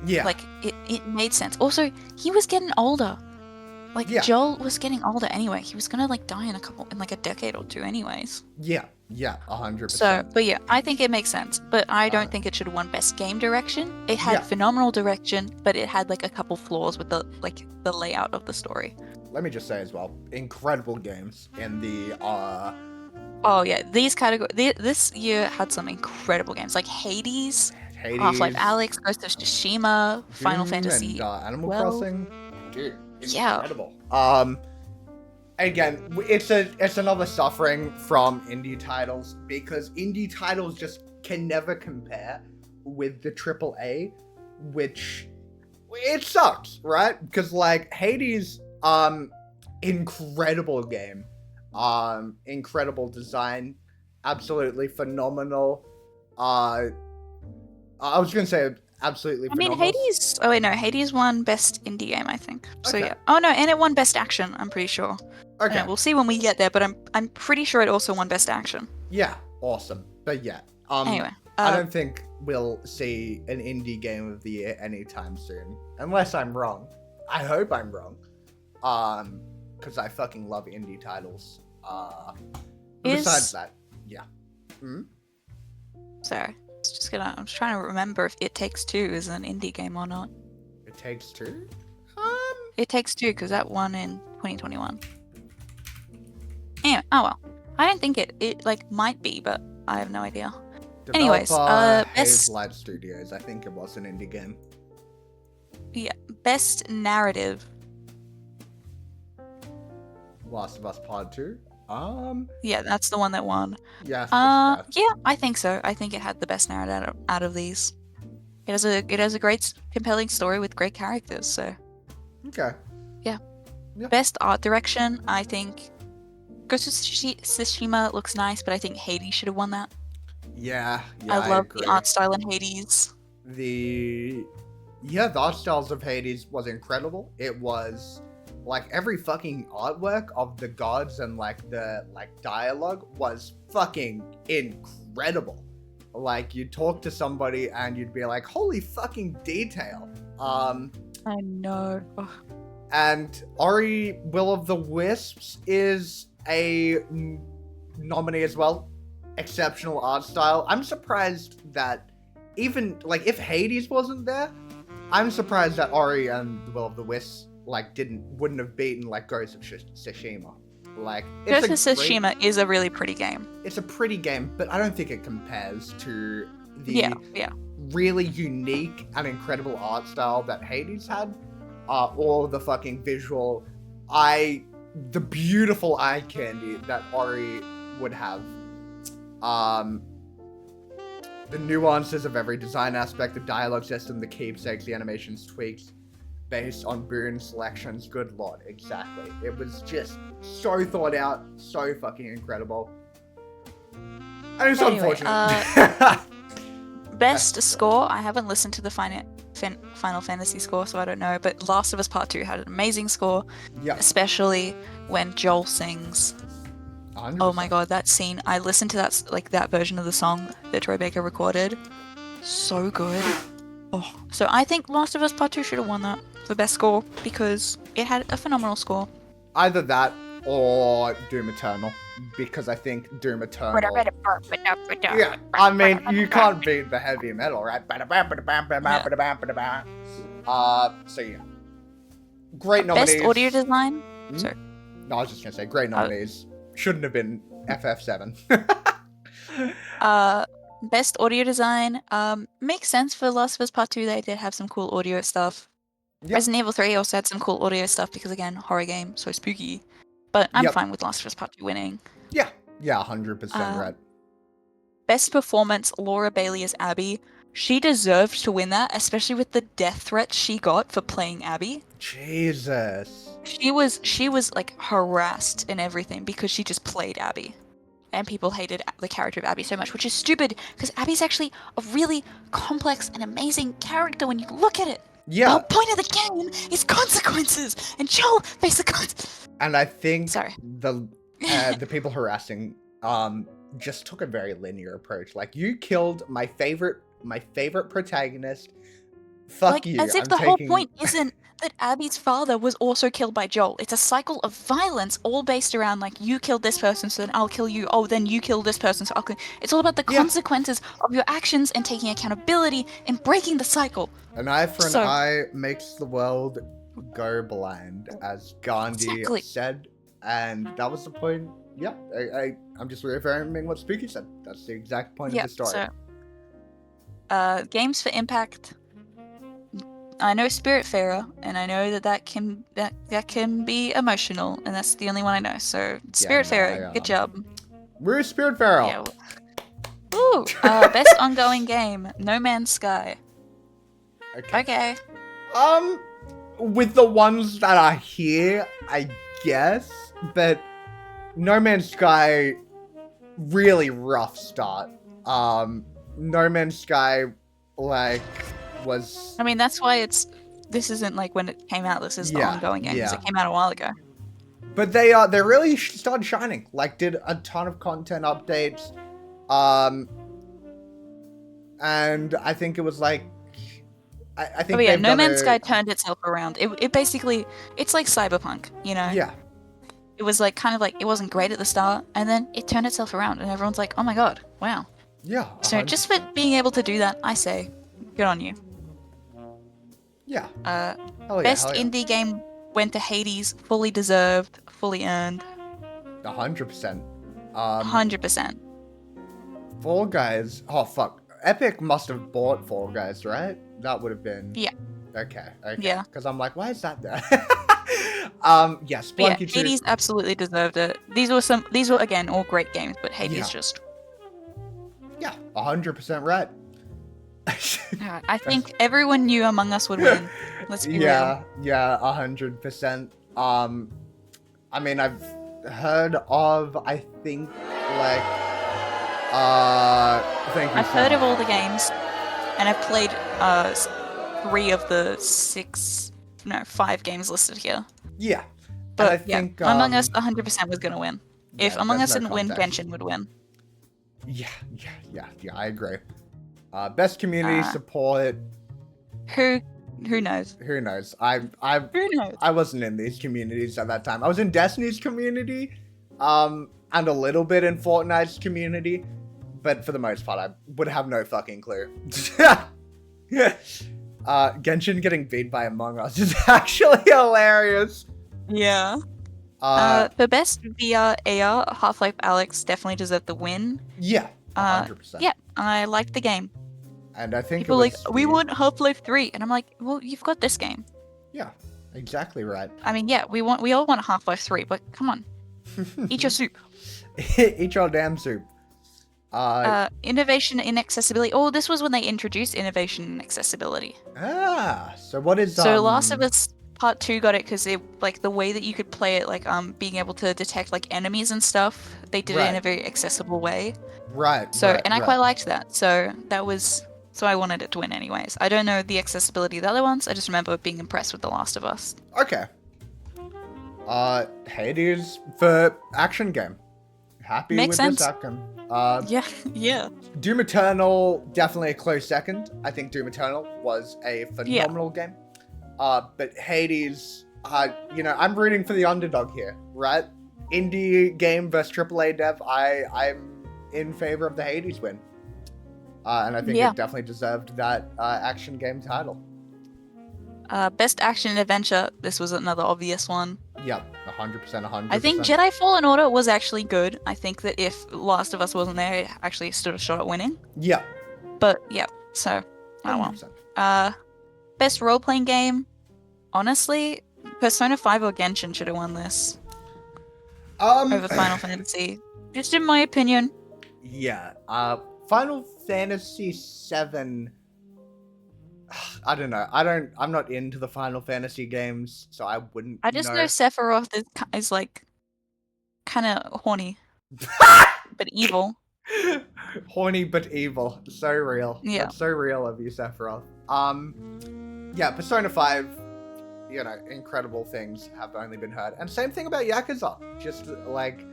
Yeah. Like it made sense. Also, he was getting older. Like Joel was getting older anyway. He was gonna like die in like a decade or two anyways. Yeah, 100%. So, but yeah, I think it makes sense. But I don't think it should have won Best Game Direction. It had phenomenal direction, but it had like a couple flaws with the layout of the story. Let me just say as well, incredible games in the Oh yeah, this year had some incredible games like Hades, Half-Life Alyx, Ghost of Tsushima, Doom, Final Fantasy, and Animal Crossing. Dude, yeah. Incredible. Again, it's another suffering from indie titles because indie titles just can never compare with the AAA, which it sucks, right? Because like Hades, incredible game, incredible design, absolutely phenomenal. I was gonna say absolutely phenomenal. I mean, Hades... Oh, wait, no. Hades won Best Indie Game, I think. So, Okay. yeah. Oh, no, and it won Best Action, I'm pretty sure. Okay. We'll see when we get there, but I'm pretty sure it also won Best Action. Yeah, awesome. But yeah. Anyway. I don't think we'll see an indie game of the year anytime soon. Unless I'm wrong. I hope I'm wrong. Because I fucking love indie titles. Besides that, yeah. Sorry. I'm just trying to remember if It Takes Two is an indie game or not. It Takes Two? It Takes Two, because that won in 2021. Anyway, oh well. I don't think it like might be, but I have no idea. Anyways, Haze Light Studios. I think it was an indie game. Yeah, Best Narrative. Last of Us Part 2? Yeah, that's the one that won. Yeah. Yeah, I think so. I think it had the best narrative out of these. It has a great, compelling story with great characters. So. Okay. Yeah. Best art direction. I think Ghost of Tsushima looks nice, but I think Hades should have won that. Yeah. I love the art style in Hades. The art styles of Hades was incredible. It was like every fucking artwork of the gods and like the dialogue was fucking incredible. Like you'd talk to somebody and you'd be like, holy fucking detail. I know. Ugh. And Ori Will of the Wisps is a nominee as well. Exceptional art style. I'm surprised that even like if Hades wasn't there, I'm surprised that Ori and the Will of the Wisps wouldn't have beaten like Ghost of Tsushima. Like Ghost of Tsushima is a really pretty game. It's a pretty game, but I don't think it compares to the really unique and incredible art style that Hades had. Or the fucking visual the beautiful eye candy that Ori would have. The nuances of every design aspect, the dialogue system, the keepsakes, the animations, tweaks based on boon selections. Good lord, exactly. It was just so thought out, so fucking incredible. And it's Anyway, unfortunate. Best score, I haven't listened to the Final Fantasy score, so I don't know, but Last of Us Part 2 had an amazing score, Yeah. especially when Joel sings. 100%. Oh my god, that scene, I listened to that version of the song that Troy Baker recorded. So good. Oh, so I think Last of Us Part 2 should have won that for best score, because it had a phenomenal score. Either that or Doom Eternal, because I think Doom Eternal. Yeah, I mean, you can't beat the heavy metal, right? So yeah, great nominees. Best audio design? Hmm? Sorry. No, I was just gonna say great nominees. Shouldn't have been FF7. Best audio design. Makes sense for Last of Us Part 2. They did have some cool audio stuff. Yep. Resident Evil 3 also had some cool audio stuff because, again, horror game, so spooky. But I'm fine with Last of Us Part 2 winning. Yeah, 100% right. Best performance, Laura Bailey as Abby. She deserved to win that, especially with the death threat she got for playing Abby. Jesus. She was like harassed and everything because she just played Abby. And people hated the character of Abby so much, which is stupid because Abby's actually a really complex and amazing character when you look at it. Yeah. The whole point of the game is consequences, and Joel faced the consequences. And I think Sorry. the people harassing just took a very linear approach. Like, you killed my favorite protagonist. Fuck like, you. as if the whole point isn't that Abby's father was also killed by Joel. It's a cycle of violence, all based around, like, you killed this person, so then I'll kill you. Oh, then you kill this person, so I'll kill. It's all about the consequences of your actions and taking accountability and breaking the cycle. An eye for an eye makes the world go blind, as Gandhi said, and that was the point. Yeah, I'm just reaffirming what Spooky said. That's the exact point of the story. So, games for impact. I know Spiritfarer, and I know that can be emotional, and that's the only one I know. So Spiritfarer, good job. We're Spiritfarer. Yeah. Ooh, best ongoing game, No Man's Sky. Okay. With the ones that are here, I guess, but No Man's Sky, really rough start. No Man's Sky, like, was... I mean, that's why this isn't like when it came out, this is the ongoing game, because it came out a while ago. But they really started shining, like, did a ton of content updates, and I think it was like, I think No Man's Sky turned itself around. It basically, it's like Cyberpunk, you know? Yeah. It was like, kind of like, it wasn't great at the start, and then it turned itself around, and everyone's like, oh my god, wow. Yeah. So just for being able to do that, I say, good on you. Yeah. Best indie game went to Hades, fully deserved, fully earned. 100%. 100%. Fall Guys, oh fuck. Epic must have bought Fall Guys, right? That would have been... Yeah. Okay. Yeah. Because I'm like, why is that there? Yes, yeah, Hades absolutely deserved it. These were again all great games, but Hades just... Yeah, 100% right. I think everyone knew Among Us would win. Let's be real. Yeah, 100%. I mean, I've heard of, I think, like, I've heard of all the games, and I've played 3 of the 5 games listed here. Yeah. But I think, Among Us 100% was gonna win. If Among Us didn't win, Genshin would win. Yeah, I agree. Best community support. Who knows? Who knows? Who knows? I wasn't in these communities at that time. I was in Destiny's community, and a little bit in Fortnite's community, but for the most part, I would have no fucking clue. Genshin getting beat by Among Us is actually hilarious. Yeah. The best VR AR, Half-Life Alyx definitely deserved the win. Yeah, 100%. Yeah, I liked the game. And I think people we want Half-Life 3, and I'm like, well, you've got this game. Yeah, exactly right. I mean, yeah, we all want Half-Life 3, but come on, eat your soup. Eat your damn soup. Innovation in accessibility. Oh, this was when they introduced innovation in accessibility. So what is So Last of Us part 2 got it because it like the way that you could play it, like being able to detect like enemies and stuff. They did it in a very accessible way. Right. So and I quite liked that. So so I wanted it to win anyways. I don't know the accessibility of the other ones. I just remember being impressed with The Last of Us. Okay. Hades for action game. Happy Makes with sense. this outcome. Yeah. Doom Eternal, definitely a close second. I think Doom Eternal was a phenomenal game. But Hades, I'm rooting for the underdog here, right? Indie game versus AAA dev. I'm in favor of the Hades win. And I think it definitely deserved that action game title. Best action adventure. This was another obvious one. Yep, 100%. I think Jedi Fallen Order was actually good. I think that if Last of Us wasn't there, it actually stood a shot at winning. Yeah. But yeah, so oh well. Best role-playing game. Honestly, Persona 5 or Genshin should have won this. Over Final Fantasy. Just in my opinion. Yeah. Final Fantasy 7. I don't know. I'm not into the Final Fantasy games, so I wouldn't. I just know Sephiroth is like kind of horny, but evil. Horny but evil. So real. Yeah. That's so real of you, Sephiroth. Yeah, Persona 5, incredible things have only been heard. And same thing about Yakuza. Just like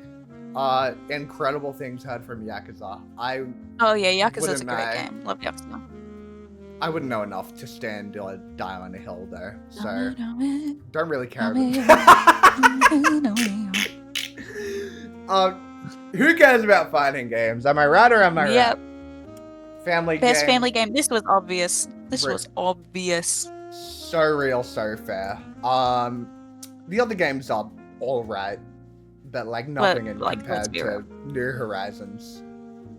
incredible things heard from Yakuza. Oh yeah, Yakuza's a great game. Love Yakuza. I wouldn't know enough to stand or die on a hill though, so don't really care about who cares about fighting games? Am I right or am I right? Yep. Family Best game. family game. This was obvious. This was obvious. So real, so fair. The other games are alright, but like nothing compared to New Horizons.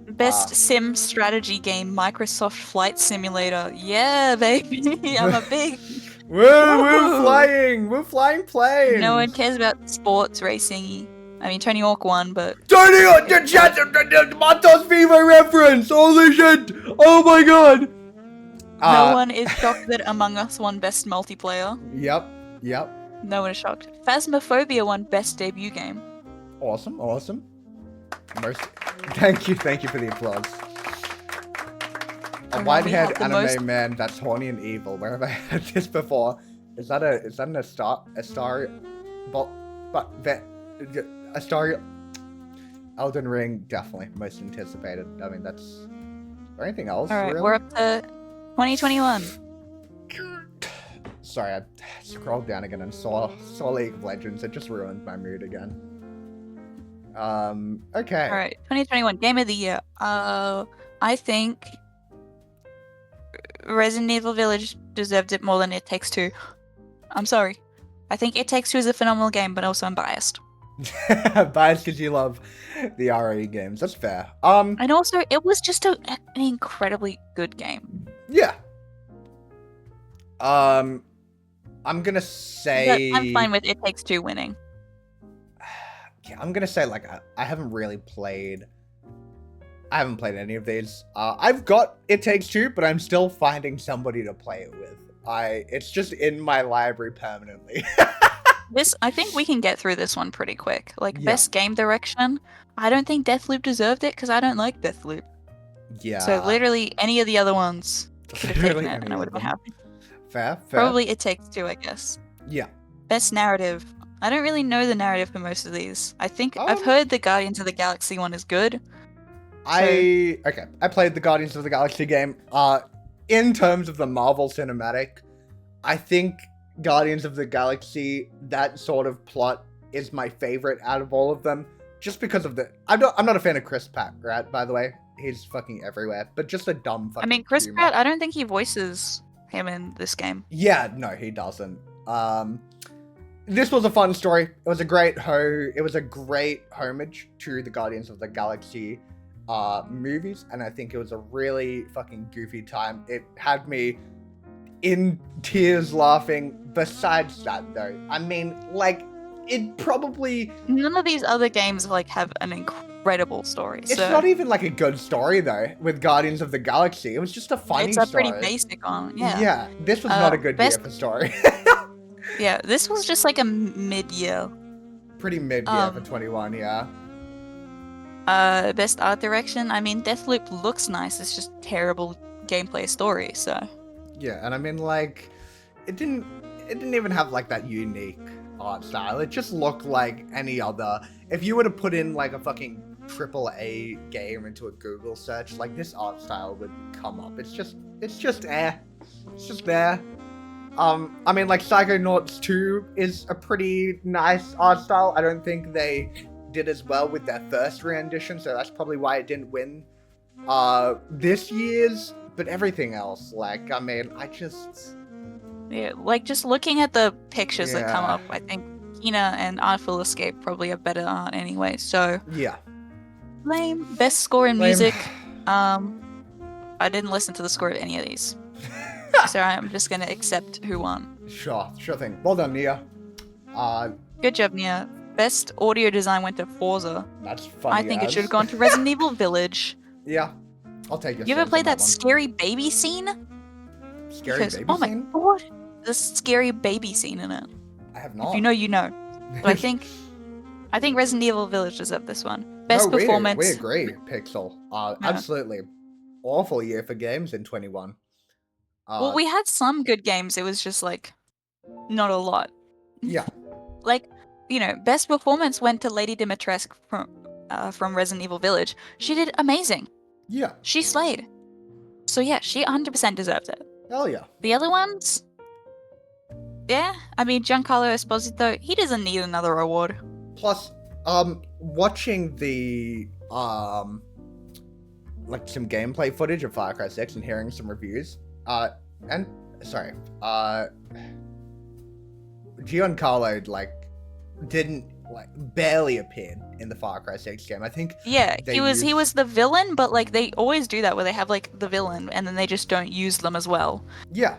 Best sim strategy game, Microsoft Flight Simulator. Yeah, baby. I'm a big... We're flying planes. No one cares about sports racing. I mean, Tony Hawk won, but... Tony Hawk, the MartosVEVO reference! Holy shit! Oh my god! No one is shocked that Among Us won best multiplayer. Yep. No one is shocked. Phasmophobia won best debut game. Awesome. Thank you for the applause. A white-haired anime man that's horny and evil. Where have I heard this before? Is that an Elden Ring, definitely most anticipated. I mean, that's. Is there anything else? All right, really? We're up to 2021. Sorry, I scrolled down again and saw League of Legends. It just ruined my mood again. Okay. All right, 2021 Game of the Year. I think Resident Evil Village deserved it more than It Takes Two. I'm sorry. I think It Takes Two is a phenomenal game, but also I'm biased. Biased because you love the RE games. That's fair. And also, it was just an incredibly good game. Yeah. I'm gonna say... But I'm fine with It Takes Two winning. Yeah, I'm gonna say, like, I haven't really played... I haven't played any of these. I've got It Takes Two, but I'm still finding somebody to play it with. It's just in my library permanently. I think we can get through this one pretty quick. Like, best game direction, I don't think Deathloop deserved it, because I don't like Deathloop. Yeah. So literally, any of the other ones could have taken it, and I would have been happy. Fair. Probably It Takes Two, I guess. Yeah. Best narrative. I don't really know the narrative for most of these. I think I've heard the Guardians of the Galaxy one is good. I played the Guardians of the Galaxy game. In terms of the Marvel cinematic, I think Guardians of the Galaxy, that sort of plot is my favorite out of all of them. Just because of I'm not a fan of Chris Pratt, right? By the way, he's fucking everywhere, but just a dumb fucking. I mean, Chris Pratt. I don't think he voices him in this game. Yeah, no, he doesn't. This was a fun story. It was a great homage to the Guardians of the Galaxy movies, and I think it was a really fucking goofy time. It had me in tears laughing. Besides that, though, I mean, like, it probably... None of these other games, like, have an incredible story. It's not even, like, a good story, though, with Guardians of the Galaxy. It was just a funny story. It's a pretty basic one, yeah. Yeah, this was not a good year for story. Yeah, this was just like a mid-year. Pretty mid-year for 21, yeah. Best art direction. I mean, Deathloop looks nice. It's just terrible gameplay story. So Yeah, and I mean, like, it didn't even have like that unique art style. It just looked like any other. If you were to put in like a fucking AAA game into a Google search, like this art style would come up. It's just there. It's just there. I mean, like Psychonauts 2 is a pretty nice art style. I don't think they did as well with their first rendition, so that's probably why it didn't win this year's. But everything else, like, I mean, yeah, like just looking at the pictures that come Yeah. up, I think Kina and Artful Escape probably have better art anyway. So yeah. lame. Best score in Lame. music. I didn't listen to the score of any of these, so I'm just gonna accept who won. Sure thing. Well done, Nia. Good job, Nia. Best audio design went to Forza. That's funny. I think it as. should have gone to Resident Evil Village. Yeah, I'll take it. You ever played that scary baby scene? Scary Because, baby oh my scene? god, the scary baby scene in it. I have not. If you know, you know. But I think Resident Evil Village deserved this one. Best performance. We agree, Pixel. Yeah. Absolutely. Awful year for games in 21. Well, we had some good games. It was just like not a lot. Yeah. Like, you know, best performance went to Lady Dimitrescu from Resident Evil Village. She did amazing. Yeah. She slayed. So yeah, she 100% deserved it. Hell yeah. The other ones, yeah. I mean, Giancarlo Esposito, he doesn't need another award. Plus, watching the like some gameplay footage of Far Cry 6 and hearing some reviews, Giancarlo didn't barely appeared in the Far Cry 6 game. I think Yeah, he was the villain, but like they always do that where they have like the villain and then they just don't use them as well. Yeah.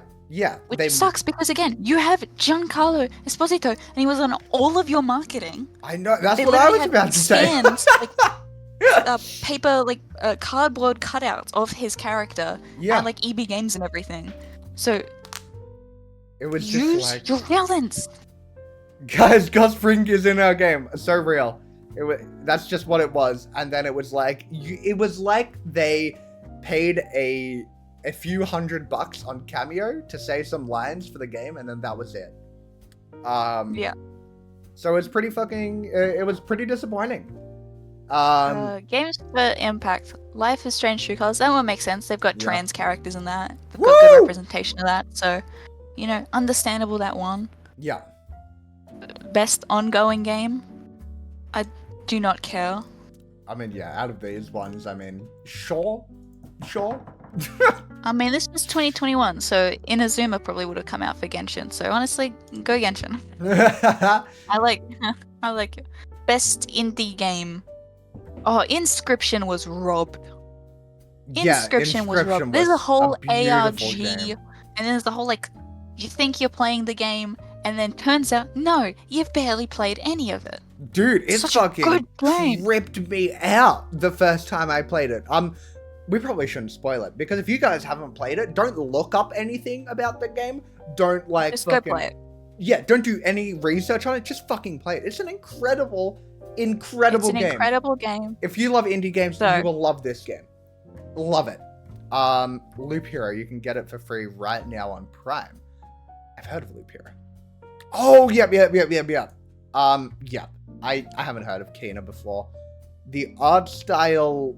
Which sucks because again, you have Giancarlo Esposito and he was on all of your marketing. I know, that's They what I literally was had about to say. scans, paper, cardboard cutouts of his character Yeah. and like EB Games and everything. So It was just use like, your villains. guys, Gus Fring is in our game. It's so real. That's just what it was. And then it was like, they paid a few $100 on Cameo to say some lines for the game, and then that was it. Yeah. So it's pretty fucking. It was pretty disappointing. Games for Impact. Life is Strange True Colors. That one makes sense. They've got Yeah. trans characters in that. They've Woo! got good representation of that. So, you know, understandable that one. Yeah. Best ongoing game. I do not care. I mean, yeah. Out of these ones, I mean, sure. I mean, this was 2021, so Inazuma probably would have come out for Genshin. So honestly, go Genshin. I like it. Best indie game. Oh, Inscription was robbed. Inscription was robbed. There's a whole ARG, game. and there's the whole like, you think you're playing the game, and then turns out no, you've barely played any of it. Dude, it Such a fucking good game. ripped me out the first time I played it. We probably shouldn't spoil it, because if you guys haven't played it, don't look up anything about the game. Don't Just go play it. Yeah, don't do any research on it. Just fucking play it. It's an incredible It's an game. incredible game. If you love indie games, So- you will love this game. Love it. Loop Hero, you can get it for free right now on Prime. I've heard of Loop Hero. Oh, yep. Yeah. I haven't heard of Kena before. The art style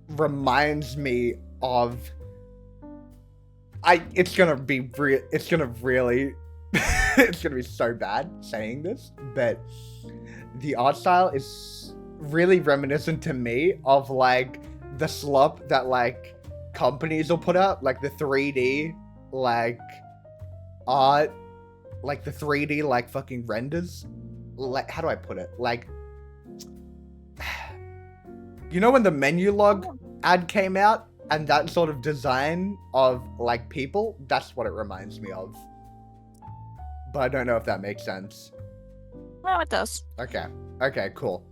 reminds me of. It's gonna be so bad saying this, but the art style is really reminiscent to me of like the slop that like companies will put up, like the 3D like art, like the 3D like fucking renders. Like, how do I put it? Like, you know when the menu log ad came out and that sort of design of like people, that's what it reminds me of. But I don't know if that makes sense. No, it does. Okay, cool.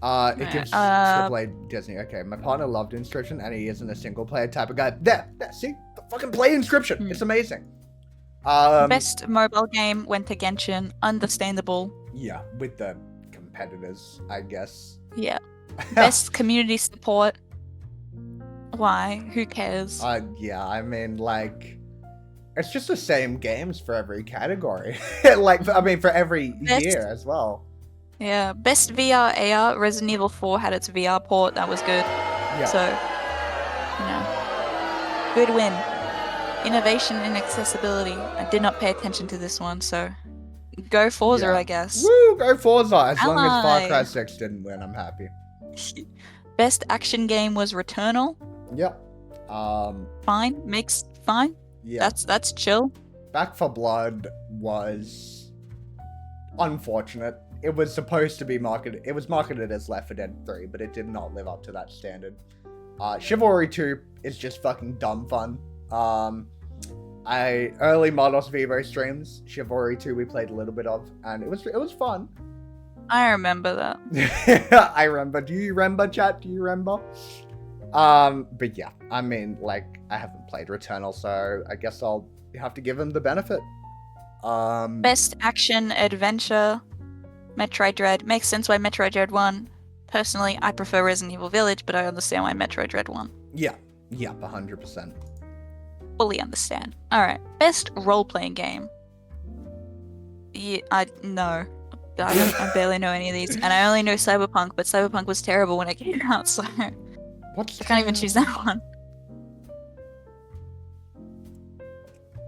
It gives AAA Disney. Okay, my partner loved Inscription, and he isn't a single player type of guy. There, see? Fucking play Inscription. It's amazing. Best mobile game went to Genshin. Understandable. Yeah, with the competitors, I guess. Yeah. Best community support. Why? Who cares? Yeah, I mean, like, it's just the same games for every category. Like, I mean, for every year as well. Yeah. Best VR AR. Resident Evil 4 had its VR port. That was good. Yeah. So, good win. Innovation and accessibility. I did not pay attention to this one, so go Forza, Yeah. I guess. Woo, go Forza! As long as Far Ally. Cry 6 didn't win, I'm happy. Best action game was Returnal. Yep. Fine. Fine. Yeah. That's chill. Back for Blood was unfortunate. It was supposed to be marketed. It was marketed as Left 4 Dead 3, but it did not live up to that standard. Chivalry 2 is just fucking dumb fun. Early MartosVEVO streams, Chivalry 2 we played a little bit of, and it was fun. I remember that. I remember. Do you remember, chat? Do you remember? But yeah, I mean, like, I haven't played Returnal, so I guess I'll have to give him the benefit. Best action adventure, Metroid Dread. Makes sense why Metroid Dread won. Personally, I prefer Resident Evil Village, but I understand why Metroid Dread won. Yeah, 100%. Fully understand. Alright, best role-playing game. Yeah, no. I barely know any of these, and I only know Cyberpunk, but Cyberpunk was terrible when it came out, so I can't even choose that one.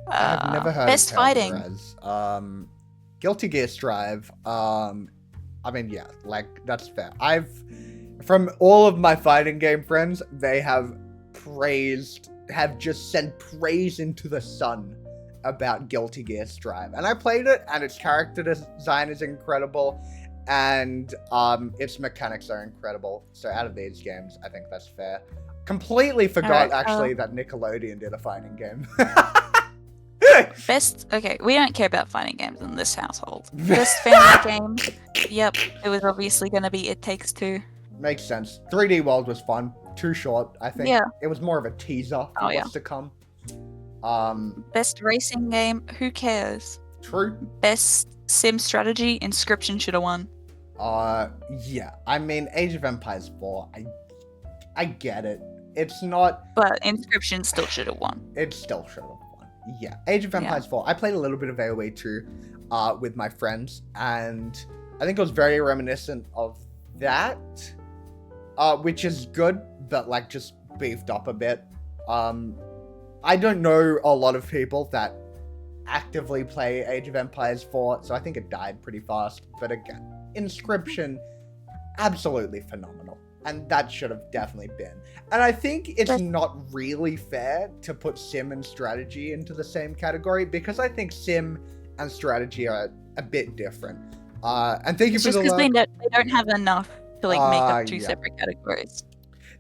I've never heard best of fighting. Perez. Guilty Gear Strive. I mean, yeah, like, that's fair. From all of my fighting game friends, they have just sent praise into the sun about Guilty Gear Strive. And I played it, and its character design is incredible, and its mechanics are incredible. So out of these games, I think that's fair. Completely forgot, actually, that Nickelodeon did a fighting game. Okay, we don't care about fighting games in this household. Best family game, yep, it was obviously going to be It Takes Two. Makes sense. 3D World was fun. Too short, I think. Yeah. It was more of a teaser for what's to come. Best racing game, who cares? True. Best sim strategy, Inscription should have won. Yeah. I mean, Age of Empires 4, I get it. It's not... But Inscription still should have won. It still should have won. Yeah. Age of Empires 4. I played a little bit of AoE 2 with my friends, and I think it was very reminiscent of that, which is good, but, like, just beefed up a bit. I don't know a lot of people that actively play Age of Empires 4, so I think it died pretty fast. But again, Inscription, absolutely phenomenal. And that should have definitely been. And I think it's not really fair to put sim and strategy into the same category, because I think sim and strategy are a bit different. And thank you for the just because they don't have enough to, like, make up two separate categories.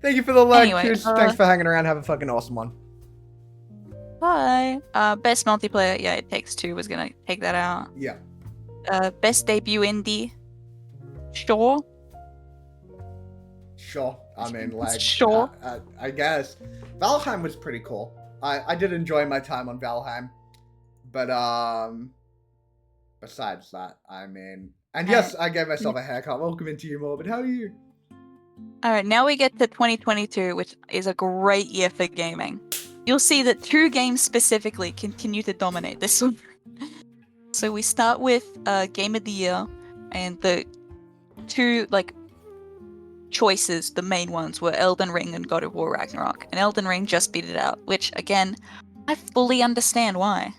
Thank you for the like. Anyway, thanks for hanging around. Have a fucking awesome one. Bye. Best multiplayer, yeah, It Takes Two was gonna take that out. Yeah. Best debut indie, Sure. Sure. I mean, like, sure. I guess Valheim was pretty cool. I did enjoy my time on Valheim, but besides that, I mean, and yes, I gave myself a haircut. Welcome into you more. But how are you? All right, now we get to 2022, which is a great year for gaming. You'll see that two games specifically continue to dominate this one. So we start with Game of the Year, and the two, like, choices, the main ones, were Elden Ring and God of War Ragnarok. And Elden Ring just beat it out, which, again, I fully understand why.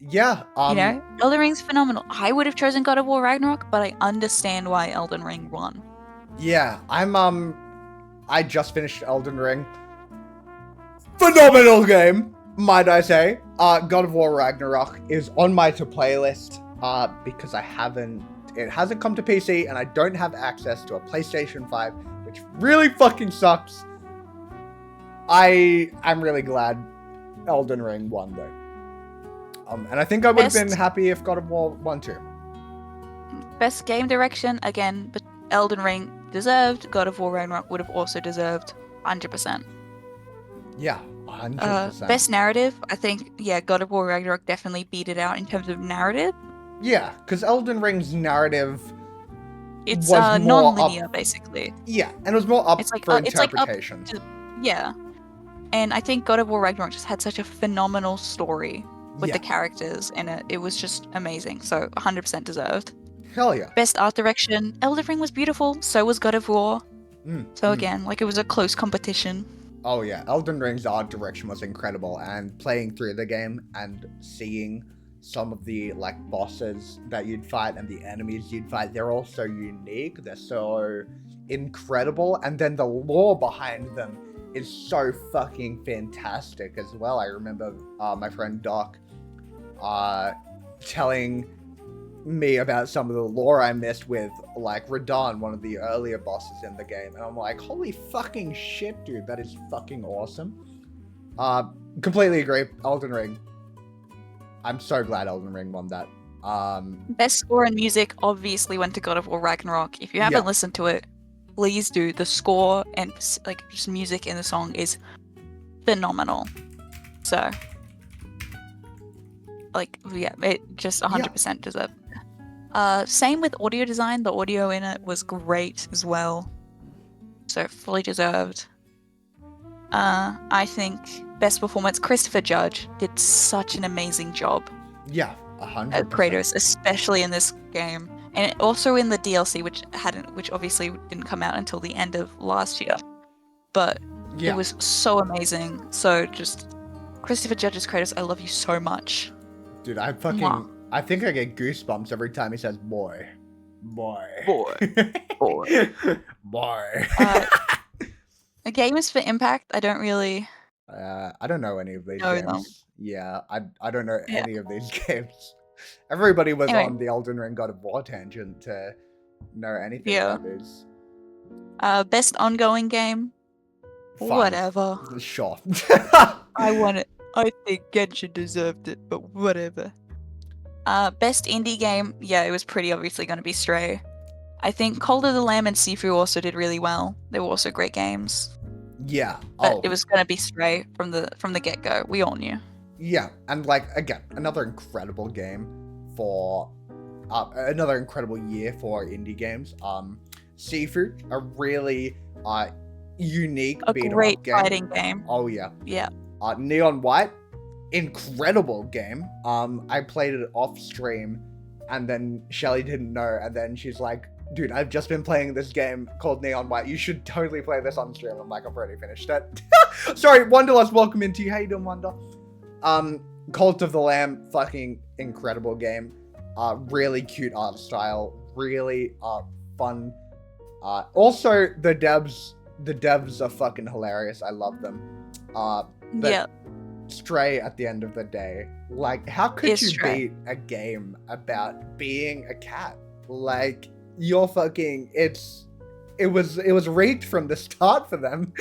Yeah. You know, Elden Ring's phenomenal. I would have chosen God of War Ragnarok, but I understand why Elden Ring won. Yeah, I just finished Elden Ring. Phenomenal game, might I say. God of War Ragnarok is on my to-play list, because it hasn't come to PC, and I don't have access to a PlayStation 5, which really fucking sucks. I'm really glad Elden Ring won, though. And I think I would have been happy if God of War won too. Best game direction, again, but Elden Ring deserved. God of War Ragnarok would have also deserved 100%. Yeah, 100%. Best narrative, I think, yeah, God of War Ragnarok definitely beat it out in terms of narrative. Yeah, because Elden Ring's narrative It's was more non-linear, up, basically. yeah, and it was more up It's like for it's like up interpretation. yeah. And I think God of War Ragnarok just had such a phenomenal story with the characters in it. It was just amazing. So 100% deserved. Hell yeah. Best art direction, Elden Ring was beautiful. So was God of War. So again, like it was a close competition. Oh yeah, Elden Ring's art direction was incredible, and playing through the game and seeing some of the like bosses that you'd fight and the enemies you'd fight, they're all so unique, they're so incredible, and then the lore behind them is so fucking fantastic as well. I remember my friend Doc telling me about some of the lore I missed with like Radahn, one of the earlier bosses in the game, and I'm like, holy fucking shit, dude, that is fucking awesome. Completely agree. Elden Ring. I'm so glad Elden Ring won that. Best score and music obviously went to God of War Ragnarok. If you haven't listened to it, please do. The score and like just music in the song is phenomenal. So like yeah, it just 100% deserved. Same with audio design. The audio in it was great as well. So fully deserved. I think best performance, Christopher Judge did such an amazing job. Yeah, 100%. At Kratos, especially in this game, and also in the DLC, which obviously didn't come out until the end of last year. But it was so amazing. So just Christopher Judge's Kratos, I love you so much. Dude, I think I get goosebumps every time he says boy. Boy. Games for Impact, I don't really... I don't know any of these know games. them. Yeah, I don't know any of these games. Everybody was on the Elden Ring God of War tangent to know anything about these. Best ongoing game? Fine. Whatever. Sure. I want it. I think Genshin deserved it, but whatever. Best indie game? Yeah, it was pretty obviously going to be Stray. I think Cult of the Lamb and Sifu also did really well. They were also great games. Yeah. But it was going to be Stray from the get-go. We all knew. Yeah, and like again, another incredible game for another incredible year for indie games. Sifu, a really unique great fighting game. Oh yeah. Yeah. Neon White, incredible game. I played it off stream, and then Shelly didn't know, and then she's like, dude, I've just been playing this game called Neon White. You should totally play this on stream. I'm like, I've already finished it. Sorry, Wanderlust, welcome into you. How you doing, Wonder? Cult of the Lamb, fucking incredible game. Really cute art style. Really fun. Also, the devs are fucking hilarious. I love them. But Stray, at the end of the day, like, how could you beat a game about being a cat? Like, you're fucking, it was rigged from the start for them.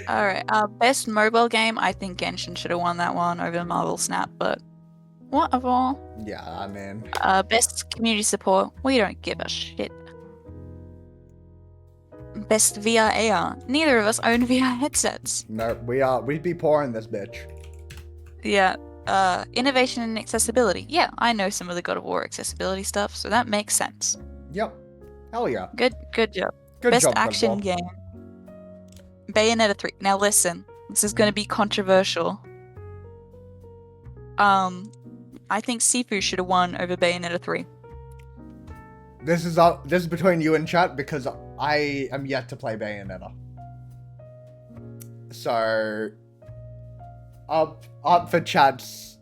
Alright, best mobile game, I think Genshin should have won that one over Marvel Snap, but whatever. Yeah, I mean. Best community support, we don't give a shit. Best VR AR, neither of us own VR headsets. No, we'd be poor in this bitch. Yeah. Innovation and accessibility. Yeah, I know some of the God of War accessibility stuff, so that makes sense. Yep. Hell yeah. Good job. Good Best job, action game. Bayonetta 3. Now listen, this is going to be controversial. I think Sifu should have won over Bayonetta 3. This is between you and chat, because I am yet to play Bayonetta. So up for chat's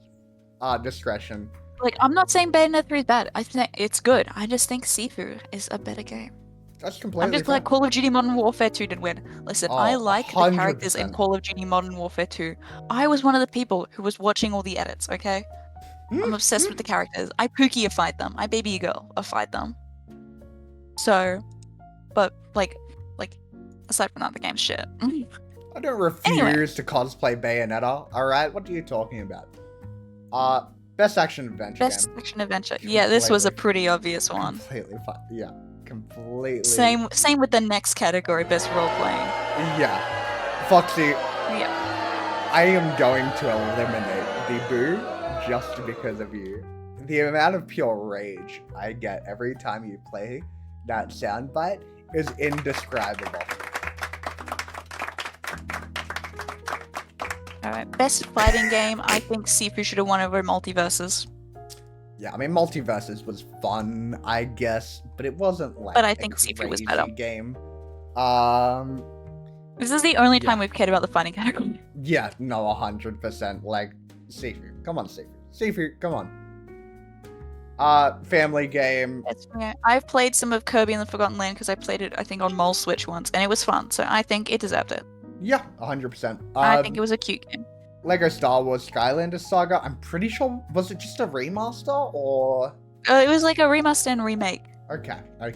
discretion. Like, I'm not saying Bayonetta 3 is bad. I think it's good. I just think Sifu is a better game. That's completely I'm just glad Call of Duty Modern Warfare 2 did win. Listen, I like 100%. the characters in Call of Duty Modern Warfare 2. I was one of the people who was watching all the edits, okay? I'm obsessed with the characters. I Pookie-ified them. I Baby Girl-ified them. So, but, like, aside from that, the game's shit. I don't refuse to cosplay Bayonetta, alright? What are you talking about? Best action adventure Best game. action adventure. Yeah, this was a pretty obvious one. Completely fine. Yeah, completely. Same with the next category, best role playing. Yeah. Foxy, Yeah. I am going to eliminate the boo just because of you. The amount of pure rage I get every time you play that soundbite is indescribable. Alright, best fighting game, I think Sifu should have won over Multiverses. Yeah, I mean, Multiverses was fun, I guess, but it wasn't like But I a think Sifu was crazy better. game. This is the only Yeah. time we've cared about the fighting category. Yeah, no, 100%. Like, Sifu. Come on, Sifu. Sifu, come on. Family game. That's fair. I've played some of Kirby and the Forgotten Land because I played it, I think, on Mole Switch once, and it was fun, so I think it deserved it. Yeah, 100%. I think it was a cute game. Lego Star Wars Skylanders Saga, I'm pretty sure, was it just a remaster, or? It was like a remaster and remake. Okay. was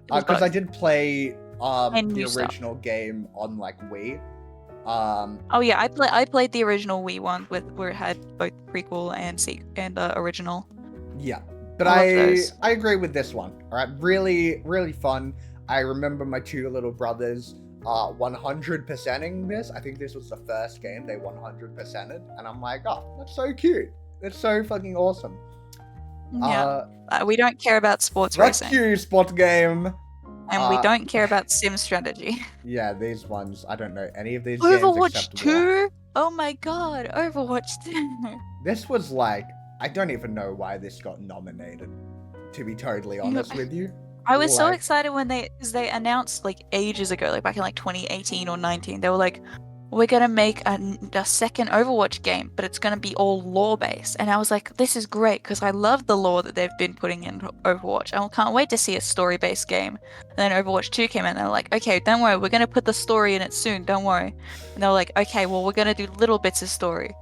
Because I both. did play And the new stuff. original game on, like, Wii. Oh yeah, I played the original Wii one where it had both prequel and original. Yeah. But I love those. I agree with this one. All right, really, really fun. I remember my two little brothers 100%ing this. I think this was the first game they 100%ed, and I'm like, oh, that's so cute. That's so fucking awesome. Yeah. We don't care about sports Fuck racing, you, sport game. and we don't care about sim strategy. Yeah, these ones, I don't know any of these games Overwatch except 2? Oh my god, Overwatch 2. This was like, I don't even know why this got nominated, to be totally honest with you. I was so Like- excited when they announced like ages ago, like back in like 2018 or 19. They were like, we're gonna make a second Overwatch game, but it's gonna be all lore based. And I was like, this is great because I love the lore that they've been putting in Overwatch. I can't wait to see a story based game. And then Overwatch 2 came in and they were like, okay, don't worry, we're gonna put the story in it soon, don't worry. And they were like, okay, well, we're gonna do little bits of story.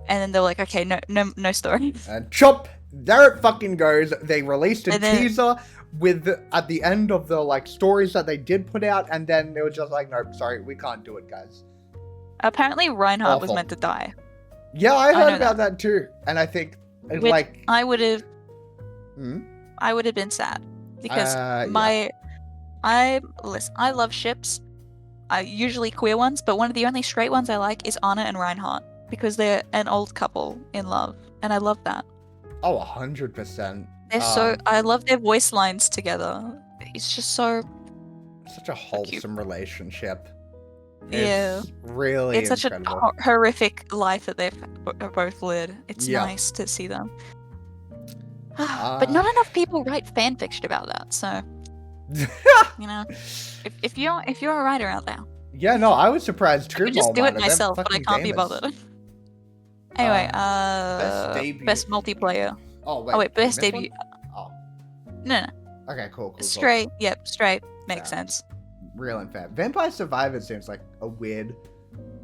And then they were like, okay, no story. And chop, there it fucking goes. They released a And then- teaser with at the end of the like stories that they did put out, and then they were just like, nope, sorry, we can't do it, guys. Apparently Reinhardt was Awful. meant to die. Yeah, I know heard about that too, and I think Which like I would have Hmm? I would have been sad because yeah. I love ships. Usually queer ones, but one of the only straight ones I like is Anna and Reinhardt because they're an old couple in love, and I love that. Oh, 100%. They're I love their voice lines together. It's just so Such a wholesome relationship. Yeah. It's really it's such a incredible. horrific life that they've both led. It's Yeah. nice to see them. But not enough people write fan fiction about that, so you know, if you're a writer out there, Yeah, no, I was surprised too. I could just do it Malminer. They're myself, but I fucking can't be gamers. bothered. Anyway, best debut. best multiplayer. Oh wait. Oh wait, best this one? debut. Oh, No, okay, cool. straight. Yep, straight. Makes Yeah. sense. Real and fair. Vampire Survivors seems like a weird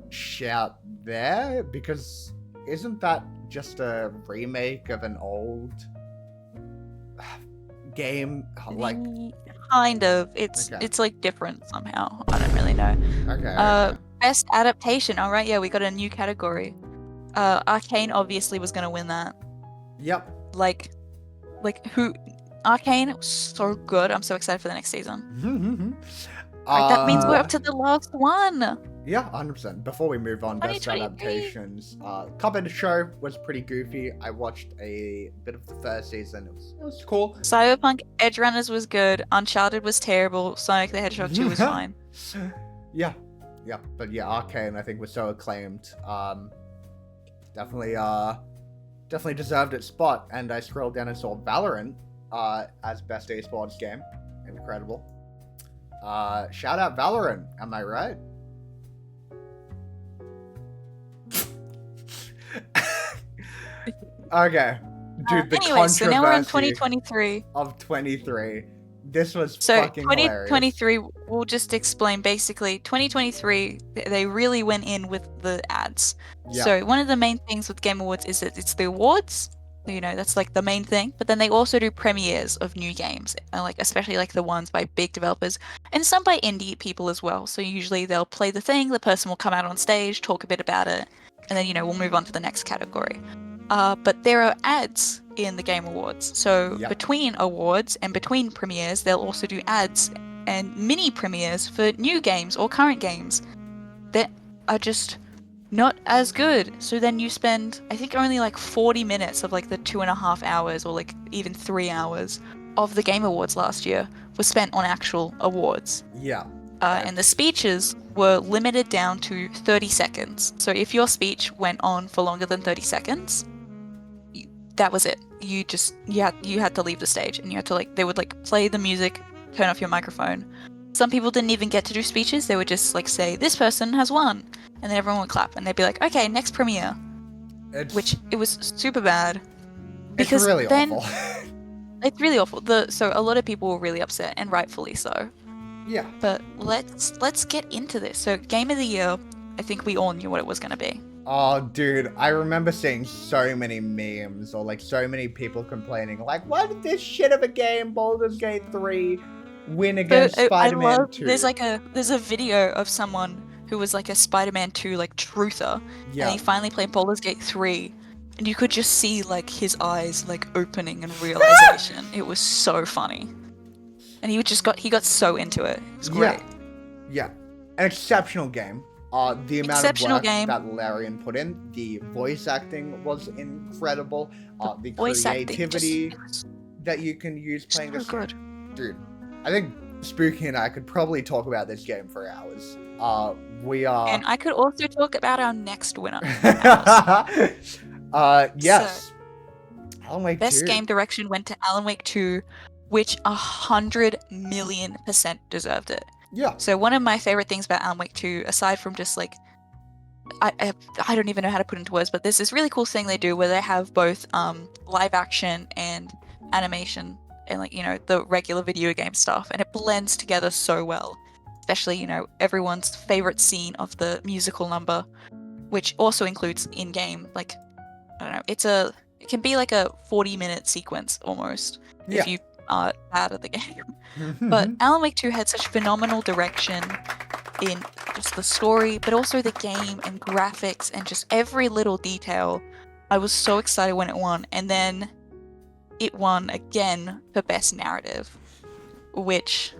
shout there because isn't that just a remake of an old game? Like, Kind of. It's Okay. it's like different somehow. I don't really know. okay. Best adaptation. All right, yeah, we got a new category. Arcane obviously was gonna win that. Yep. Like who? Arcane was so good. I'm so excited for the next season. That means we're up to the last one. Yeah, 100%. Before we move on, best 2023. adaptations. Cuphead Show was pretty goofy. I watched a bit of the first season. It was cool. Cyberpunk Edge Runners was good. Uncharted was terrible. Sonic the Hedgehog 2 was fine. Yeah. But yeah, Arcane I think was so acclaimed. Definitely deserved its spot. And I scrolled down and saw Valorant as best esports game. Incredible. Shout out Valorant, am I right? Okay. Dude, the Anyway, so now we're in controversy 2023. of 23. This was So fucking hilarious. 2023, we'll just explain basically. 2023, they really went in with the ads. Yeah. So one of the main things with Game Awards is that it's the awards. You know, that's like the main thing. But then they also do premieres of new games, like especially like the ones by big developers and some by indie people as well. So usually they'll play the thing, the person will come out on stage, talk a bit about it, and then we'll move on to the next category. But there are ads in the Game Awards. So Yep. between awards and between premieres, they'll also do ads and mini premieres for new games or current games that are just not as good. So then you spend, I think, only like 40 minutes of like the 2.5 hours or like even 3 hours of the Game Awards last year was spent on actual awards. Yeah. And the speeches were limited down to 30 seconds. So if your speech went on for longer than 30 seconds, that was it. You had to leave the stage, and you had to like, they would like play the music, turn off your microphone. Some people didn't even get to do speeches. They would just like say, "This person has won," and then everyone would clap, and they'd be like, "Okay, next premiere." Which it was super bad. Because it's really then, awful. It's really awful. So a lot of people were really upset, and rightfully so. Yeah. But let's get into this. So Game of the Year, I think we all knew what it was going to be. Oh, dude, I remember seeing so many memes or like so many people complaining, like, why did this shit of a game, Baldur's Gate 3, win against Spider-Man 2? There's a video of someone who was like a Spider-Man 2 like truther, and he finally played Baldur's Gate 3, and you could just see like his eyes like opening in realization. It was so funny, and he got so into it. It was great. Yeah, an exceptional game. The amount of work that Larian put in, the voice acting was incredible. The creativity that you can use playing this game. Dude, I think Spooky and I could probably talk about this game for hours. We are... And I could also talk about our next winner. Yes. So, Alan Wake 2. Best game direction went to Alan Wake 2, which 100 million % deserved it. Yeah. So one of my favorite things about Alan Wake 2, aside from just like, I don't even know how to put into words, but there's this really cool thing they do where they have both live action and animation and like, you know, the regular video game stuff, and it blends together so well. Especially, you know, everyone's favorite scene of the musical number, which also includes in-game, like, I don't know, it can be like a 40-minute sequence almost if you are out of the game. But Alan Wake 2 had such phenomenal direction in just the story, but also the game and graphics and just every little detail. I was so excited when it won, and then it won again for Best Narrative, which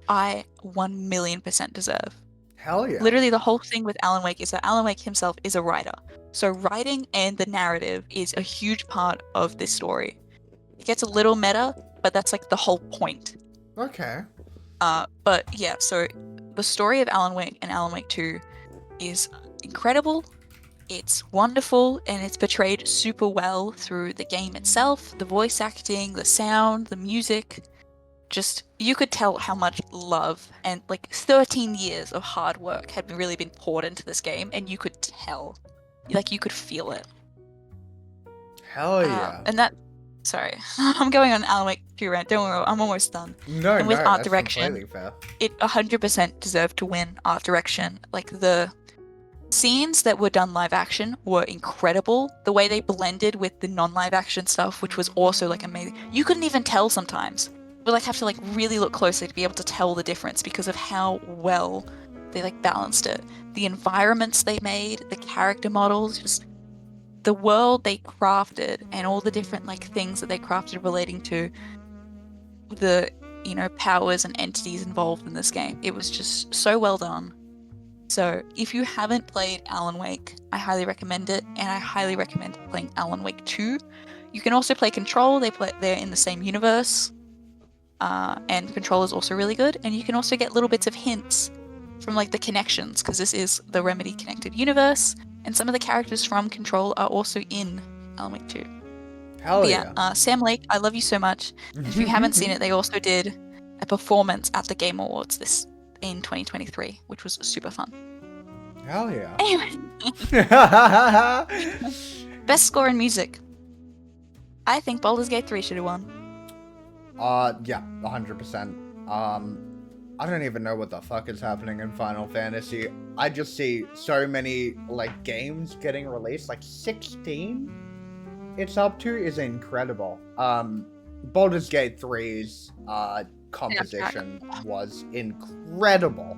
I 1,000,000% deserve. Hell yeah. Literally the whole thing with Alan Wake is that Alan Wake himself is a writer. So writing and the narrative is a huge part of this story. It gets a little meta, but that's like the whole point. Okay. But yeah, so the story of Alan Wake and Alan Wake 2 is incredible. It's wonderful, and it's portrayed super well through the game itself, the voice acting, the sound, the music. Just, you could tell how much love and like 13 years of hard work had really been poured into this game, and you could tell. Like, you could feel it. Hell yeah. And that, sorry, I'm going on Alan Wake 2 rant, don't worry, I'm almost done. No, and with art that's direction, completely fair. It 100% deserved to win art direction. Like, the scenes that were done live action were incredible. The way they blended with the non-live action stuff, which was also like amazing. You couldn't even tell sometimes. You like have to like really look closely to be able to tell the difference because of how well they like balanced it. The environments they made, the character models, just the world they crafted, and all the different like things that they crafted relating to the, you know, powers and entities involved in this game. It was just so well done. So if you haven't played Alan Wake, I highly recommend it, and I highly recommend playing Alan Wake 2. You can also play Control. They're in the same universe. And Control is also really good, and you can also get little bits of hints from like the connections, because this is the Remedy connected universe, and some of the characters from Control are also in Alan Wake 2. Hell yeah. Sam Lake, I love you so much. If you haven't seen it, they also did a performance at the Game Awards in 2023, which was super fun. Hell yeah. Anyway. Best score in music. I think Baldur's Gate 3 should have won. Yeah, 100%. I don't even know what the fuck is happening in Final Fantasy. I just see so many, like, games getting released, like 16 it's up to is incredible. Baldur's Gate 3's, composition was incredible.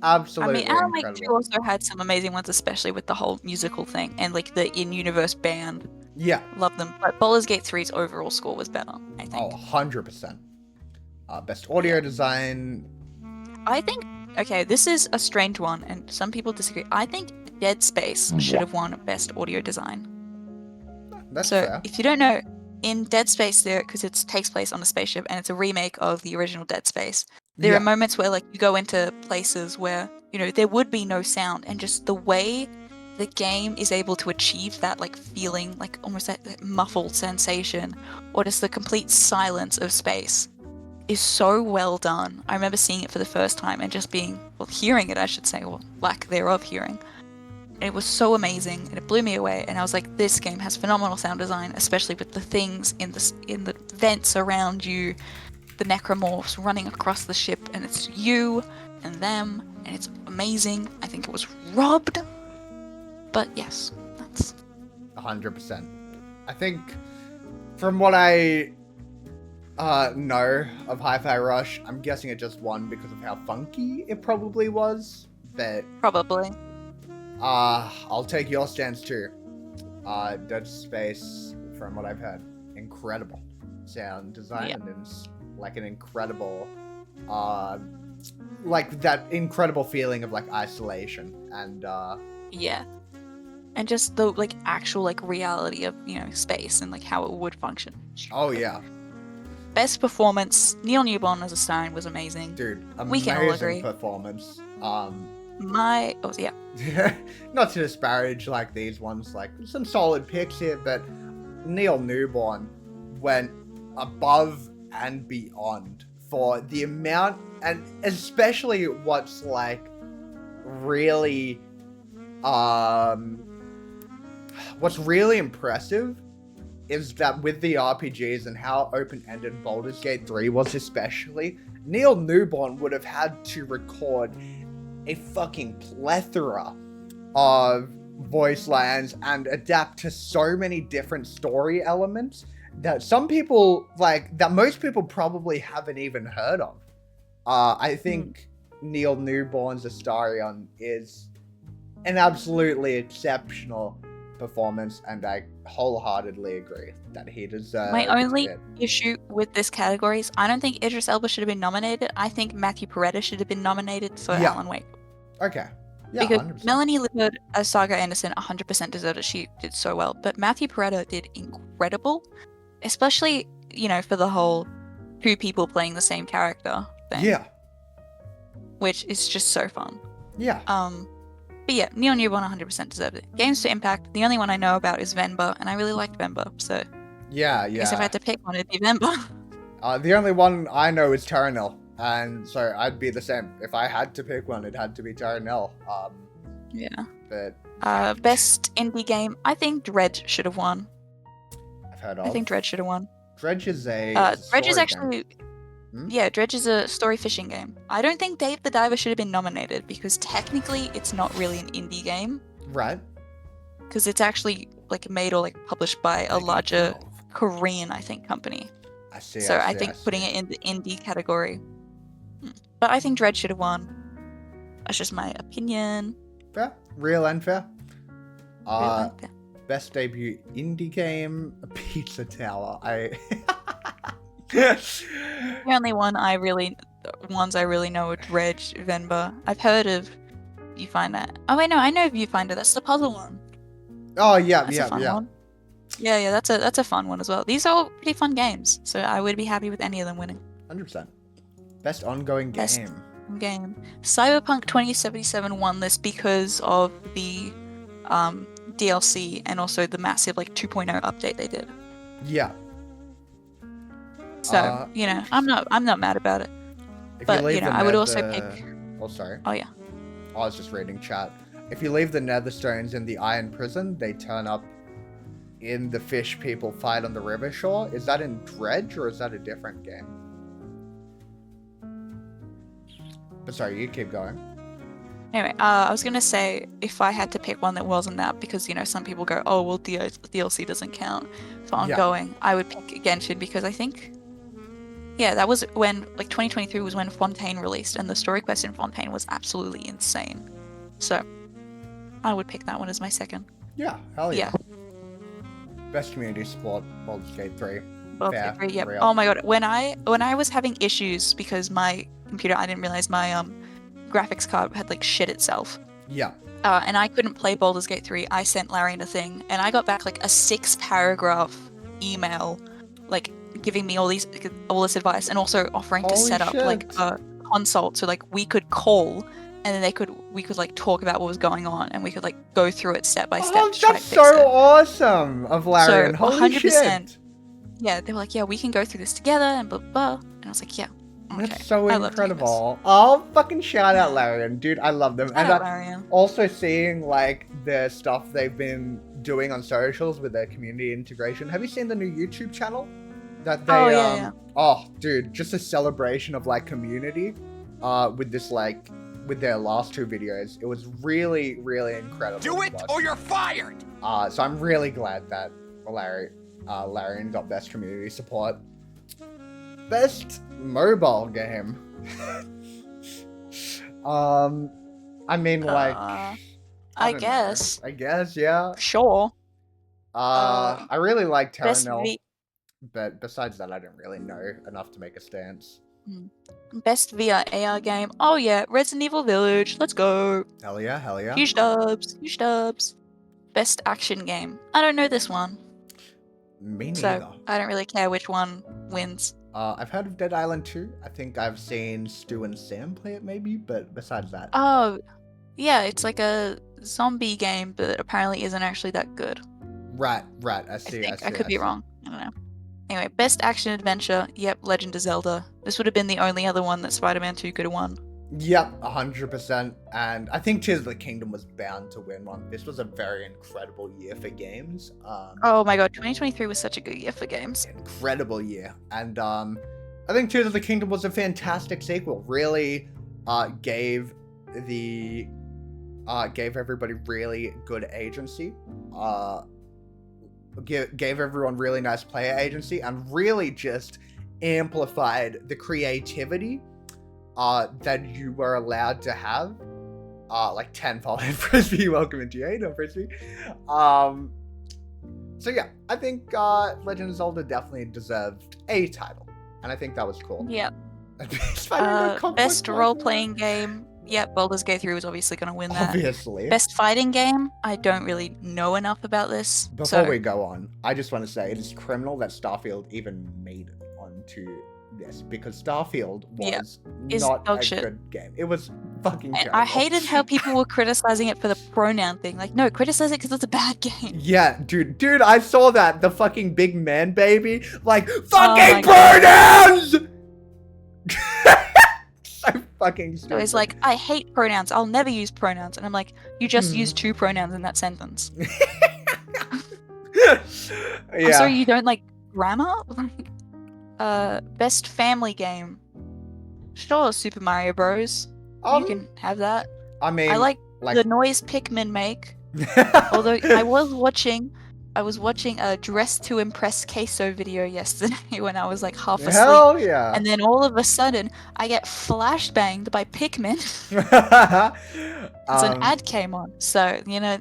Absolutely incredible. Alan Wake 2 also had some amazing ones, especially with the whole musical thing, and, like, the in-universe band. Yeah. Love them. But Baldur's Gate 3's overall score was better, I think. Oh, 100%. Best audio design. I think, okay, this is a strange one, and some people disagree. I think Dead Space should have won Best Audio Design. That's So fair. if you don't know, in Dead Space there, because it takes place on a spaceship and it's a remake of the original Dead Space, there Yeah. are moments where like you go into places where, you know, there would be no sound, and just the way the game is able to achieve that like feeling, like almost that muffled sensation, or just the complete silence of space is so well done. I remember seeing it for the first time and just hearing it, I should say, or lack thereof hearing. And it was so amazing, and it blew me away. And I was like, this game has phenomenal sound design, especially with the things in the vents around you, the necromorphs running across the ship, and it's you and them, and it's amazing. I think it was robbed, but yes, that's 100%. I think from what I know of Hi-Fi Rush, I'm guessing it just won because of how funky it probably was. But probably. I'll take your stance too. Dead Space, from what I've heard, incredible sound design, Yeah. and it's like an incredible, like that incredible feeling of like isolation and Yeah. And just the like actual like reality of, you know, space and like how it would function. oh yeah, Best performance, Neil Newborn as a Stein was amazing. dude, We can all amazing agree. performance. Yeah. Not to disparage like these ones, like some solid picks here, but Neil Newborn went above and beyond for the amount, and especially what's like really what's really impressive is that with the RPGs and how open-ended Baldur's Gate 3 was, especially, Neil Newborn would have had to record a fucking plethora of voice lines and adapt to so many different story elements that some people, like, that most people probably haven't even heard of. I think Neil Newborn's Astarion is an absolutely exceptional performance, and I wholeheartedly agree that he deserves My only it. issue with this category is I don't think Idris Elba should have been nominated. I think Matthew Peretta should have been nominated for Yeah. Alan Wake. Okay. Yeah, Because 100%. Melanie Lippard as Saga Anderson 100% deserved it. She did so well. But Matthew Peretta did incredible, especially, you know, for the whole two people playing the same character thing. Yeah. Which is just so fun. Yeah. But yeah, Neil Newborn 100% deserved it. Games to Impact, the only one I know about is Venba, and I really liked Venba, so Yeah, I guess if I yeah. had to pick one, it'd be Venba. The only one I know is Terranil, and so I'd be the same. If I had to pick one, it had to be Terranil. Yeah. But Best indie game, I think Dredge should have won. I've heard of. I think Dredge should have won. Dredge is a Dredge is story actually... game. Hmm? Yeah, Dredge is a story fishing game. I don't think Dave the Diver should have been nominated, because technically it's not really an indie game, Right. because it's actually like made or like published by a larger Korean, I think, company. I see. So I see, think see. putting it in the indie category. But I think Dredge should have won. That's just my opinion. Fair. Real and fair. Really? Yeah. Best debut indie game, Pizza Tower. The only ones I really know are Dredge, Venba. I've heard of Viewfinder. Oh wait, no, I know Viewfinder. That's the puzzle one. Oh yeah, That's a yeah, fun yeah. one. Yeah, that's a fun one as well. These are all pretty fun games, so I would be happy with any of them winning. 100%. Best ongoing Best game. game. Cyberpunk 2077 won this because of the DLC and also the massive like 2.0 update they did. Yeah. So you know, I'm not mad about it. If But, leave you know, the I would also nether- pick- Oh, sorry. Oh yeah. I was just reading chat. If you leave the netherstones in the iron prison, they turn up in the fish people fight on the river shore. Is that in Dredge or is that a different game? But sorry, you keep going. Anyway, I was gonna say if I had to pick one that wasn't that, because you know some people go, oh well, DLC doesn't count for Yeah. ongoing. I would pick Genshin because I think, yeah, that was when like 2023 was when Fontaine released, and the story quest in Fontaine was absolutely insane. So I would pick that one as my second. Yeah, hell yeah. Yeah. Best community support, Baldur's Gate 3. Well, Fair, yep. real. Oh my god, when I was having issues because my computer, I didn't realize my graphics card had like shit itself. Yeah. And I couldn't play Baldur's Gate 3. I sent Larry a thing, and I got back like a 6-paragraph email, like giving me all this advice, and also offering to Holy set up like shit. a consult, so like we could call, and then we could like talk about what was going on, and we could like go through it step by step Oh, to try that's to fix so it. awesome of Larian. So, Holy 100%. shit. Yeah, they were like, yeah, we can go through this together, and blah blah. And I was like, yeah, okay. That's so I love doing this. incredible. Oh, fucking shout out Larian. Dude, I love them. Shout out, Larian. Also seeing like the stuff they've been doing on socials with their community integration. Have you seen the new YouTube channel? That they yeah. Oh, dude, just a celebration of like community with this like with their last 2 videos. It was really, really incredible. Do it or you're fired! So I'm really glad that Larian got best community support. Best mobile game. I mean, like, I don't guess. know. I guess, yeah. Sure. I really like Best Terranil, but besides that, I don't really know enough to make a stance. Best VR AR game. Oh yeah, Resident Evil Village. Let's go. Hell yeah, hell yeah. Huge dubs. Huge dubs. Best action game. I don't know this one, Me neither. so I don't really care which one wins. I've heard of Dead Island 2. I think I've seen Stu and Sam play it maybe, but besides that. Oh, yeah, it's like a zombie game, but apparently isn't actually that good. Right, I see. I could be wrong. I don't know. Anyway, best action adventure. Yep, Legend of Zelda. This would have been the only other one that Spider-Man 2 could have won. Yep, 100%. And I think Tears of the Kingdom was bound to win one. This was a very incredible year for games. Oh my god, 2023 was such a good year for games. Incredible year. And I think Tears of the Kingdom was a fantastic sequel. Really gave everybody really good agency. Gave everyone really nice player agency, and really just amplified the creativity that you were allowed to have, like tenfold. And Frisbee, welcome into your no Frisbee. So yeah, I think Legend of Zelda definitely deserved a title, and I think that was cool. Yeah. Spider-Man Best role-playing game. Yep, Baldur's Gate 3 was obviously going to win that. Obviously. Best fighting game. I don't really know enough about this. Before we go on, I just want to say it is criminal that Starfield even made it onto this, because Starfield was not a good game. It was fucking terrible. I hated how people were criticizing it for the pronoun thing. Like, no, criticize it because it's a bad game. Yeah, dude, I saw that. The fucking big man baby. Like, fucking pronouns! So fucking stupid. So he's like, I hate pronouns. I'll never use pronouns. And I'm like, you just used 2 pronouns in that sentence. Yeah. I'm sorry, you don't like grammar? Best family game. Sure, Super Mario Bros. You can have that. I mean, I like the noise Pikmin make. Although I was watching a Dress to Impress Queso video yesterday when I was like half asleep. Hell yeah. And then all of a sudden, I get flashbanged by Pikmin. So an ad came on. So, you know.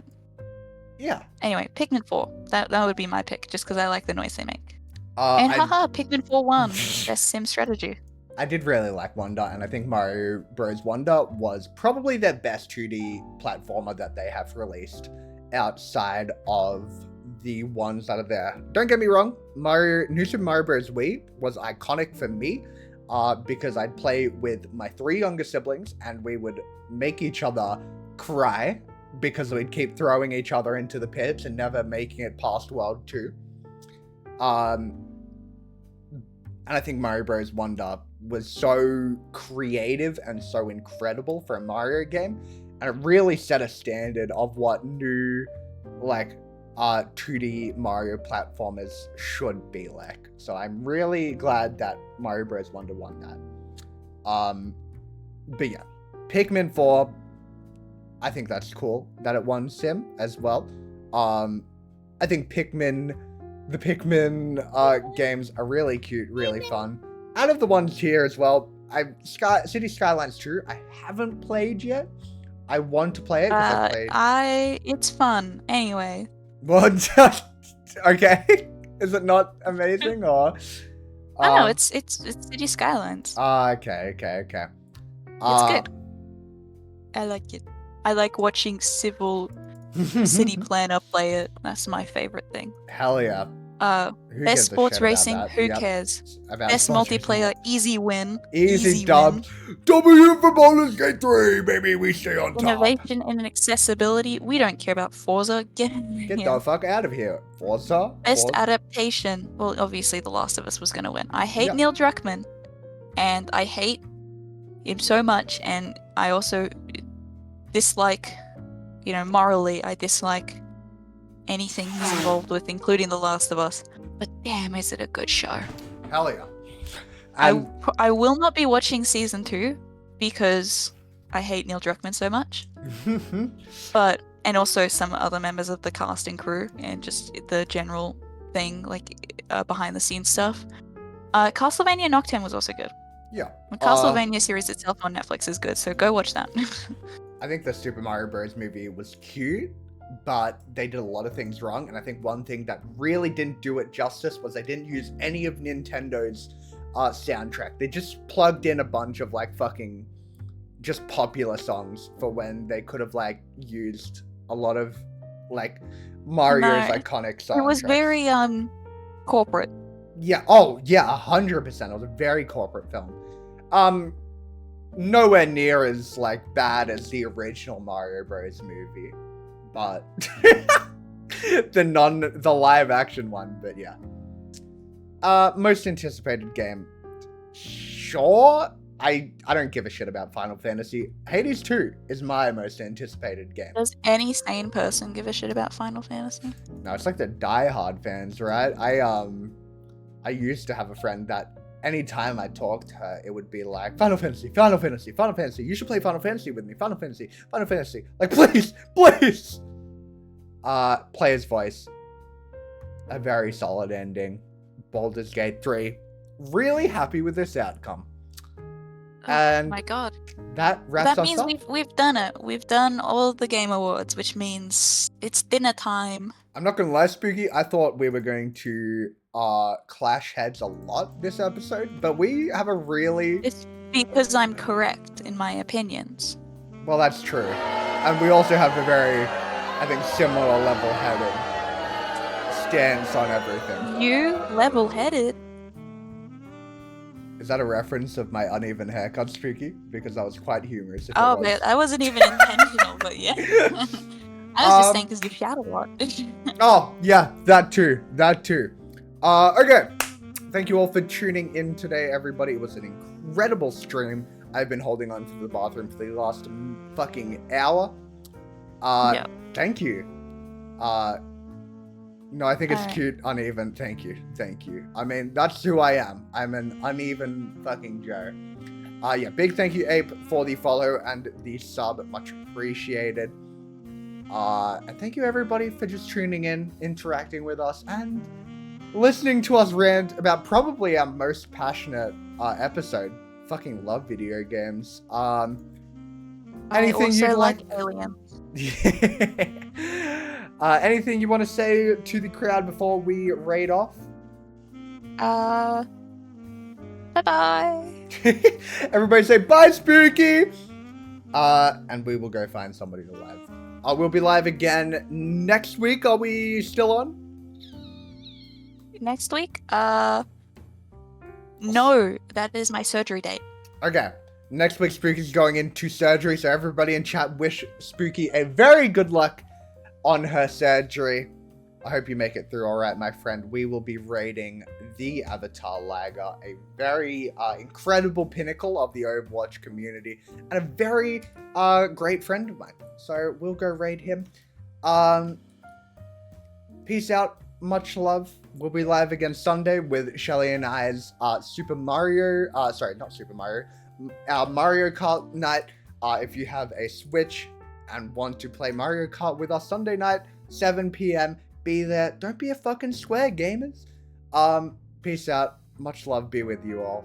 Yeah. Anyway, Pikmin 4. That would be my pick, just because I like the noise they make. And haha, Pikmin 4 won. Best sim strategy. I did really like Wonder, and I think Mario Bros. Wonder was probably their best 2D platformer that they have released outside of the ones that are there. Don't get me wrong, New Super Mario Bros. Wii was iconic for me because I'd play with my 3 younger siblings, and we would make each other cry because we'd keep throwing each other into the pits and never making it past World 2. And I think Mario Bros. Wonder was so creative and so incredible for a Mario game, and it really set a standard of what new, like, 2D Mario platformers should be like. So I'm really glad that Mario Bros. Wonder won that. But yeah, Pikmin 4, I think that's cool that it won Sim as well. I think the Pikmin games are really cute, really fun. Out of the ones here as well, City Skylines 2, I haven't played yet. I want to play it because I played. It's fun. Anyway. What? Okay. Is it not amazing or? I know it's City Skylines. Okay. It's good. I like it. I like watching city planner play it. That's my favorite thing. Hell yeah. Who Best gives a sports shit about racing, that? who Yep. cares? About Best sports racing. multiplayer, easy win. Easy dub. W for Baldur's Gate 3, baby. We stay on top. Innovation and accessibility. We don't care about Forza. Get the fuck out of here. Forza. Best adaptation. Well, obviously, The Last of Us was going to win. I hate Yep. Neil Druckmann, and I hate him so much, and I also dislike, morally, I dislike anything he's involved with, including The Last of Us. But damn, is it a good show. Hell yeah. I will not be watching season 2 because I hate Neil Druckmann so much. And also some other members of the cast and crew and just the general thing, like behind the scenes stuff. Castlevania Nocturne was also good. Yeah. The Castlevania series itself on Netflix is good, so go watch that. I think the Super Mario Bros. Movie was cute, but they did a lot of things wrong. And I think one thing that really didn't do it justice was they didn't use any of Nintendo's soundtrack. They just plugged in a bunch of like fucking just popular songs for when they could have like used a lot of like Mario's iconic songs. It was very corporate. Yeah. Oh yeah, 100%. It was a very corporate film. Nowhere near as like bad as the original Mario Bros. Movie, but the live action one. But yeah. Most anticipated game. Sure. I don't give a shit about Final Fantasy. Hades 2 is my most anticipated game. Does any sane person give a shit about Final Fantasy? No, it's like the diehard fans, right? I used to have a friend that anytime I talked to her, it would be like, Final Fantasy, Final Fantasy, Final Fantasy. You should play Final Fantasy with me. Final Fantasy, Final Fantasy. Like, please, please. Player's voice. A very solid ending. Baldur's Gate 3. Really happy with this outcome. And my god. That wraps us up. That means we've done it. We've done all the Game Awards, which means it's dinner time. I'm not gonna lie, Spooky. I thought we were going to clash heads a lot this episode, but we have a really... It's because I'm correct in my opinions. Well, that's true. And we also have a very, I think, similar level-headed stance on everything. You level-headed? Is that a reference of my uneven haircut, Spooky? Because that was quite humorous. Oh, man, I wasn't even intentional, but yeah. I was just saying because you shout a lot. Oh, yeah, that too. Okay. Thank you all for tuning in today, everybody. It was an incredible stream. I've been holding on to the bathroom for the last fucking hour. Yeah. Thank you. No, I think it's cute, uneven. Thank you. I mean, that's who I am. I'm an uneven fucking Joe. Yeah, big thank you, Ape, for the follow and the sub. Much appreciated. And thank you, everybody, for just tuning in, interacting with us, and listening to us rant about probably our most passionate episode. Fucking love video games. Anything you'd like? Alien. Anything you want to say to the crowd before we raid off? Bye-bye. Everybody say bye, Spooky! And we will go find somebody to live. We'll be live again next week. Are we still on? Next week? No, that is my surgery date. Okay. Next week, Spooky's going into surgery, so everybody in chat wish Spooky a very good luck on her surgery. I hope you make it through all right, my friend. We will be raiding the Avatar Lagger, a very incredible pinnacle of the Overwatch community, and a very great friend of mine. So we'll go raid him. Peace out. Much love. We'll be live again Sunday with Shelly and I's Mario Kart night. If you have a Switch and want to play Mario Kart with us Sunday night, 7 p.m. Be there. Don't be a fucking swear, gamers. Peace out. Much love be with you all.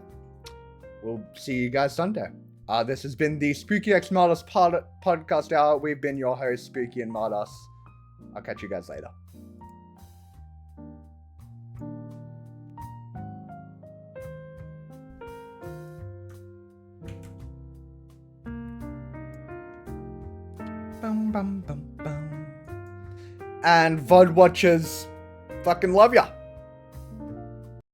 We'll see you guys Sunday. This has been the Spooky X Martos podcast hour. We've been your hosts, Spooky and Martos. I'll catch you guys later. bum, bum, bum. And VOD watchers, fucking love ya.